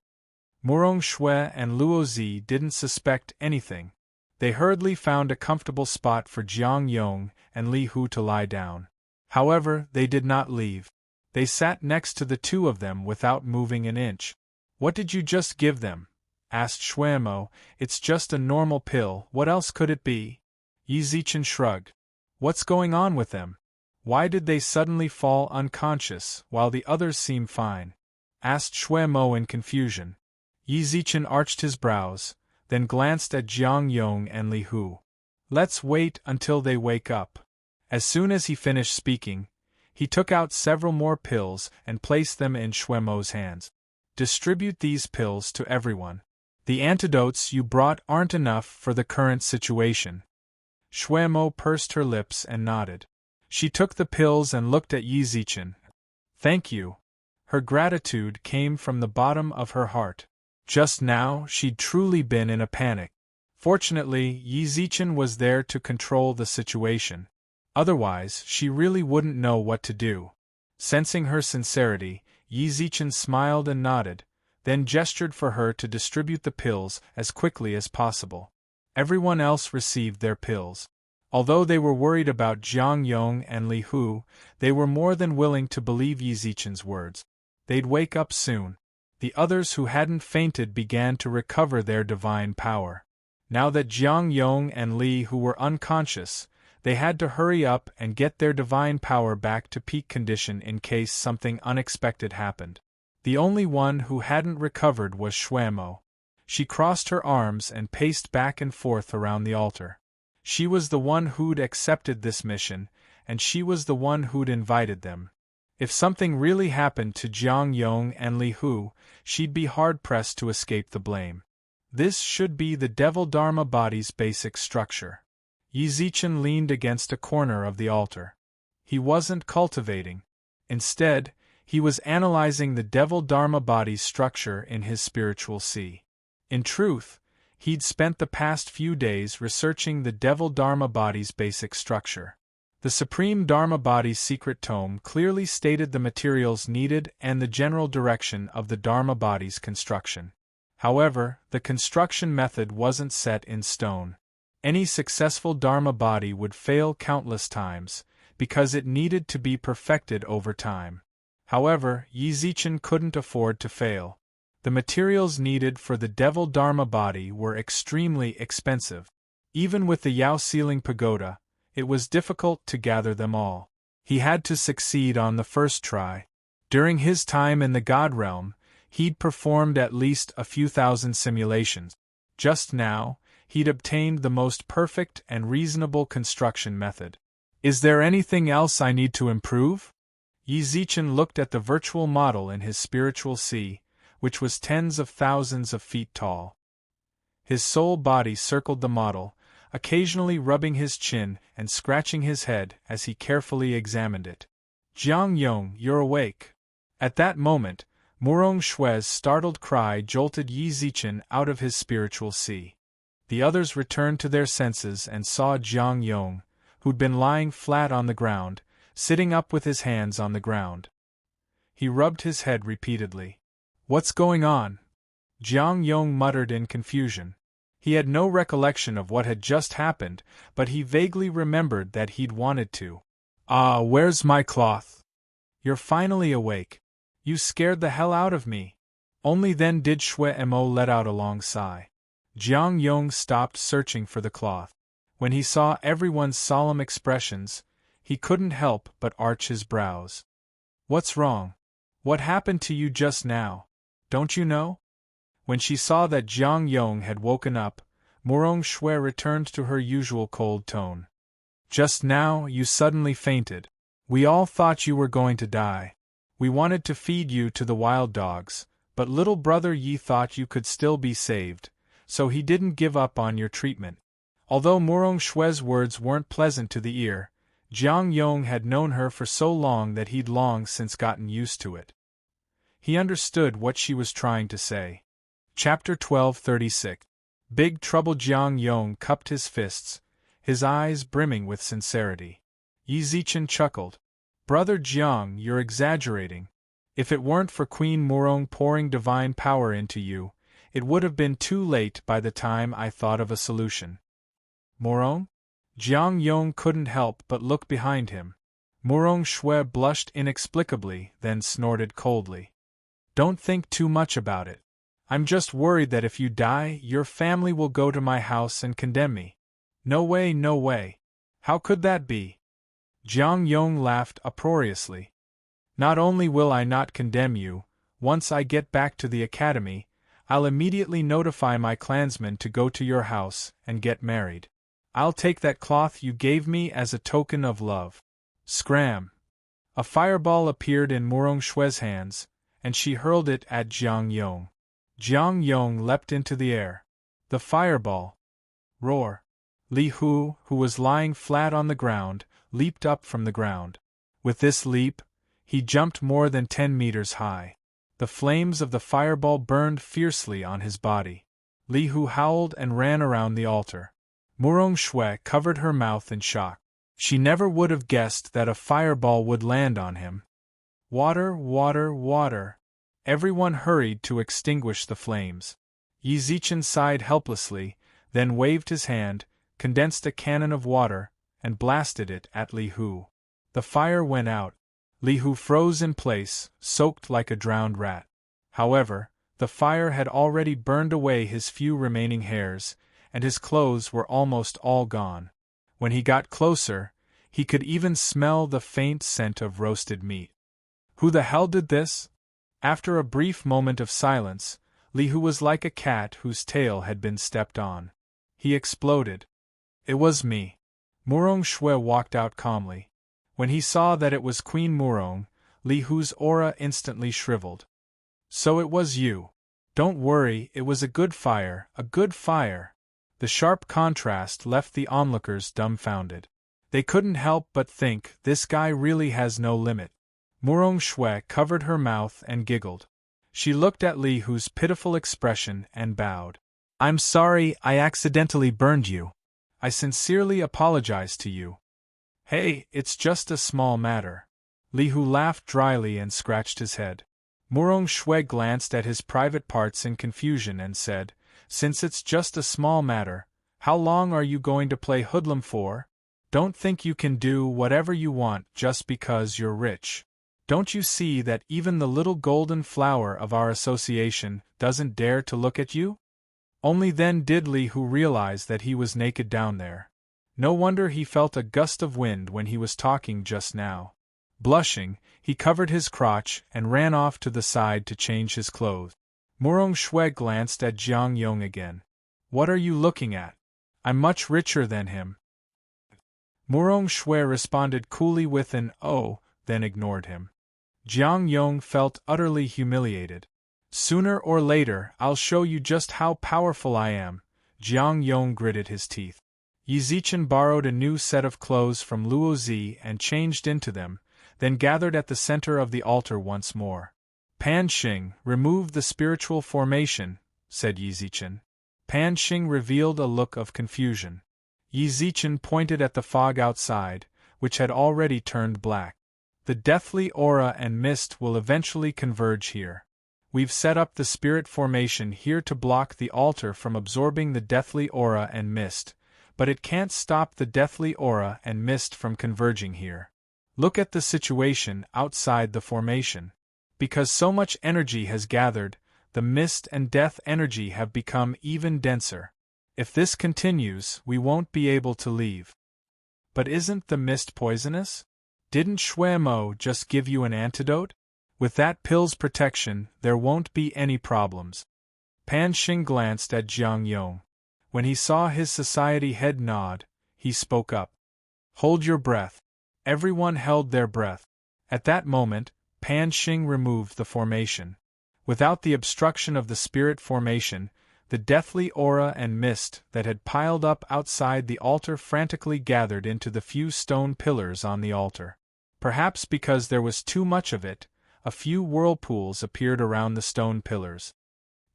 Murong Xue and Luozi didn't suspect anything. They hurriedly found a comfortable spot for Jiang Yong and Li Hu to lie down. However, they did not leave. They sat next to the two of them without moving an inch. What did you just give them? Asked Xuemo. It's just a normal pill, what else could it be? Yi Zichen shrugged. What's going on with them? Why did they suddenly fall unconscious while the others seem fine? Asked Xuemo in confusion. Yi Zichen arched his brows, then glanced at Jiang Yong and Li Hu. Let's wait until they wake up. As soon as he finished speaking, he took out several more pills and placed them in Xuemo's hands. Distribute these pills to everyone. The antidotes you brought aren't enough for the current situation. Xuemo pursed her lips and nodded. She took the pills and looked at Yi Zichen. Thank you. Her gratitude came from the bottom of her heart. Just now, she'd truly been in a panic. Fortunately, Yi Zichen was there to control the situation. Otherwise, she really wouldn't know what to do. Sensing her sincerity, Yi Zichen smiled and nodded, then gestured for her to distribute the pills as quickly as possible. Everyone else received their pills. Although they were worried about Jiang Yong and Li Hu, they were more than willing to believe Yi Zichen's words. They'd wake up soon. The others who hadn't fainted began to recover their divine power. Now that Jiang Yong and Li Hu were unconscious, they had to hurry up and get their divine power back to peak condition in case something unexpected happened. The only one who hadn't recovered was Xuemo. She crossed her arms and paced back and forth around the altar. She was the one who'd accepted this mission, and she was the one who'd invited them. If something really happened to Jiang Yong and Li Hu, she'd be hard-pressed to escape the blame. This should be the Devil Dharma body's basic structure. Yi Zichen leaned against a corner of the altar. He wasn't cultivating. Instead, He was analyzing the devil Dharma body's structure in his spiritual sea. In truth, he'd spent the past few days researching the devil Dharma body's basic structure. The Supreme Dharma body's secret tome clearly stated the materials needed and the general direction of the Dharma body's construction. However, the construction method wasn't set in stone. Any successful Dharma body would fail countless times, because it needed to be perfected over time. However, Yi Zichen couldn't afford to fail. The materials needed for the devil Dharma body were extremely expensive. Even with the Yao ceiling pagoda, it was difficult to gather them all. He had to succeed on the first try. During his time in the God realm, he'd performed at least a few thousand simulations. Just now, he'd obtained the most perfect and reasonable construction method. Is there anything else I need to improve? Yi Zichen looked at the virtual model in his spiritual sea, which was tens of thousands of feet tall. His soul body circled the model, occasionally rubbing his chin and scratching his head as he carefully examined it. Jiang Yong, you're awake. At that moment, Murong Shue's startled cry jolted Yi Zichen out of his spiritual sea. The others returned to their senses and saw Jiang Yong, who'd been lying flat on the ground, sitting up with his hands on the ground. He rubbed his head repeatedly. What's going on? Jiang Yong muttered in confusion. He had no recollection of what had just happened, but he vaguely remembered that he'd wanted to. Ah, where's my cloth? You're finally awake. You scared the hell out of me. Only then did Shui Mo let out a long sigh. Jiang Yong stopped searching for the cloth. When he saw everyone's solemn expressions, he couldn't help but arch his brows. What's wrong? What happened to you just now? Don't you know? When she saw that Jiang Yong had woken up, Murong Shui returned to her usual cold tone. Just now, you suddenly fainted. We all thought you were going to die. We wanted to feed you to the wild dogs, but little brother Yi thought you could still be saved, so he didn't give up on your treatment. Although Murong Shue's words weren't pleasant to the ear, Jiang Yong had known her for so long that he'd long since gotten used to it. He understood what she was trying to say. Chapter 12:36. Big Trouble. Jiang Yong cupped his fists, his eyes brimming with sincerity. Yi Zichen chuckled. Brother Jiang, you're exaggerating. If it weren't for Queen Murong pouring divine power into you, it would have been too late by the time I thought of a solution. Murong? Jiang Yong couldn't help but look behind him. Murong Shui blushed inexplicably, then snorted coldly. Don't think too much about it. I'm just worried that if you die, your family will go to my house and condemn me. No way, no way. How could that be? Jiang Yong laughed uproariously. Not only will I not condemn you, once I get back to the academy, I'll immediately notify my clansmen to go to your house and get married. I'll take that cloth you gave me as a token of love. Scram! A fireball appeared in Murong Shue's hands, and she hurled it at Jiang Yong. Jiang Yong leapt into the air. The fireball! Roar! Li Hu, who was lying flat on the ground, leaped up from the ground. With this leap, he jumped more than 10 meters high. The flames of the fireball burned fiercely on his body. Li Hu howled and ran around the altar. Murong Shui covered her mouth in shock. She never would have guessed that a fireball would land on him. Water, water, water! Everyone hurried to extinguish the flames. Yi Zichen sighed helplessly, then waved his hand, condensed a cannon of water, and blasted it at Li Hu. The fire went out. Li Hu froze in place, soaked like a drowned rat. However, the fire had already burned away his few remaining hairs, and his clothes were almost all gone. When he got closer, he could even smell the faint scent of roasted meat. Who the hell did this? After a brief moment of silence, Li Hu was like a cat whose tail had been stepped on. He exploded. It was me. Murong Shui walked out calmly. When he saw that it was Queen Murong, Li Hu's aura instantly shriveled. So it was you. Don't worry, it was a good fire, a good fire. The sharp contrast left the onlookers dumbfounded. They couldn't help but think, this guy really has no limit. Murong Shui covered her mouth and giggled. She looked at Li Hu's pitiful expression and bowed. I'm sorry I accidentally burned you. I sincerely apologize to you. Hey, it's just a small matter. Li Hu laughed dryly and scratched his head. Murong Shui glanced at his private parts in confusion and said, Since it's just a small matter, how long are you going to play hoodlum for? Don't think you can do whatever you want just because you're rich. Don't you see that even the little golden flower of our association doesn't dare to look at you? Only then did Li Hu realize that he was naked down there. No wonder he felt a gust of wind when he was talking just now. Blushing, he covered his crotch and ran off to the side to change his clothes. Murong Shui glanced at Jiang Yong again. What are you looking at? I'm much richer than him. Murong Shui responded coolly with an "oh," then ignored him. Jiang Yong felt utterly humiliated. Sooner or later, I'll show you just how powerful I am. Jiang Yong gritted his teeth. Yi Zichen borrowed a new set of clothes from Luo Zi and changed into them, then gathered at the center of the altar once more. Pan Xing, remove the spiritual formation, said Yi Zichen. Pan Xing revealed a look of confusion. Yi Zichen pointed at the fog outside, which had already turned black. The deathly aura and mist will eventually converge here. We've set up the spirit formation here to block the altar from absorbing the deathly aura and mist, but it can't stop the deathly aura and mist from converging here. Look at the situation outside the formation. Because so much energy has gathered, the mist and death energy have become even denser. If this continues, we won't be able to leave. But isn't the mist poisonous? Didn't Shui Mo just give you an antidote? With that pill's protection, there won't be any problems. Pan Xing glanced at Jiang Yong. When he saw his society head nod, he spoke up. Hold your breath. Everyone held their breath. At that moment, Pan Xing removed the formation. Without the obstruction of the spirit formation, the deathly aura and mist that had piled up outside the altar frantically gathered into the few stone pillars on the altar. Perhaps because there was too much of it, a few whirlpools appeared around the stone pillars.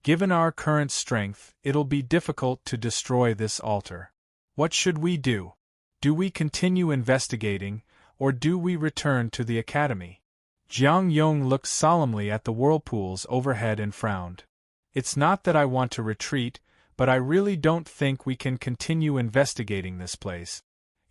Given our current strength, it'll be difficult to destroy this altar. What should we do? Do we continue investigating, or do we return to the academy? Jiang Yong looked solemnly at the whirlpools overhead and frowned. It's not that I want to retreat, but I really don't think we can continue investigating this place.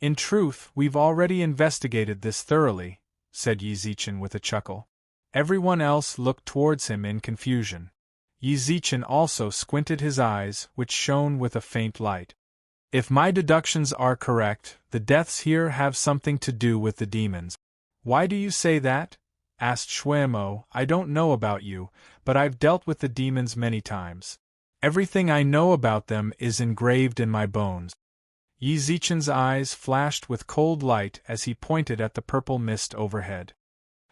In truth, we've already investigated this thoroughly, said Yi Zichen with a chuckle. Everyone else looked towards him in confusion. Yi Zichen also squinted his eyes, which shone with a faint light. If my deductions are correct, the deaths here have something to do with the demons. Why do you say that? Asked Shui Mo. I don't know about you, but I've dealt with the demons many times. Everything I know about them is engraved in my bones. Yi Zichen's eyes flashed with cold light as he pointed at the purple mist overhead.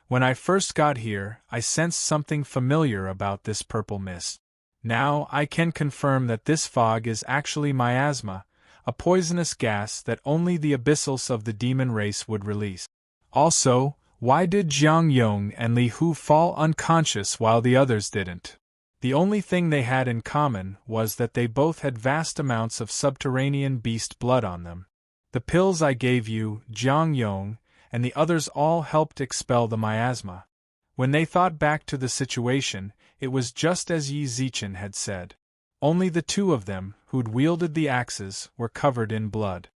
When I first got here, I sensed something familiar about this purple mist. Now I can confirm that this fog is actually miasma, a poisonous gas that only the abyssals of the demon race would release. Also, why did Jiang Yong and Li Hu fall unconscious while the others didn't? The only thing they had in common was that they both had vast amounts of subterranean beast blood on them. The pills I gave you, Jiang Yong, and the others all helped expel the miasma. When they thought back to the situation, it was just as Yi Zichen had said. Only the two of them, who'd wielded the axes, were covered in blood.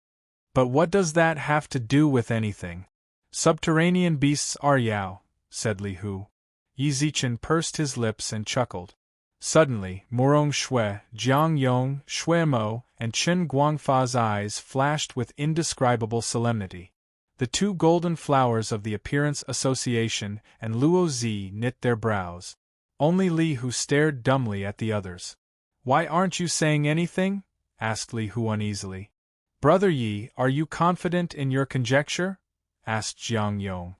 But what does that have to do with anything? Subterranean beasts are Yao, said Li Hu. Yi Zichen pursed his lips and chuckled. Suddenly, Murong Shui, Jiang Yong, Shui Mo, and Chen Guangfa's eyes flashed with indescribable solemnity. The two golden flowers of the Appearance Association and Luo Zi knit their brows. Only Li Hu stared dumbly at the others. Why aren't you saying anything? Asked Li Hu uneasily. Brother Yi, are you confident in your conjecture? Asked Jiang Yong.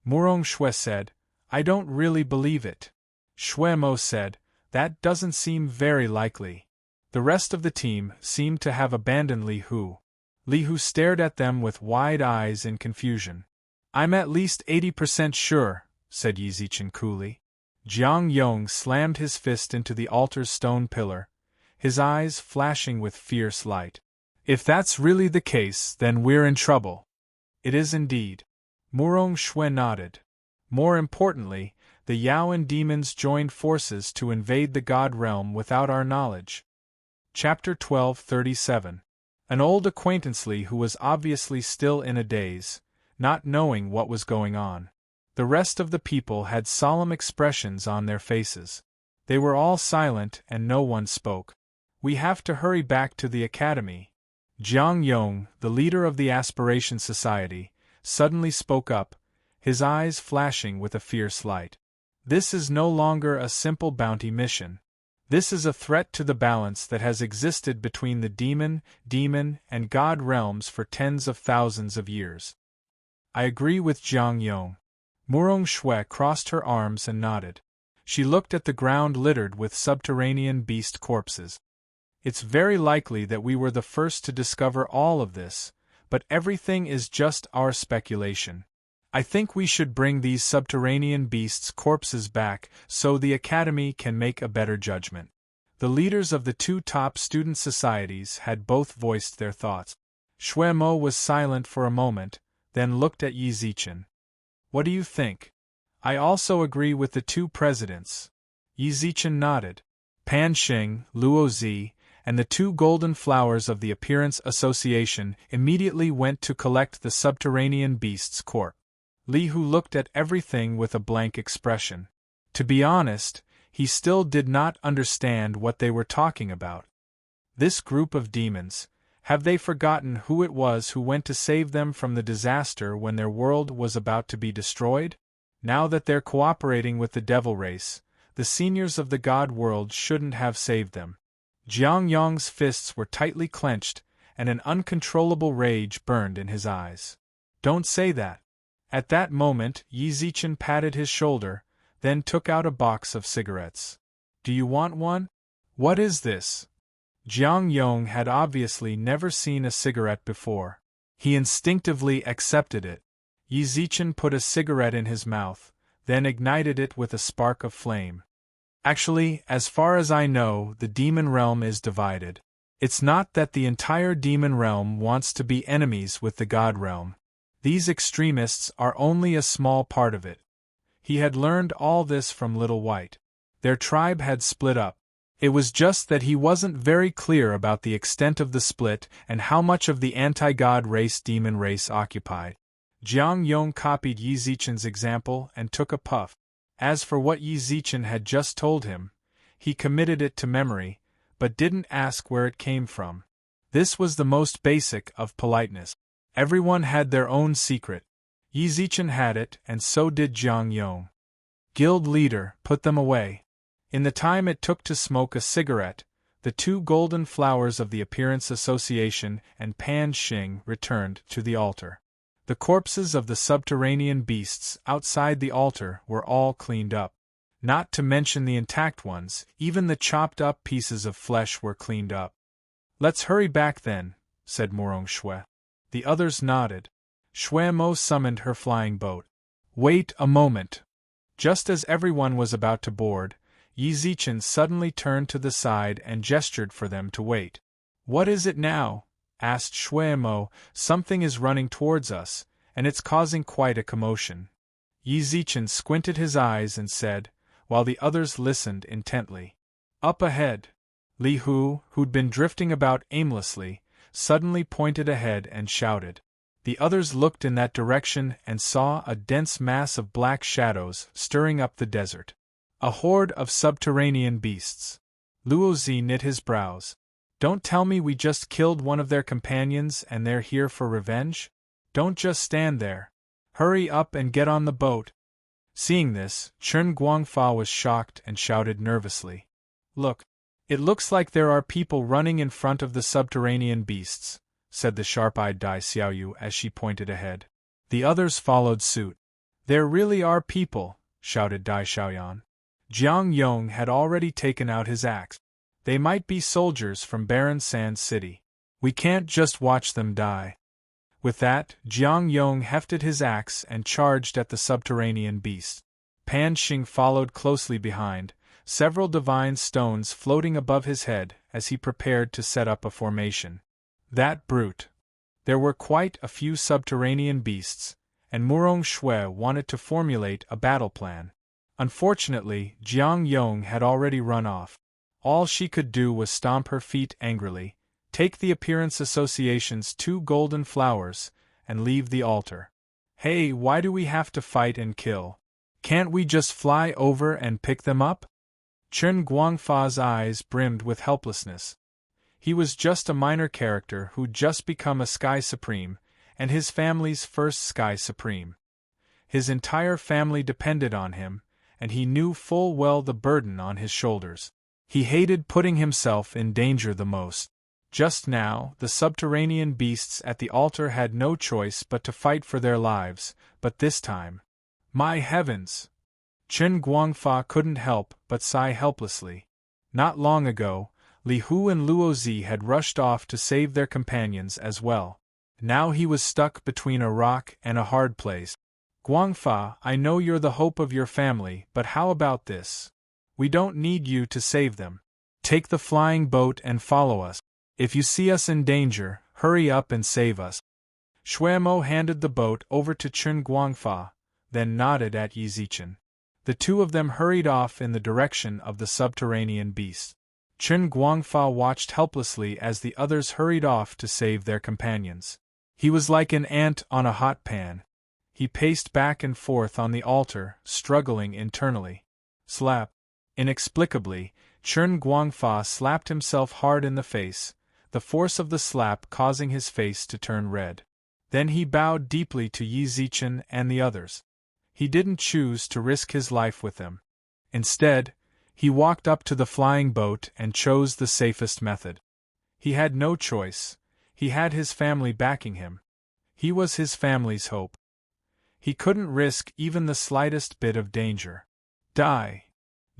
Murong Shui said, I don't really believe it. Shui Mo said, that doesn't seem very likely. The rest of the team seemed to have abandoned Li Hu. Li Hu stared at them with wide eyes in confusion. I'm at least 80% sure, said Yi Zichen coolly. Jiang Yong slammed his fist into the altar's stone pillar, his eyes flashing with fierce light. If that's really the case, then we're in trouble. It is indeed. Murong Xue nodded. More importantly, the Yaoan demons joined forces to invade the God realm without our knowledge. Chapter 1237. An old acquaintance Li who was obviously still in a daze, not knowing what was going on. The rest of the people had solemn expressions on their faces. They were all silent and no one spoke. We have to hurry back to the academy. Jiang Yong, the leader of the Aspiration Society, suddenly spoke up, his eyes flashing with a fierce light. This is no longer a simple bounty mission. This is a threat to the balance that has existed between the demon, and God realms for tens of thousands of years. I agree with Jiang Yong. Murong Xue crossed her arms and nodded. She looked at the ground littered with subterranean beast corpses. It's very likely that we were the first to discover all of this, but everything is just our speculation. I think we should bring these subterranean beasts' corpses back so the Academy can make a better judgment. The leaders of the two top student societies had both voiced their thoughts. Xue Mo was silent for a moment, then looked at Yi Zichen. What do you think? I also agree with the two presidents. Yi Zichen nodded. Pan Xing, Luo Zi, and the two golden flowers of the Appearance Association immediately went to collect the subterranean beast's corpse. Li Hu looked at everything with a blank expression. To be honest, he still did not understand what they were talking about. This group of demons, have they forgotten who it was who went to save them from the disaster when their world was about to be destroyed? Now that they're cooperating with the devil race, the seniors of the God world shouldn't have saved them. Jiang Yong's fists were tightly clenched, and an uncontrollable rage burned in his eyes. Don't say that. At that moment, Yi Zichen patted his shoulder, then took out a box of cigarettes. Do you want one? What is this? Jiang Yong had obviously never seen a cigarette before. He instinctively accepted it. Yi Zichen put a cigarette in his mouth, then ignited it with a spark of flame. Actually, as far as I know, the demon realm is divided. It's not that the entire demon realm wants to be enemies with the God realm. These extremists are only a small part of it. He had learned all this from Little White. Their tribe had split up. It was just that he wasn't very clear about the extent of the split and how much of the anti-God race demon race occupied. Jiang Yong copied Yi Zichen's example and took a puff. As for what Yi Zichen had just told him, he committed it to memory, but didn't ask where it came from. This was the most basic of politeness. Everyone had their own secret. Yi Zichen had it, and so did Jiang Yong. Guild leader, put them away. In the time it took to smoke a cigarette, the two golden flowers of the Appearance Association and Pan Xing returned to the altar. The corpses of the subterranean beasts outside the altar were all cleaned up. Not to mention the intact ones, even the chopped-up pieces of flesh were cleaned up. Let's hurry back then, said Murong Xue. The others nodded. Xue Mo summoned her flying boat. Wait a moment. Just as everyone was about to board, Yi Zichen suddenly turned to the side and gestured for them to wait. What is it now? Asked Xue Mo. Something is running towards us, and it's causing quite a commotion. Yi Zichen squinted his eyes and said, while the others listened intently. Up ahead. Li Hu, who'd been drifting about aimlessly, suddenly pointed ahead and shouted. The others looked in that direction and saw a dense mass of black shadows stirring up the desert. A horde of subterranean beasts. Luo Zi knit his brows. Don't tell me we just killed one of their companions and they're here for revenge? Don't just stand there. Hurry up and get on the boat. Seeing this, Chen Guangfa was shocked and shouted nervously. Look. It looks like there are people running in front of the subterranean beasts, said the sharp-eyed Dai Xiaoyu as she pointed ahead. The others followed suit. There really are people, shouted Dai Xiaoyan. Jiang Yong had already taken out his axe. They might be soldiers from Barren Sand City. We can't just watch them die. With that, Jiang Yong hefted his axe and charged at the subterranean beast. Pan Xing followed closely behind, several divine stones floating above his head as he prepared to set up a formation. That brute! There were quite a few subterranean beasts, and Murong Shui wanted to formulate a battle plan. Unfortunately, Jiang Yong had already run off. All she could do was stomp her feet angrily, take the Appearance Association's 2 golden flowers, and leave the altar. Hey, why do we have to fight and kill? Can't we just fly over and pick them up? Chen Guangfa's eyes brimmed with helplessness. He was just a minor character who'd just become a Sky Supreme, and his family's first Sky Supreme. His entire family depended on him, and he knew full well the burden on his shoulders. He hated putting himself in danger the most. Just now, the subterranean beasts at the altar had no choice but to fight for their lives, but this time... My heavens! Chen Guangfa couldn't help but sigh helplessly. Not long ago, Li Hu and Luo Zi had rushed off to save their companions as well. Now he was stuck between a rock and a hard place. Guangfa, I know you're the hope of your family, but how about this? We don't need you to save them. Take the flying boat and follow us. If you see us in danger, hurry up and save us. Shuemo handed the boat over to Chen Guangfa, then nodded at Yi Zichen. The two of them hurried off in the direction of the subterranean beast. Chen Guangfa watched helplessly as the others hurried off to save their companions. He was like an ant on a hot pan. He paced back and forth on the altar, struggling internally. Slap! Inexplicably, Chen Guangfa slapped himself hard in the face, the force of the slap causing his face to turn red. Then he bowed deeply to Yi Zichen and the others. He didn't choose to risk his life with them. Instead, he walked up to the flying boat and chose the safest method. He had no choice. He had his family backing him. He was his family's hope. He couldn't risk even the slightest bit of danger. Die!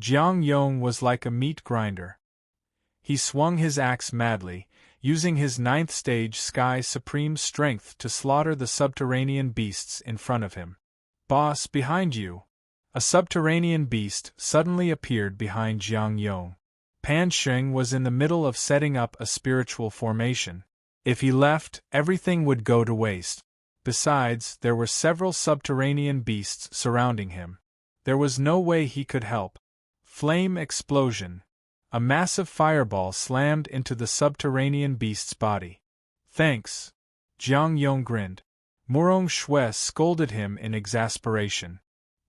Jiang Yong was like a meat grinder. He swung his axe madly, using his 9th stage Sky Supreme strength to slaughter the subterranean beasts in front of him. Boss, behind you! A subterranean beast suddenly appeared behind Jiang Yong. Pan Xing was in the middle of setting up a spiritual formation. If he left, everything would go to waste. Besides, there were several subterranean beasts surrounding him. There was no way he could help. Flame explosion. A massive fireball slammed into the subterranean beast's body. Thanks. Jiang Yong grinned. Murong Shui scolded him in exasperation.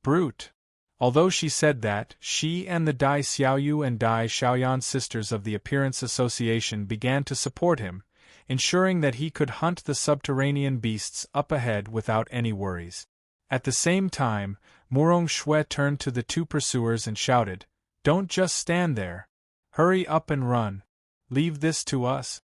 Brute. Although she said that, she and the Dai Xiaoyu and Dai Xiaoyan sisters of the Appearance Association began to support him, ensuring that he could hunt the subterranean beasts up ahead without any worries. At the same time, Murong Shui turned to the 2 pursuers and shouted, Don't just stand there. Hurry up and run. Leave this to us.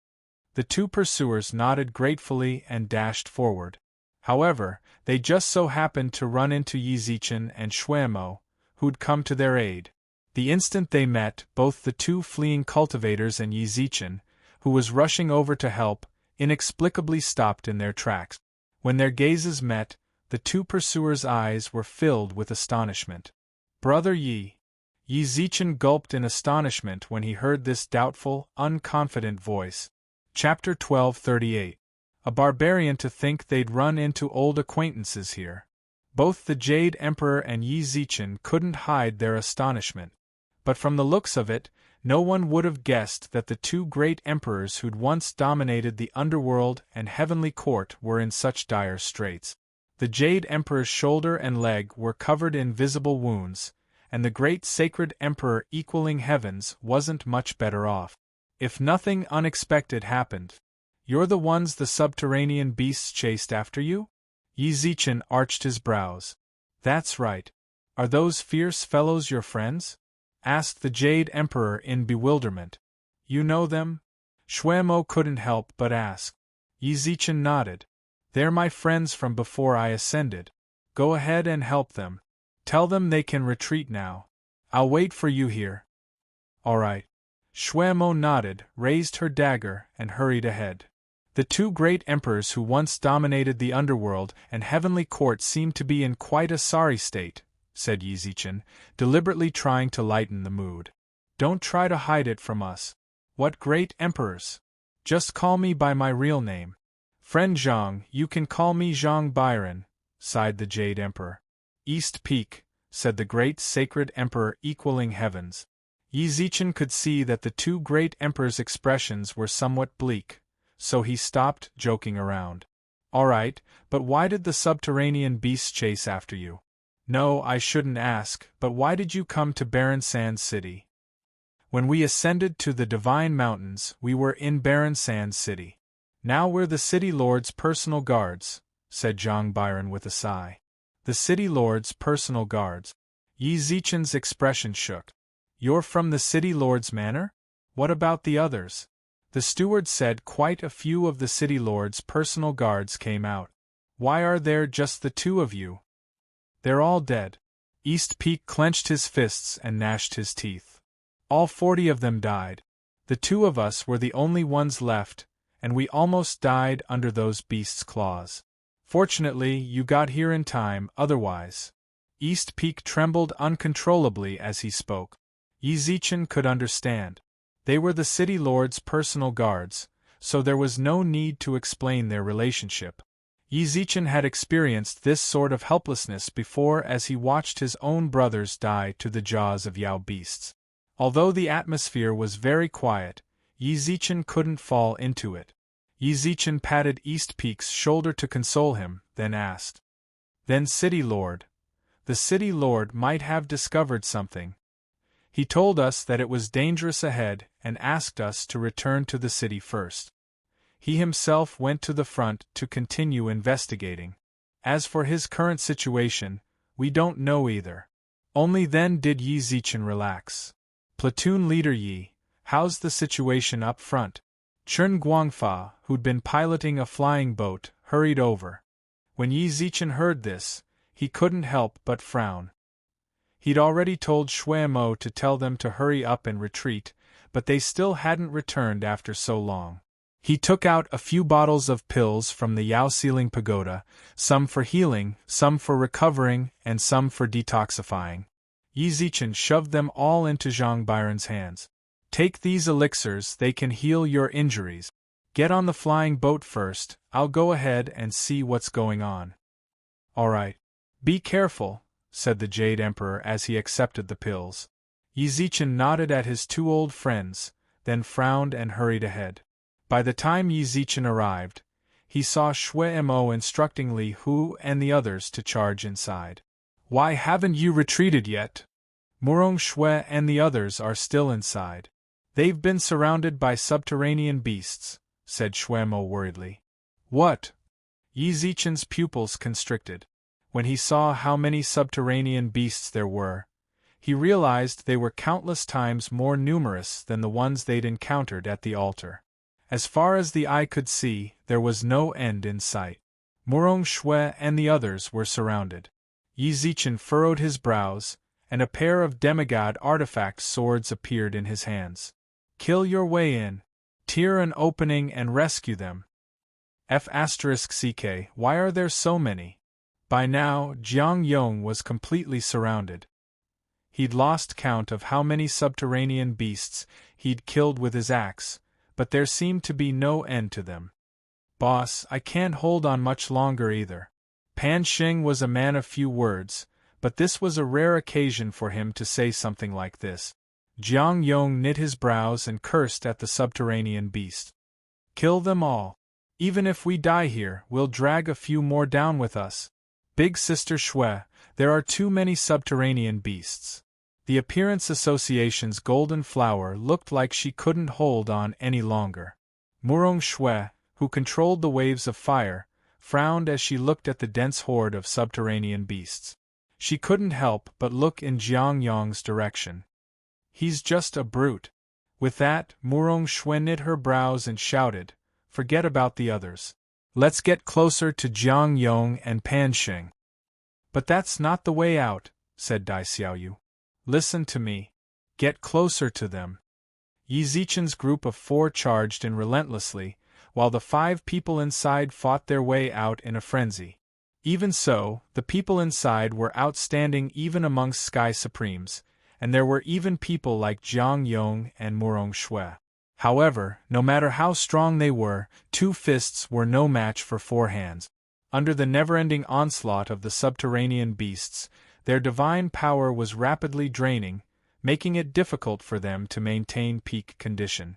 The 2 pursuers nodded gratefully and dashed forward. However, they just so happened to run into Yi Zichen and Shuemo, who'd come to their aid. The instant they met, both the 2 fleeing cultivators and Yi Zichen, who was rushing over to help, inexplicably stopped in their tracks. When their gazes met, the 2 pursuers' eyes were filled with astonishment. Brother Yi! Yi Zichen gulped in astonishment when he heard this doubtful, unconfident voice. Chapter 1238. A barbarian to think they'd run into old acquaintances here. Both the Jade Emperor and Yi Zichen couldn't hide their astonishment. But from the looks of it, no one would have guessed that the 2 great emperors who'd once dominated the underworld and heavenly court were in such dire straits. The Jade Emperor's shoulder and leg were covered in visible wounds, and the great sacred emperor equaling heavens wasn't much better off. If nothing unexpected happened. You're the ones the subterranean beasts chased after you? Yi Zichen arched his brows. That's right. Are those fierce fellows your friends? Asked the Jade Emperor in bewilderment. You know them? Shuemo couldn't help but ask. Yi Zichen nodded. They're my friends from before I ascended. Go ahead and help them. Tell them they can retreat now. I'll wait for you here. All right. Shuemo nodded, raised her dagger, and hurried ahead. The 2 great emperors who once dominated the underworld and heavenly court seemed to be in quite a sorry state, said Yi Zichen, deliberately trying to lighten the mood. Don't try to hide it from us. What great emperors! Just call me by my real name. Friend Zhang, you can call me Zhang Byron, sighed the Jade Emperor. East Peak, said the great sacred emperor equaling heavens. Yi Zichen could see that the two great emperors' expressions were somewhat bleak, so he stopped joking around. All right, but why did the subterranean beasts chase after you? No, I shouldn't ask, but why did you come to Barren Sand City? When we ascended to the Divine Mountains, we were in Barren Sand City. Now we're the City Lord's personal guards, said Zhang Byron with a sigh. The City Lord's personal guards. Yi Zichen's expression shook. You're from the City Lord's manor? What about the others? The steward said quite a few of the City Lord's personal guards came out. Why are there just the two of you? They're all dead. East Peak clenched his fists and gnashed his teeth. All 40 of them died. The two of us were the only ones left, and we almost died under those beasts' claws. Fortunately, you got here in time, otherwise. East Peak trembled uncontrollably as he spoke. Yi Zichen could understand. They were the City Lord's personal guards, so there was no need to explain their relationship. Yi Zichen had experienced this sort of helplessness before as he watched his own brothers die to the jaws of Yao beasts. Although the atmosphere was very quiet, Yi Zichen couldn't fall into it. Yi Zichen patted East Peak's shoulder to console him, then asked. Then City Lord. The City Lord might have discovered something. He told us that it was dangerous ahead and asked us to return to the city first. He himself went to the front to continue investigating. As for his current situation, we don't know either. Only then did Yi Zichen relax. Platoon Leader Yi, how's the situation up front? Chen Guangfa, who'd been piloting a flying boat, hurried over. When Yi Zichen heard this, he couldn't help but frown. He'd already told Shui Mo to tell them to hurry up and retreat, but they still hadn't returned after so long. He took out a few bottles of pills from the Yao Ceiling Pagoda, some for healing, some for recovering, and some for detoxifying. Yi Zichen shoved them all into Zhang Byron's hands. Take these elixirs, they can heal your injuries. Get on the flying boat first, I'll go ahead and see what's going on. All right. Be careful, said the Jade Emperor as he accepted the pills. Yi Zichen nodded at his two old friends, then frowned and hurried ahead. By the time Yi Zichen arrived, he saw Shui Mo instructing Li Hu and the others to charge inside. Why haven't you retreated yet? Murong Shui and the others are still inside. They've been surrounded by subterranean beasts, said Shui Mo worriedly. What? Yi Zichen's pupils constricted. When he saw how many subterranean beasts there were, he realized they were countless times more numerous than the ones they'd encountered at the altar. As far as the eye could see, there was no end in sight. Murong Shui and the others were surrounded. Yi Zichen furrowed his brows, and a pair of demigod artifact swords appeared in his hands. Kill your way in. Tear an opening and rescue them. F*CK, why are there so many? By now, Jiang Yong was completely surrounded. He'd lost count of how many subterranean beasts he'd killed with his axe, but there seemed to be no end to them. Boss, I can't hold on much longer either. Pan Xing was a man of few words, but this was a rare occasion for him to say something like this. Jiang Yong knit his brows and cursed at the subterranean beast. Kill them all. Even if we die here, we'll drag a few more down with us. Big Sister Shui, there are too many subterranean beasts. The Appearance Association's golden flower looked like she couldn't hold on any longer. Murong Shui, who controlled the waves of fire, frowned as she looked at the dense horde of subterranean beasts. She couldn't help but look in Jiang Yong's direction. He's just a brute. With that, Murong Shui knit her brows and shouted, Forget about the others. Let's get closer to Jiang Yong and Pan Xing. But that's not the way out, said Dai Xiaoyu. Listen to me. Get closer to them. Yi Zichen's group of 4 charged in relentlessly, while the 5 people inside fought their way out in a frenzy. Even so, the people inside were outstanding even amongst Sky Supremes, and there were even people like Jiang Yong and Murong Shui. However, no matter how strong they were, 2 fists were no match for 4 hands. Under the never-ending onslaught of the subterranean beasts, their divine power was rapidly draining, making it difficult for them to maintain peak condition.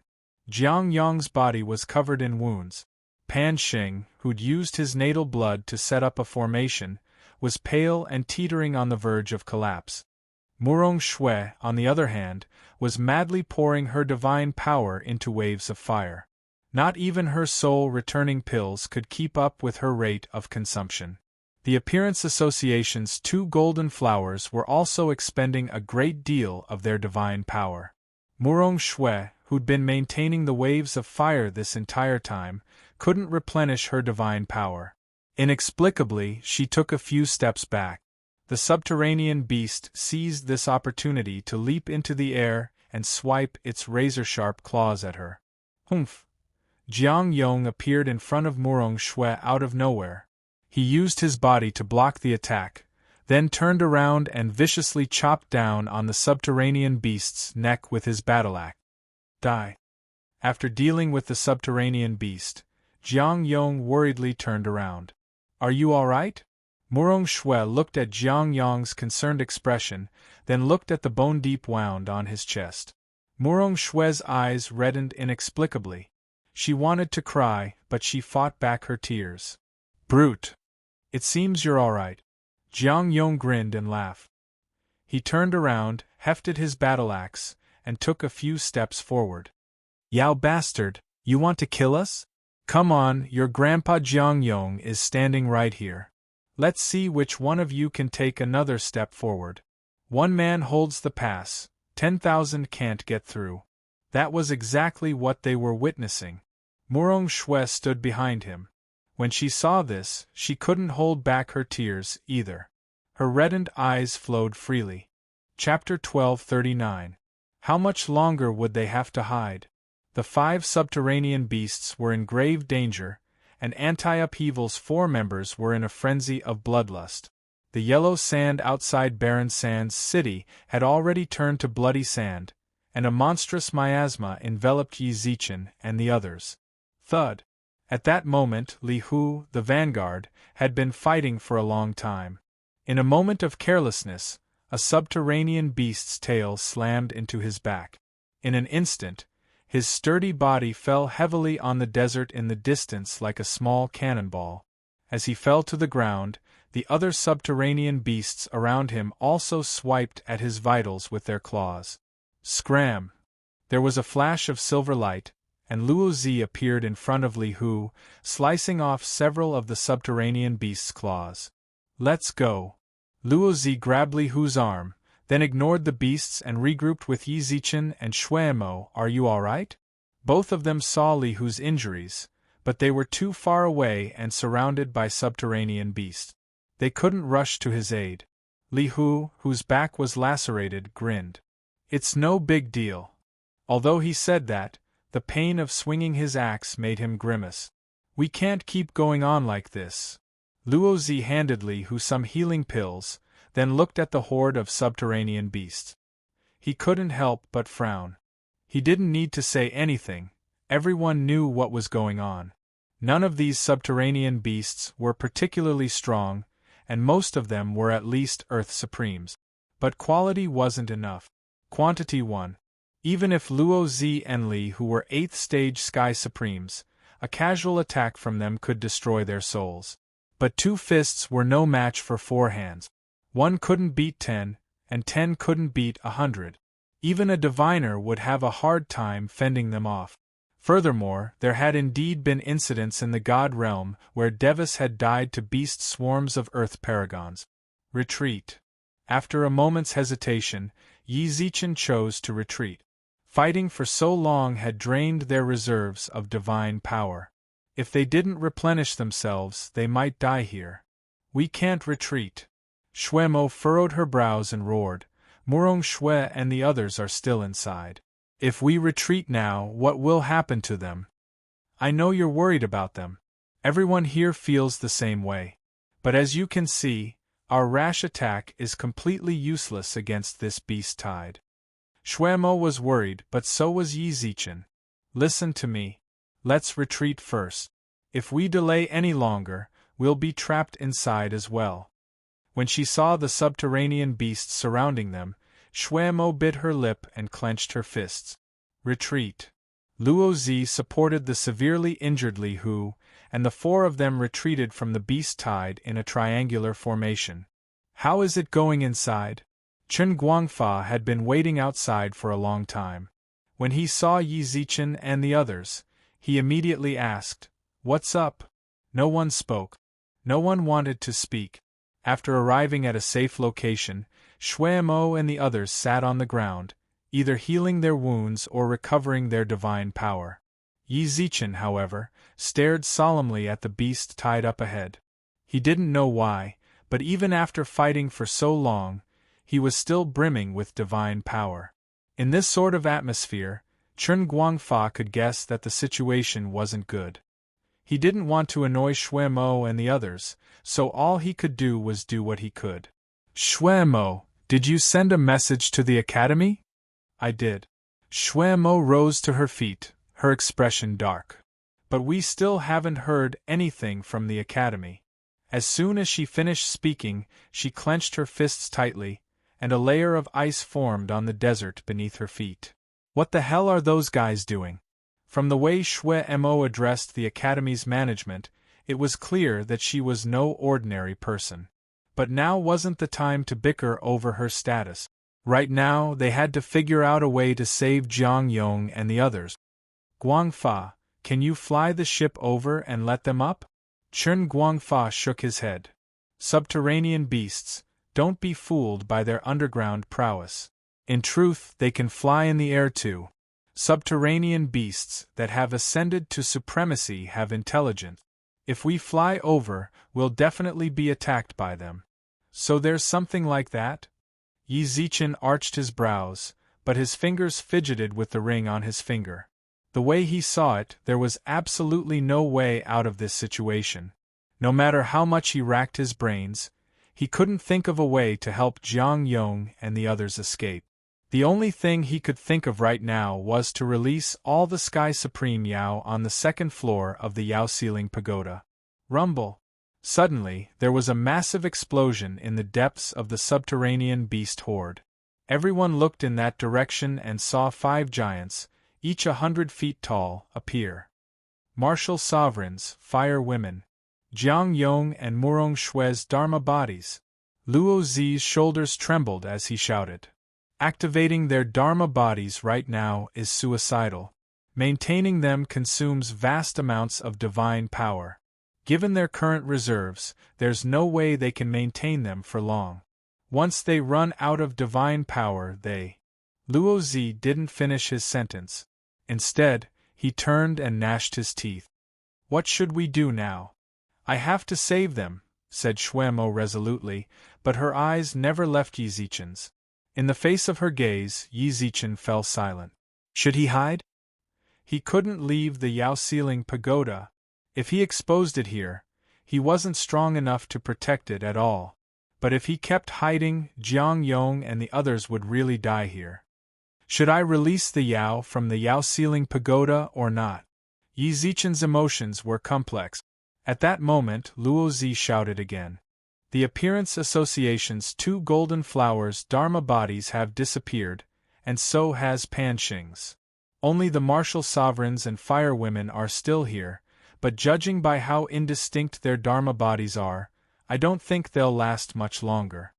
Jiang Yong's body was covered in wounds. Pan Xing, who'd used his natal blood to set up a formation, was pale and teetering on the verge of collapse. Murong Shui, on the other hand, was madly pouring her divine power into waves of fire. Not even her soul-returning pills could keep up with her rate of consumption. The Appearance Association's 2 golden flowers were also expending a great deal of their divine power. Murong Shui, who'd been maintaining the waves of fire this entire time, couldn't replenish her divine power. Inexplicably, she took a few steps back. The subterranean beast seized this opportunity to leap into the air and swipe its razor-sharp claws at her. Humph! Jiang Yong appeared in front of Murong Shui out of nowhere. He used his body to block the attack, then turned around and viciously chopped down on the subterranean beast's neck with his battle axe. Die. After dealing with the subterranean beast, Jiang Yong worriedly turned around. Are you all right? Murong Shui looked at Jiang Yong's concerned expression, then looked at the bone-deep wound on his chest. Murong Shui's eyes reddened inexplicably. She wanted to cry, but she fought back her tears. Brute! It seems you're all right. Jiang Yong grinned and laughed. He turned around, hefted his battle axe, and took a few steps forward. Yao bastard, you want to kill us? Come on, your grandpa Jiang Yong is standing right here. Let's see which one of you can take another step forward. 1 man holds the pass, 10,000 can't get through. That was exactly what they were witnessing. Murong Shui stood behind him. When she saw this, she couldn't hold back her tears, either. Her reddened eyes flowed freely. Chapter 1239. How much longer would they have to hide? The 5 subterranean beasts were in grave danger, and Anti-Upheaval's 4 members were in a frenzy of bloodlust. The yellow sand outside Barren Sand's city had already turned to bloody sand, and a monstrous miasma enveloped Yi Zichen and the others. Thud! At that moment Li Hu, the vanguard, had been fighting for a long time. In a moment of carelessness, a subterranean beast's tail slammed into his back. In an instant, his sturdy body fell heavily on the desert in the distance like a small cannonball. As he fell to the ground, the other subterranean beasts around him also swiped at his vitals with their claws. Scram! There was a flash of silver light, and Luo Zi appeared in front of Li Hu, slicing off several of the subterranean beast's claws. Let's go. Luo Zi grabbed Li Hu's arm, then ignored the beasts and regrouped with Yi Zichen and Shuemo. Are you all right? Both of them saw Li Hu's injuries, but they were too far away and surrounded by subterranean beasts. They couldn't rush to his aid. Li Hu, whose back was lacerated, grinned. It's no big deal. Although he said that, the pain of swinging his axe made him grimace. We can't keep going on like this. Luo Zi handed Li Hu some healing pills, then looked at the horde of subterranean beasts. He couldn't help but frown. He didn't need to say anything, everyone knew what was going on. None of these subterranean beasts were particularly strong, and most of them were at least Earth Supremes. But quality wasn't enough. Quantity won. Even if Luo Zi and Li, who were 8th stage Sky Supremes, a casual attack from them could destroy their souls. But 2 fists were no match for 4 hands. 1 couldn't beat 10, and 10 couldn't beat 100. Even a diviner would have a hard time fending them off. Furthermore, there had indeed been incidents in the God realm where Devis had died to beast swarms of Earth paragons. Retreat. After a moment's hesitation, Yi Zichen chose to retreat. Fighting for so long had drained their reserves of divine power. If they didn't replenish themselves, they might die here. We can't retreat. Shuemo furrowed her brows and roared. Murong Shui and the others are still inside. If we retreat now, what will happen to them? I know you're worried about them. Everyone here feels the same way. But as you can see, our rash attack is completely useless against this beast tide. Shuemo was worried, but so was Yi Zichen. Listen to me. Let's retreat first. If we delay any longer, we'll be trapped inside as well. When she saw the subterranean beasts surrounding them, Shuemo bit her lip and clenched her fists. Retreat. Luo Zi supported the severely injured Li Hu, and the four of them retreated from the beast tide in a triangular formation. How is it going inside? Chen Guangfa had been waiting outside for a long time. When he saw Yi Zichen and the others, he immediately asked, "What's up?" No one spoke. No one wanted to speak. After arriving at a safe location, Shuemo and the others sat on the ground, either healing their wounds or recovering their divine power. Yi Zichen, however, stared solemnly at the beast tied up ahead. He didn't know why, but even after fighting for so long, he was still brimming with divine power. In this sort of atmosphere, Chen Guangfa could guess that the situation wasn't good. He didn't want to annoy Shuemo and the others, so all he could do was do what he could. "Shuemo, did you send a message to the academy?" "I did." Shuemo rose to her feet, her expression dark. "But we still haven't heard anything from the academy." As soon as she finished speaking, she clenched her fists tightly, and a layer of ice formed on the desert beneath her feet. "What the hell are those guys doing?" From the way Shuemo addressed the academy's management, it was clear that she was no ordinary person. But now wasn't the time to bicker over her status. Right now, they had to figure out a way to save Jiang Yong and the others. "Guangfa, can you fly the ship over and let them up?" Chen Guangfa shook his head. "Subterranean beasts, don't be fooled by their underground prowess. In truth, they can fly in the air too. Subterranean beasts that have ascended to supremacy have intelligence. If we fly over, we'll definitely be attacked by them." "So there's something like that?" Yi Zichen arched his brows, but his fingers fidgeted with the ring on his finger. The way he saw it, there was absolutely no way out of this situation. No matter how much he racked his brains, he couldn't think of a way to help Jiang Yong and the others escape. The only thing he could think of right now was to release all the Sky Supreme Yao on the second floor of the Yao Ceiling Pagoda. Rumble! Suddenly, there was a massive explosion in the depths of the subterranean beast horde. Everyone looked in that direction and saw 5 giants, each 100 feet tall, appear. Martial sovereigns, fire women. Jiang Yong and Murong Shue's Dharma bodies. Luo Zi's shoulders trembled as he shouted. Activating their Dharma bodies right now is suicidal. Maintaining them consumes vast amounts of divine power. Given their current reserves, there's no way they can maintain them for long. Once they run out of divine power, they... Luo Zi didn't finish his sentence. Instead, he turned and gnashed his teeth. "What should we do now?" "I have to save them," said Shuemo resolutely, but her eyes never left Yi Zichen's. In the face of her gaze, Yi Zichen fell silent. Should he hide? He couldn't leave the Yao Ceiling Pagoda. If he exposed it here, he wasn't strong enough to protect it at all. But if he kept hiding, Jiang Yong and the others would really die here. Should I release the Yao from the Yao Ceiling Pagoda or not? Yi Zichen's emotions were complex. At that moment, Luo Zi shouted again. The Appearance Association's 2 golden flowers Dharma bodies have disappeared, and so has Pan Xing's. Only the martial sovereigns and fire women are still here, but judging by how indistinct their Dharma bodies are, I don't think they'll last much longer.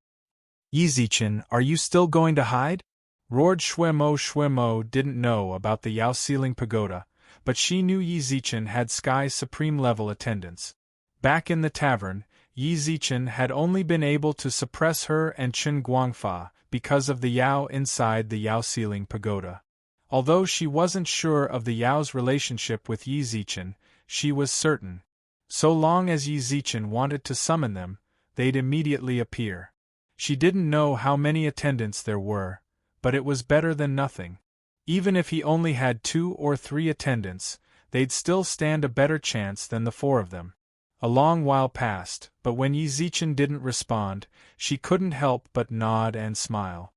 "Yi Zichen, are you still going to hide?" roared Shuemo. Shuemo didn't know about the Yao Ceiling Pagoda, but she knew Yi Zichen had Sky Supreme level attendance. Back in the tavern, Yi Zichen had only been able to suppress her and Chen Guangfa because of the Yao inside the Yao Ceiling Pagoda. Although she wasn't sure of the Yao's relationship with Yi Zichen, she was certain. So long as Yi Zichen wanted to summon them, they'd immediately appear. She didn't know how many attendants there were, but it was better than nothing. Even if he only had 2 or 3 attendants, they'd still stand a better chance than the 4 of them. A long while passed, but when Yi Zichen didn't respond, she couldn't help but nod and smile.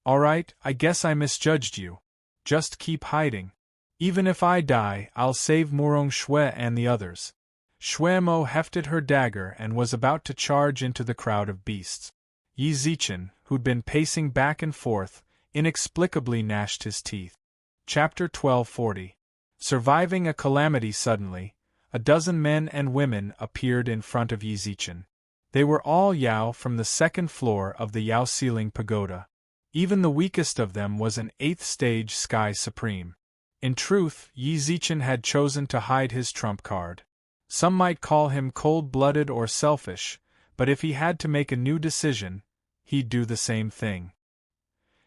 "All right, I guess I misjudged you. Just keep hiding. Even if I die, I'll save Murong Shui and the others." Shuemo hefted her dagger and was about to charge into the crowd of beasts. Yi Zichen, who'd been pacing back and forth, inexplicably gnashed his teeth. Chapter 1240. Surviving a calamity. Suddenly, a dozen men and women appeared in front of Yi Zichen. They were all Yao from the second floor of the Yao ceiling pagoda. Even the weakest of them was an 8th stage Sky Supreme. In truth, Yi Zichen had chosen to hide his trump card. Some might call him cold-blooded or selfish, but if he had to make a new decision, he'd do the same thing.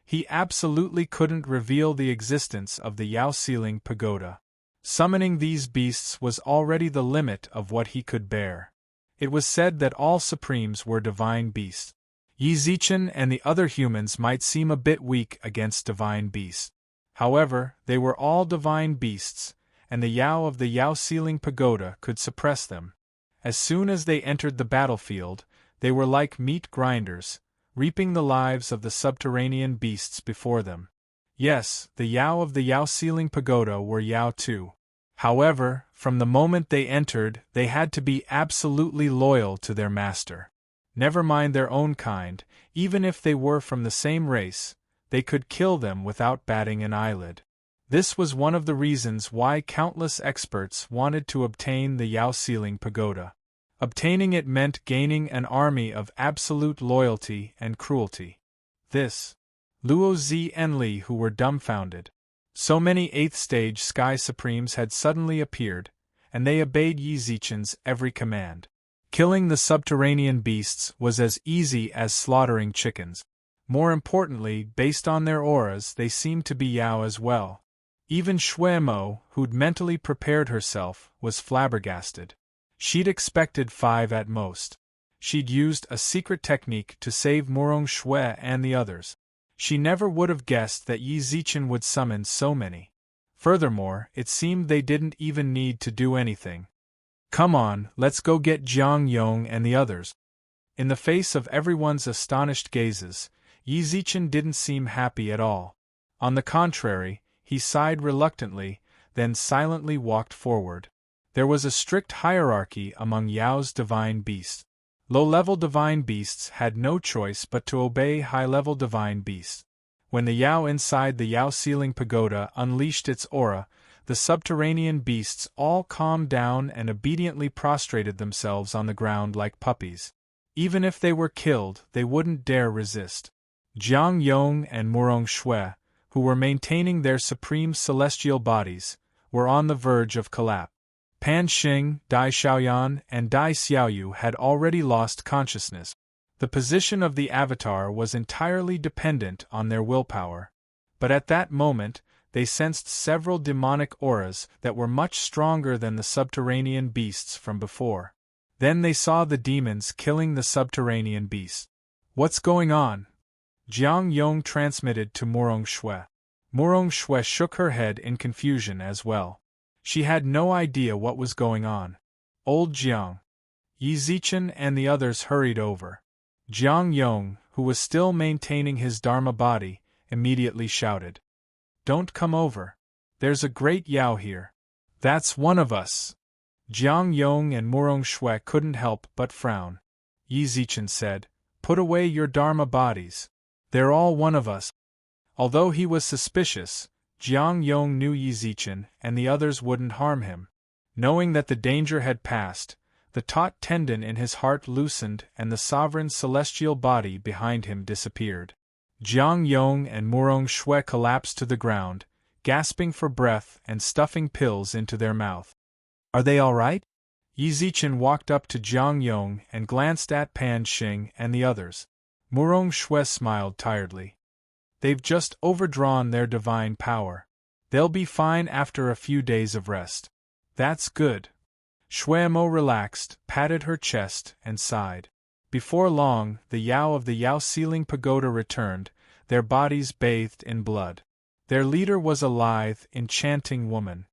He absolutely couldn't reveal the existence of the Yao ceiling pagoda. Summoning these beasts was already the limit of what he could bear. It was said that all Supremes were divine beasts. Yi Zichen and the other humans might seem a bit weak against divine beasts. However, they were all divine beasts, and the Yao of the Yao ceiling pagoda could suppress them. As soon as they entered the battlefield, they were like meat grinders, reaping the lives of the subterranean beasts before them. Yes, the Yao of the Yao ceiling pagoda were Yao too. However, from the moment they entered, they had to be absolutely loyal to their master. Never mind their own kind, even if they were from the same race, they could kill them without batting an eyelid. This was one of the reasons why countless experts wanted to obtain the Yao ceiling pagoda. Obtaining it meant gaining an army of absolute loyalty and cruelty. This. Luo Zi and Li, who were dumbfounded. So many 8th stage Sky Supremes had suddenly appeared, and they obeyed Yi Zichen's every command. Killing the subterranean beasts was as easy as slaughtering chickens. More importantly, based on their auras, they seemed to be Yao as well. Even Shuemo, who'd mentally prepared herself, was flabbergasted. She'd expected 5 at most. She'd used a secret technique to save Murong Shui and the others. She never would have guessed that Yi Zichen would summon so many. Furthermore, it seemed they didn't even need to do anything. "Come on, let's go get Jiang Yong and the others." In the face of everyone's astonished gazes, Yi Zichen didn't seem happy at all. On the contrary, he sighed reluctantly, then silently walked forward. There was a strict hierarchy among Yao's divine beasts. Low-level divine beasts had no choice but to obey high-level divine beasts. When the Yao inside the Yao ceiling pagoda unleashed its aura, the subterranean beasts all calmed down and obediently prostrated themselves on the ground like puppies. Even if they were killed, they wouldn't dare resist. Jiang Yong and Murong Shui, who were maintaining their supreme celestial bodies, were on the verge of collapse. Pan Xing, Dai Xiaoyan, and Dai Xiaoyu had already lost consciousness. The position of the avatar was entirely dependent on their willpower. But at that moment, they sensed several demonic auras that were much stronger than the subterranean beasts from before. Then they saw the demons killing the subterranean beasts. "What's going on?" Jiang Yong transmitted to Murong Shui. Murong Shui shook her head in confusion as well. She had no idea what was going on. Old Jiang. Yi Zichen and the others hurried over. Jiang Yong, who was still maintaining his Dharma body, immediately shouted, "Don't come over. There's a great Yao here. That's one of us." Jiang Yong and Murong Shui couldn't help but frown. Yi Zichen said, "Put away your Dharma bodies. They're all one of us." Although he was suspicious, Jiang Yong knew Yi Zichen and the others wouldn't harm him. Knowing that the danger had passed, the taut tendon in his heart loosened and the sovereign celestial body behind him disappeared. Jiang Yong and Murong Shui collapsed to the ground, gasping for breath and stuffing pills into their mouth. "Are they all right?" Yi Zichen walked up to Jiang Yong and glanced at Pan Xing and the others. Murong Shui smiled tiredly. "They've just overdrawn their divine power. They'll be fine after a few days of rest." "That's good." Shuemo relaxed, patted her chest, and sighed. Before long, the Yao of the Yao ceiling pagoda returned, their bodies bathed in blood. Their leader was a lithe, enchanting woman.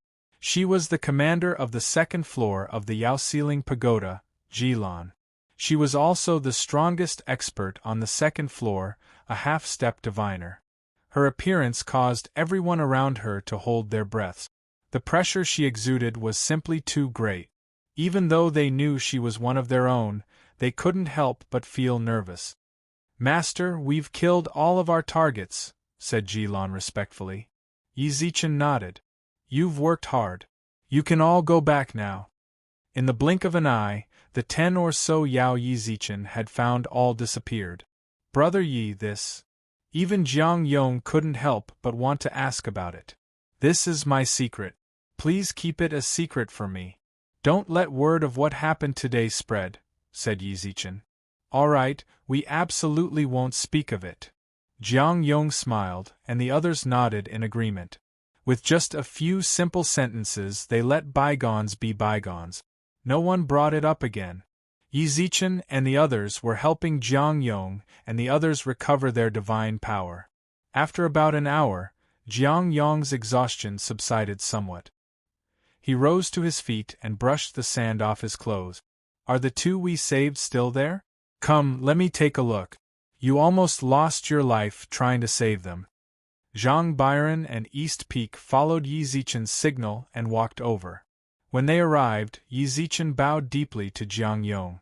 She was the commander of the second floor of the Yaoxiling Pagoda, Jilan. She was also the strongest expert on the second floor, a half-step diviner. Her appearance caused everyone around her to hold their breaths. The pressure she exuded was simply too great. Even though they knew she was one of their own, they couldn't help but feel nervous. "Master, we've killed all of our targets," said Jilan respectfully. Yi Zichen nodded. "You've worked hard. You can all go back now." In the blink of an eye, the 10 or so Yao Yi Zichen had found all disappeared. "Brother Yi, this..." Even Jiang Yong couldn't help but want to ask about it. "This is my secret. Please keep it a secret for me. Don't let word of what happened today spread," said Yi Zichen. "All right, we absolutely won't speak of it." Jiang Yong smiled, and the others nodded in agreement. With just a few simple sentences, they let bygones be bygones. No one brought it up again. Yi Zichen and the others were helping Jiang Yong and the others recover their divine power. After about an hour, Jiang Yong's exhaustion subsided somewhat. He rose to his feet and brushed the sand off his clothes. "Are the two we saved still there? Come, let me take a look. You almost lost your life trying to save them." Zhang Byron and East Peak followed Yi Zichen's signal and walked over. When they arrived, Yi Zichen bowed deeply to Jiang Yong.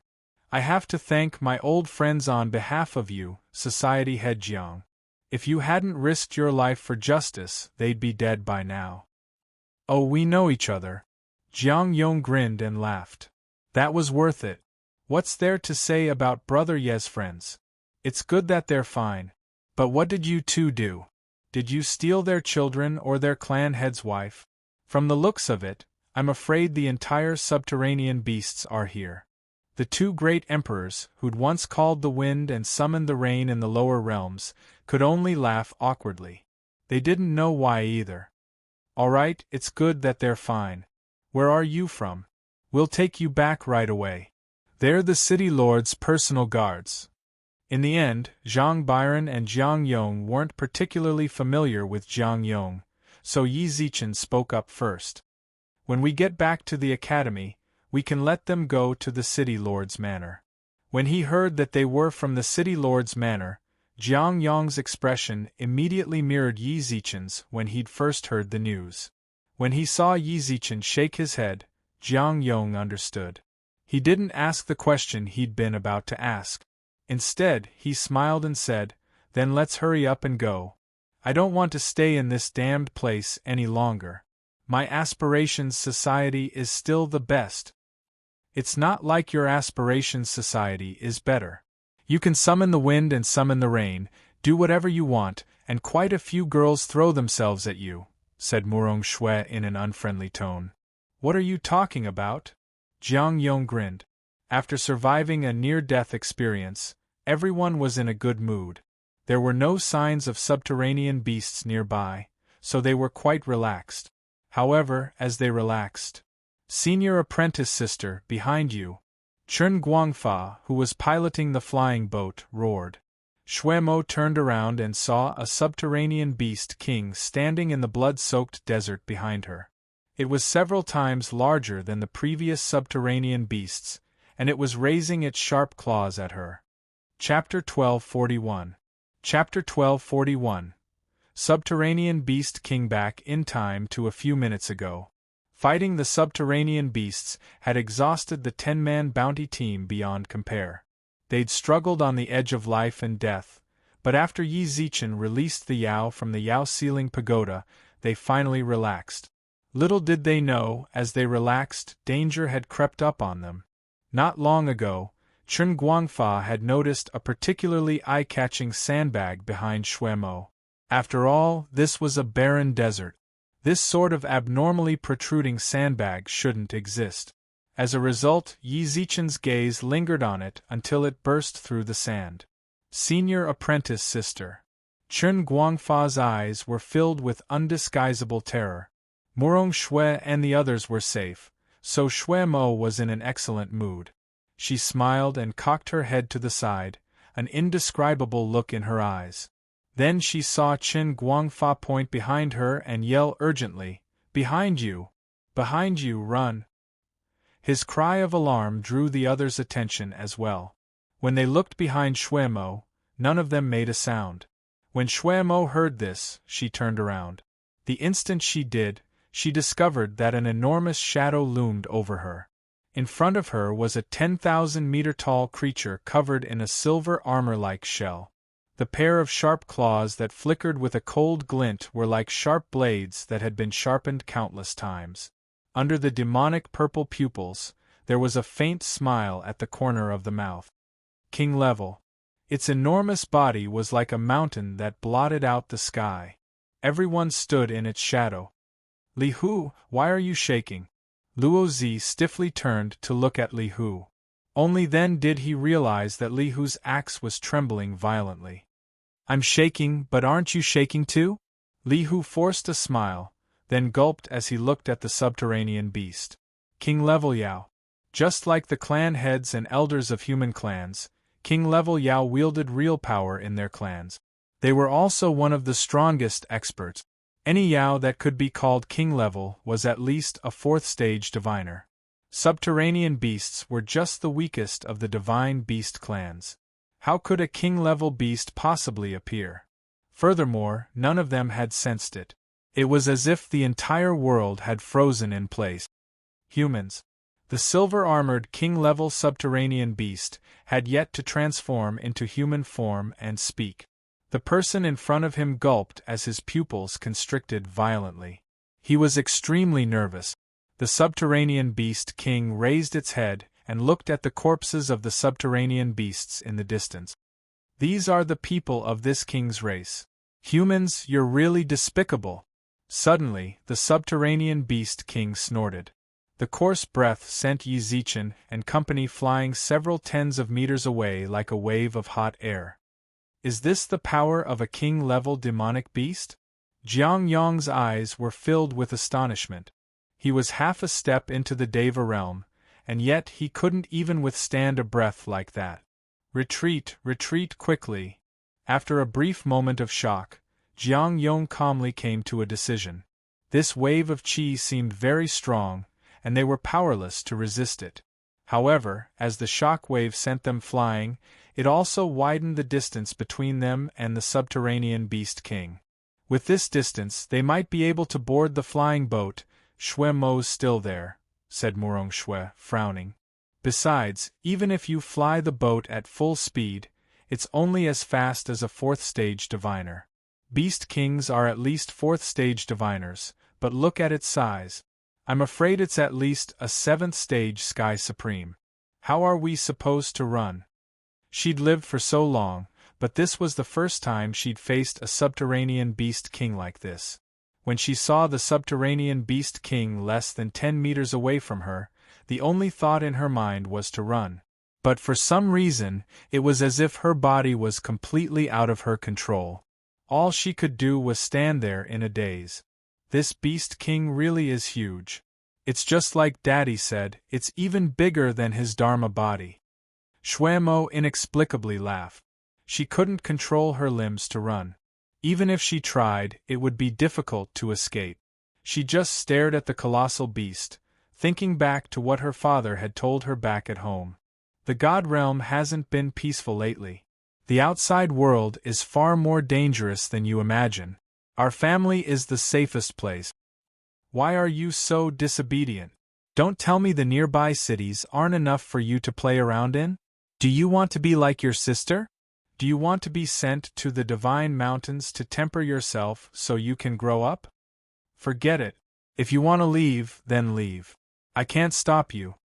"I have to thank my old friends on behalf of you, Society Head Jiang. If you hadn't risked your life for justice, they'd be dead by now." "Oh, we know each other." Jiang Yong grinned and laughed. "That was worth it. What's there to say about Brother Ye's friends? It's good that they're fine. But what did you two do? Did you steal their children or their clan head's wife? From the looks of it, I'm afraid the entire subterranean beasts are here." The two great emperors, who'd once called the wind and summoned the rain in the lower realms, could only laugh awkwardly. They didn't know why either. "All right, it's good that they're fine. Where are you from? We'll take you back right away. They're the city lord's personal guards." In the end, Zhang Byron and Jiang Yong weren't particularly familiar with Jiang Yong, so Yi Zichen spoke up first. "When we get back to the academy, we can let them go to the city lord's manor." When he heard that they were from the city lord's manor, Jiang Yong's expression immediately mirrored Yi Zichen's when he'd first heard the news. When he saw Yi Zichen shake his head, Jiang Yong understood. He didn't ask the question he'd been about to ask. Instead, he smiled and said, "Then let's hurry up and go. I don't want to stay in this damned place any longer. My aspirations society is still the best." "It's not like your aspirations society is better. You can summon the wind and summon the rain, do whatever you want, and quite a few girls throw themselves at you," said Murong Shui in an unfriendly tone. "What are you talking about?" Jiang Yong grinned. After surviving a near-death experience, everyone was in a good mood. There were no signs of subterranean beasts nearby, so they were quite relaxed. However, as they relaxed, "Senior apprentice sister, behind you!" Chen Guangfa, who was piloting the flying boat, roared. Shuemo turned around and saw a subterranean beast king standing in the blood-soaked desert behind her. It was several times larger than the previous subterranean beasts, and it was raising its sharp claws at her. Chapter 1241. Chapter 1241. Subterranean Beast King. Back in time to a few minutes ago. Fighting the subterranean beasts had exhausted the 10-man bounty team beyond compare. They'd struggled on the edge of life and death, but after Yi Zichen released the Yao from the Yaoxiling Pagoda, they finally relaxed. Little did they know, as they relaxed, danger had crept up on them. Not long ago, Chen Guangfa had noticed a particularly eye-catching sandbag behind Shuemo. After all, this was a barren desert. This sort of abnormally protruding sandbag shouldn't exist. As a result, Yi Zichen's gaze lingered on it until it burst through the sand. Senior apprentice sister. Chen Guangfa's eyes were filled with undisguisable terror. Murong Shui and the others were safe, so Shuemo was in an excellent mood. She smiled and cocked her head to the side, an indescribable look in her eyes. Then she saw Chen Guangfa point behind her and yell urgently, "Behind you!" Behind you, run! His cry of alarm drew the others' attention as well. When they looked behind Xuemo, none of them made a sound. When Xuemo heard this, she turned around. The instant she did, she discovered that an enormous shadow loomed over her. In front of her was a 10,000-meter-tall creature covered in a silver armor-like shell. The pair of sharp claws that flickered with a cold glint were like sharp blades that had been sharpened countless times. Under the demonic purple pupils, there was a faint smile at the corner of the mouth. King level. Its enormous body was like a mountain that blotted out the sky. Everyone stood in its shadow. Li Hu, why are you shaking? Luo Zi stiffly turned to look at Li Hu. Only then did he realize that Li Hu's axe was trembling violently. I'm shaking, but aren't you shaking too? Li Hu forced a smile, then gulped as he looked at the subterranean beast. King Level Yao. Just like the clan heads and elders of human clans, King Level Yao wielded real power in their clans. They were also one of the strongest experts. Any Yao that could be called King Level was at least a 4th-stage diviner. Subterranean beasts were just the weakest of the divine beast clans. How could a king-level beast possibly appear? Furthermore, none of them had sensed it. It was as if the entire world had frozen in place. Humans. The silver-armored king-level subterranean beast had yet to transform into human form and speak. The person in front of him gulped as his pupils constricted violently. He was extremely nervous. The subterranean beast king raised its head and looked at the corpses of the subterranean beasts in the distance. These are the people of this king's race. Humans, you're really despicable. Suddenly, the subterranean beast king snorted. The coarse breath sent Yi Zichen and company flying several tens of meters away like a wave of hot air. Is this the power of a king-level demonic beast? Jiang Yong's eyes were filled with astonishment. He was half a step into the Deva realm, and yet he couldn't even withstand a breath like that. Retreat, retreat quickly. After a brief moment of shock, Jiang Yong calmly came to a decision. This wave of qi seemed very strong, and they were powerless to resist it. However, as the shock wave sent them flying, it also widened the distance between them and the subterranean beast king. With this distance, they might be able to board the flying boat. Xue Mo's still there, said Murong Xue, frowning. Besides, even if you fly the boat at full speed, it's only as fast as a 4th-stage diviner. Beast kings are at least 4th-stage diviners, but look at its size. I'm afraid it's at least a 7th-stage Sky Supreme. How are we supposed to run? She'd lived for so long, but this was the first time she'd faced a subterranean beast king like this. When she saw the subterranean beast king less than 10 meters away from her, the only thought in her mind was to run. But for some reason, it was as if her body was completely out of her control. All she could do was stand there in a daze. This beast king really is huge. It's just like Daddy said, it's even bigger than his Dharma body. Xue Mo inexplicably laughed. She couldn't control her limbs to run. Even if she tried, it would be difficult to escape. She just stared at the colossal beast, thinking back to what her father had told her back at home. The God realm hasn't been peaceful lately. The outside world is far more dangerous than you imagine. Our family is the safest place. Why are you so disobedient? Don't tell me the nearby cities aren't enough for you to play around in? Do you want to be like your sister? Do you want to be sent to the divine mountains to temper yourself so you can grow up? Forget it. If you want to leave, then leave. I can't stop you.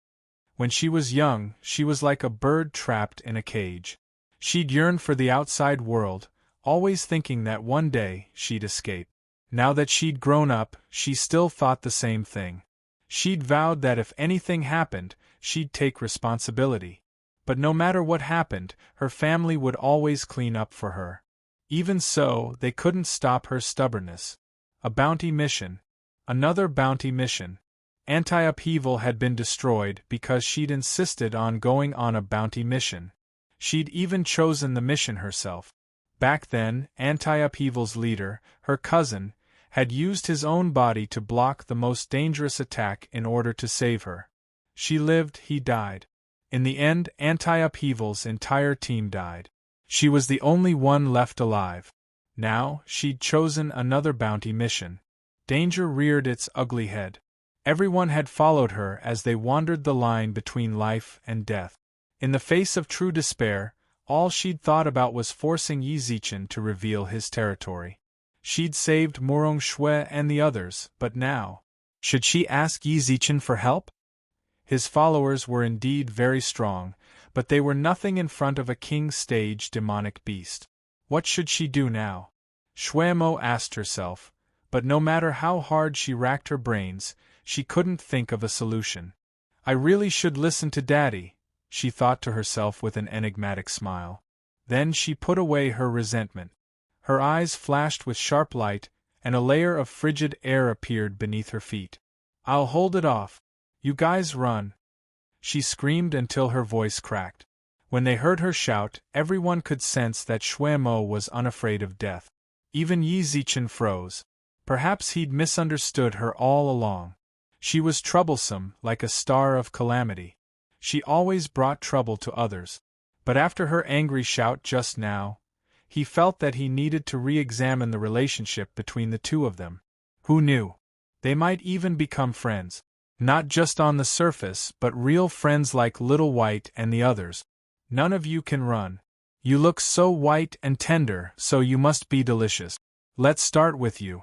When she was young, she was like a bird trapped in a cage. She'd yearned for the outside world, always thinking that one day she'd escape. Now that she'd grown up, she still thought the same thing. She'd vowed that if anything happened, she'd take responsibility. But no matter what happened, her family would always clean up for her. Even so, they couldn't stop her stubbornness. A bounty mission. Another bounty mission. Anti-upheaval had been destroyed because she'd insisted on going on a bounty mission. She'd even chosen the mission herself. Back then, anti-upheaval's leader, her cousin, had used his own body to block the most dangerous attack in order to save her. She lived, he died. In the end, Anti-Upheaval's entire team died. She was the only one left alive. Now, she'd chosen another bounty mission. Danger reared its ugly head. Everyone had followed her as they wandered the line between life and death. In the face of true despair, all she'd thought about was forcing Yi Zichen to reveal his territory. She'd saved Murong Shui and the others, but now, should she ask Yi Zichen for help? His followers were indeed very strong, but they were nothing in front of a king-stage demonic beast. What should she do now? Shuemo asked herself, but no matter how hard she racked her brains, she couldn't think of a solution. I really should listen to Daddy, she thought to herself with an enigmatic smile. Then she put away her resentment. Her eyes flashed with sharp light, and a layer of frigid air appeared beneath her feet. I'll hold it off. You guys run. She screamed until her voice cracked. When they heard her shout, everyone could sense that Shuemo was unafraid of death. Even Yi Zichen froze. Perhaps he'd misunderstood her all along. She was troublesome, like a star of calamity. She always brought trouble to others. But after her angry shout just now, he felt that he needed to re-examine the relationship between the two of them. Who knew? They might even become friends. Not just on the surface, but real friends like Little White and the others. None of you can run. You look so white and tender, so you must be delicious. Let's start with you.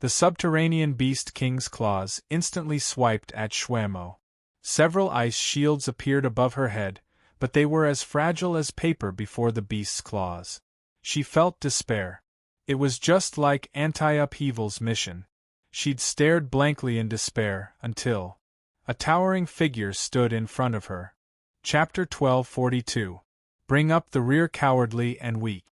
The subterranean beast king's claws instantly swiped at Shuemo. Several ice shields appeared above her head, but they were as fragile as paper before the beast's claws. She felt despair. It was just like Anti-Upheaval's mission. She'd stared blankly in despair until a towering figure stood in front of her. Chapter 1242. Bring up the rear, cowardly and weak.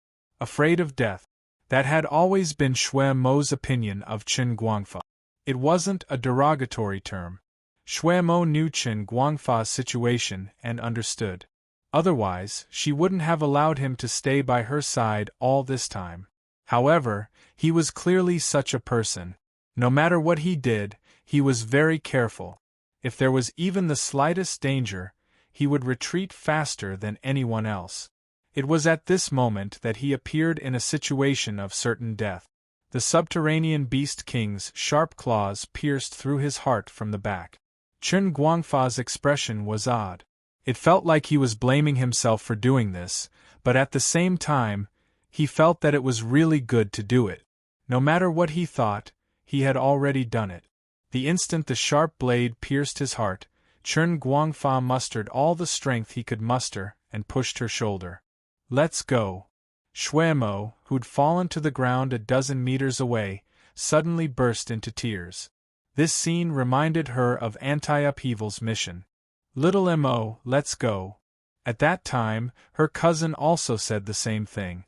Afraid of death. That had always been Shuemo's opinion of Chen Guangfa. It wasn't a derogatory term. Shuemo knew Chen Guangfa's situation and understood. Otherwise, she wouldn't have allowed him to stay by her side all this time. However, he was clearly such a person. No matter what he did, he was very careful. If there was even the slightest danger, he would retreat faster than anyone else. It was at this moment that he appeared in a situation of certain death. The subterranean beast king's sharp claws pierced through his heart from the back. Chen Guangfa's expression was odd. It felt like he was blaming himself for doing this, but at the same time, he felt that it was really good to do it. No matter what he thought, he had already done it. The instant the sharp blade pierced his heart, Chen Guangfa mustered all the strength he could muster and pushed her shoulder. Let's go. Shuemo, who'd fallen to the ground a dozen meters away, suddenly burst into tears. This scene reminded her of Anti-Upheaval's mission. Little Mo, let's go. At that time, her cousin also said the same thing.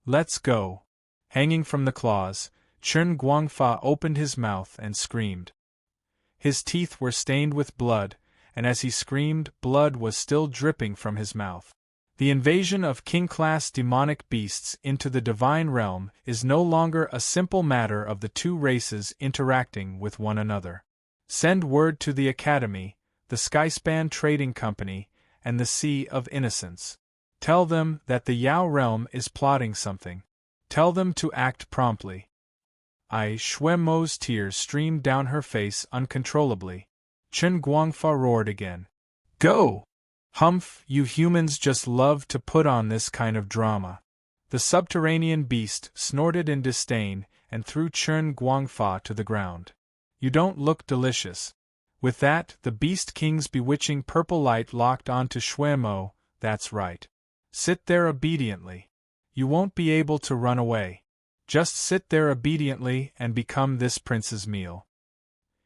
Let's go. Hanging from the claws, Chen Guangfa opened his mouth and screamed. His teeth were stained with blood, and as he screamed, blood was still dripping from his mouth. The invasion of king-class demonic beasts into the divine realm is no longer a simple matter of the two races interacting with one another. Send word to the Academy, the Skyspan Trading Company, and the Sea of Innocence. Tell them that the Yao realm is plotting something. Tell them to act promptly. Shuemo's tears streamed down her face uncontrollably. Chen Guangfa roared again. Go! Humph, you humans just love to put on this kind of drama. The subterranean beast snorted in disdain and threw Chen Guangfa to the ground. You don't look delicious. With that, the Beast King's bewitching purple light locked onto Shuemo. That's right. Sit there obediently. You won't be able to run away. Just sit there obediently and become this prince's meal.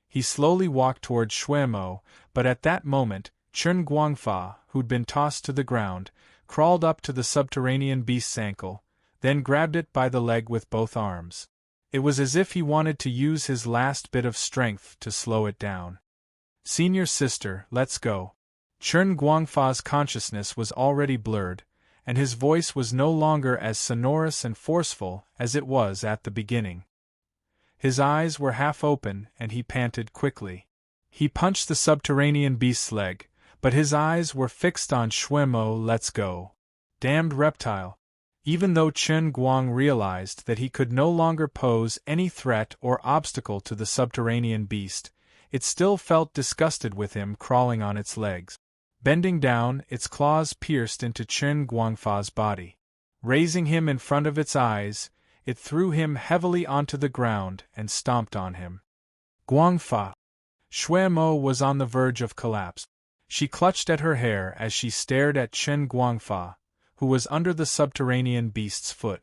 He slowly walked towards Shuemo, but at that moment, Chen Guangfa, who'd been tossed to the ground, crawled up to the subterranean beast's ankle, then grabbed it by the leg with both arms. It was as if he wanted to use his last bit of strength to slow it down. Senior sister, let's go. Chen Guangfa's consciousness was already blurred, and his voice was no longer as sonorous and forceful as it was at the beginning. His eyes were half open and he panted quickly. He punched the subterranean beast's leg, but his eyes were fixed on Shuemo. Let's go. Damned reptile. Even though Chen Guang realized that he could no longer pose any threat or obstacle to the subterranean beast, it still felt disgusted with him crawling on its legs. Bending down, its claws pierced into Chen Guangfa's body. Raising him in front of its eyes, it threw him heavily onto the ground and stomped on him. Guangfa! Shuemo was on the verge of collapse. She clutched at her hair as she stared at Chen Guangfa, who was under the subterranean beast's foot.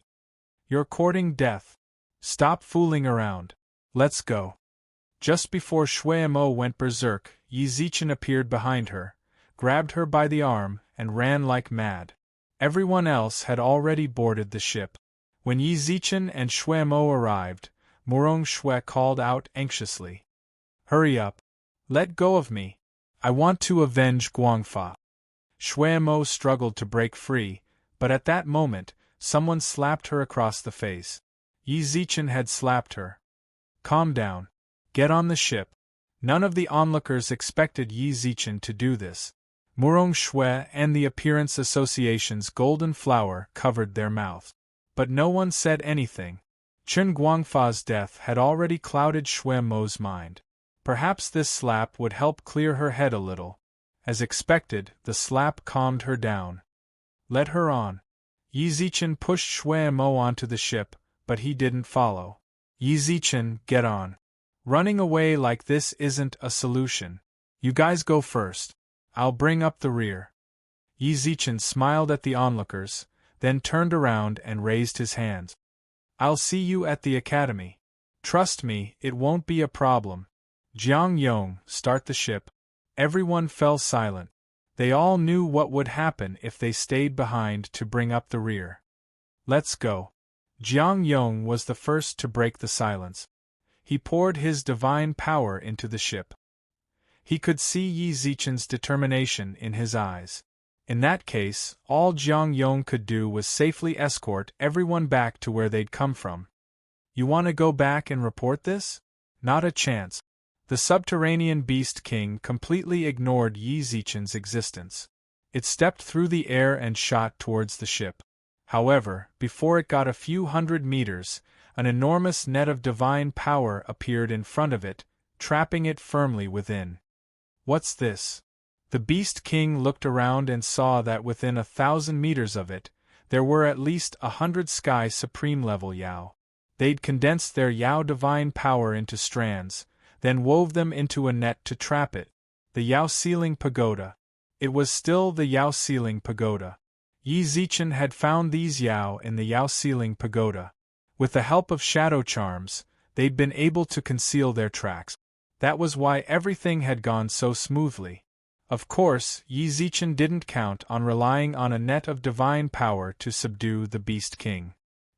You're courting death. Stop fooling around. Let's go. Just before Shuemo went berserk, Yi Zichen appeared behind her, grabbed her by the arm, and ran like mad. Everyone else had already boarded the ship. When Yi Zichen and Shuemo arrived, Murong Shui called out anxiously. Hurry up. Let go of me. I want to avenge Guangfa. Shuemo struggled to break free, but at that moment, someone slapped her across the face. Yi Zichen had slapped her. Calm down. Get on the ship. None of the onlookers expected Yi Zichen to do this. Murong Shui and the Appearance Association's golden flower covered their mouths. But no one said anything. Chen Guangfa's death had already clouded Shuemo's mind. Perhaps this slap would help clear her head a little. As expected, the slap calmed her down. Let her on. Yi Zichen pushed Shuemo onto the ship, but he didn't follow. Yi Zichen, get on. Running away like this isn't a solution. You guys go first. I'll bring up the rear. Yi Zichen smiled at the onlookers, then turned around and raised his hands. I'll see you at the academy. Trust me, it won't be a problem. Jiang Yong, start the ship. Everyone fell silent. They all knew what would happen if they stayed behind to bring up the rear. Let's go. Jiang Yong was the first to break the silence. He poured his divine power into the ship. He could see Yi Zichen's determination in his eyes. In that case, all Jiang Yong could do was safely escort everyone back to where they'd come from. You want to go back and report this? Not a chance. The subterranean beast king completely ignored Yi Zichen's existence. It stepped through the air and shot towards the ship. However, before it got a few hundred meters, an enormous net of divine power appeared in front of it, trapping it firmly within. What's this? The Beast King looked around and saw that within 1,000 meters of it, there were at least 100 Sky Supreme level Yao. They'd condensed their Yao divine power into strands, then wove them into a net to trap it. The Yao Ceiling Pagoda. It was still the Yao Ceiling Pagoda. Yi Zichen had found these Yao in the Yao Ceiling Pagoda. With the help of shadow charms, they'd been able to conceal their tracks. That was why everything had gone so smoothly. Of course, Yi Zichen didn't count on relying on a net of divine power to subdue the Beast King.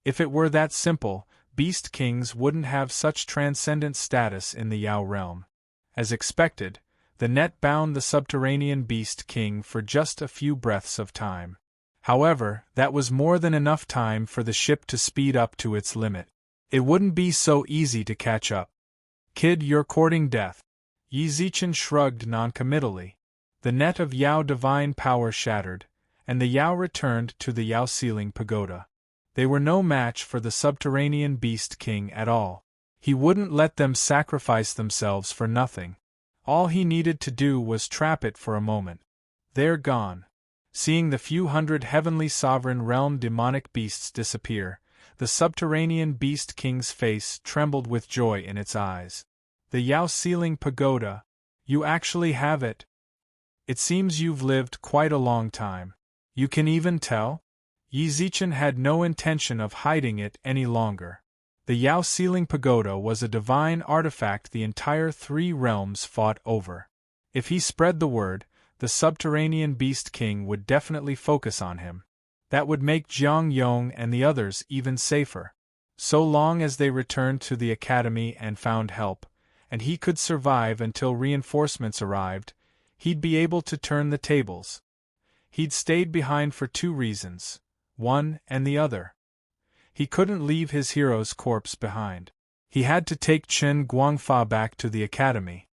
If it were that simple, Beast Kings wouldn't have such transcendent status in the Yao realm. As expected, the net bound the subterranean Beast King for just a few breaths of time. However, that was more than enough time for the ship to speed up to its limit. It wouldn't be so easy to catch up. Kid, you're courting death. Yi Zichen shrugged noncommittally. The net of Yao divine power shattered, and the Yao returned to the Yao Ceiling Pagoda. They were no match for the subterranean Beast King at all. He wouldn't let them sacrifice themselves for nothing. All he needed to do was trap it for a moment. They're gone. Seeing the few hundred heavenly sovereign realm demonic beasts disappear, the subterranean Beast King's face trembled with joy in its eyes. The Yao Ceiling Pagoda. You actually have it. It seems you've lived quite a long time. You can even tell? Yi Zichen had no intention of hiding it any longer. The Yao Ceiling Pagoda was a divine artifact the entire 3 realms fought over. If he spread the word, the subterranean Beast King would definitely focus on him. That would make Jiang Yong and the others even safer. So long as they returned to the academy and found help, and he could survive until reinforcements arrived, he'd be able to turn the tables. He'd stayed behind for 2 reasons, one and the other. He couldn't leave his hero's corpse behind. He had to take Chen Guangfa back to the academy.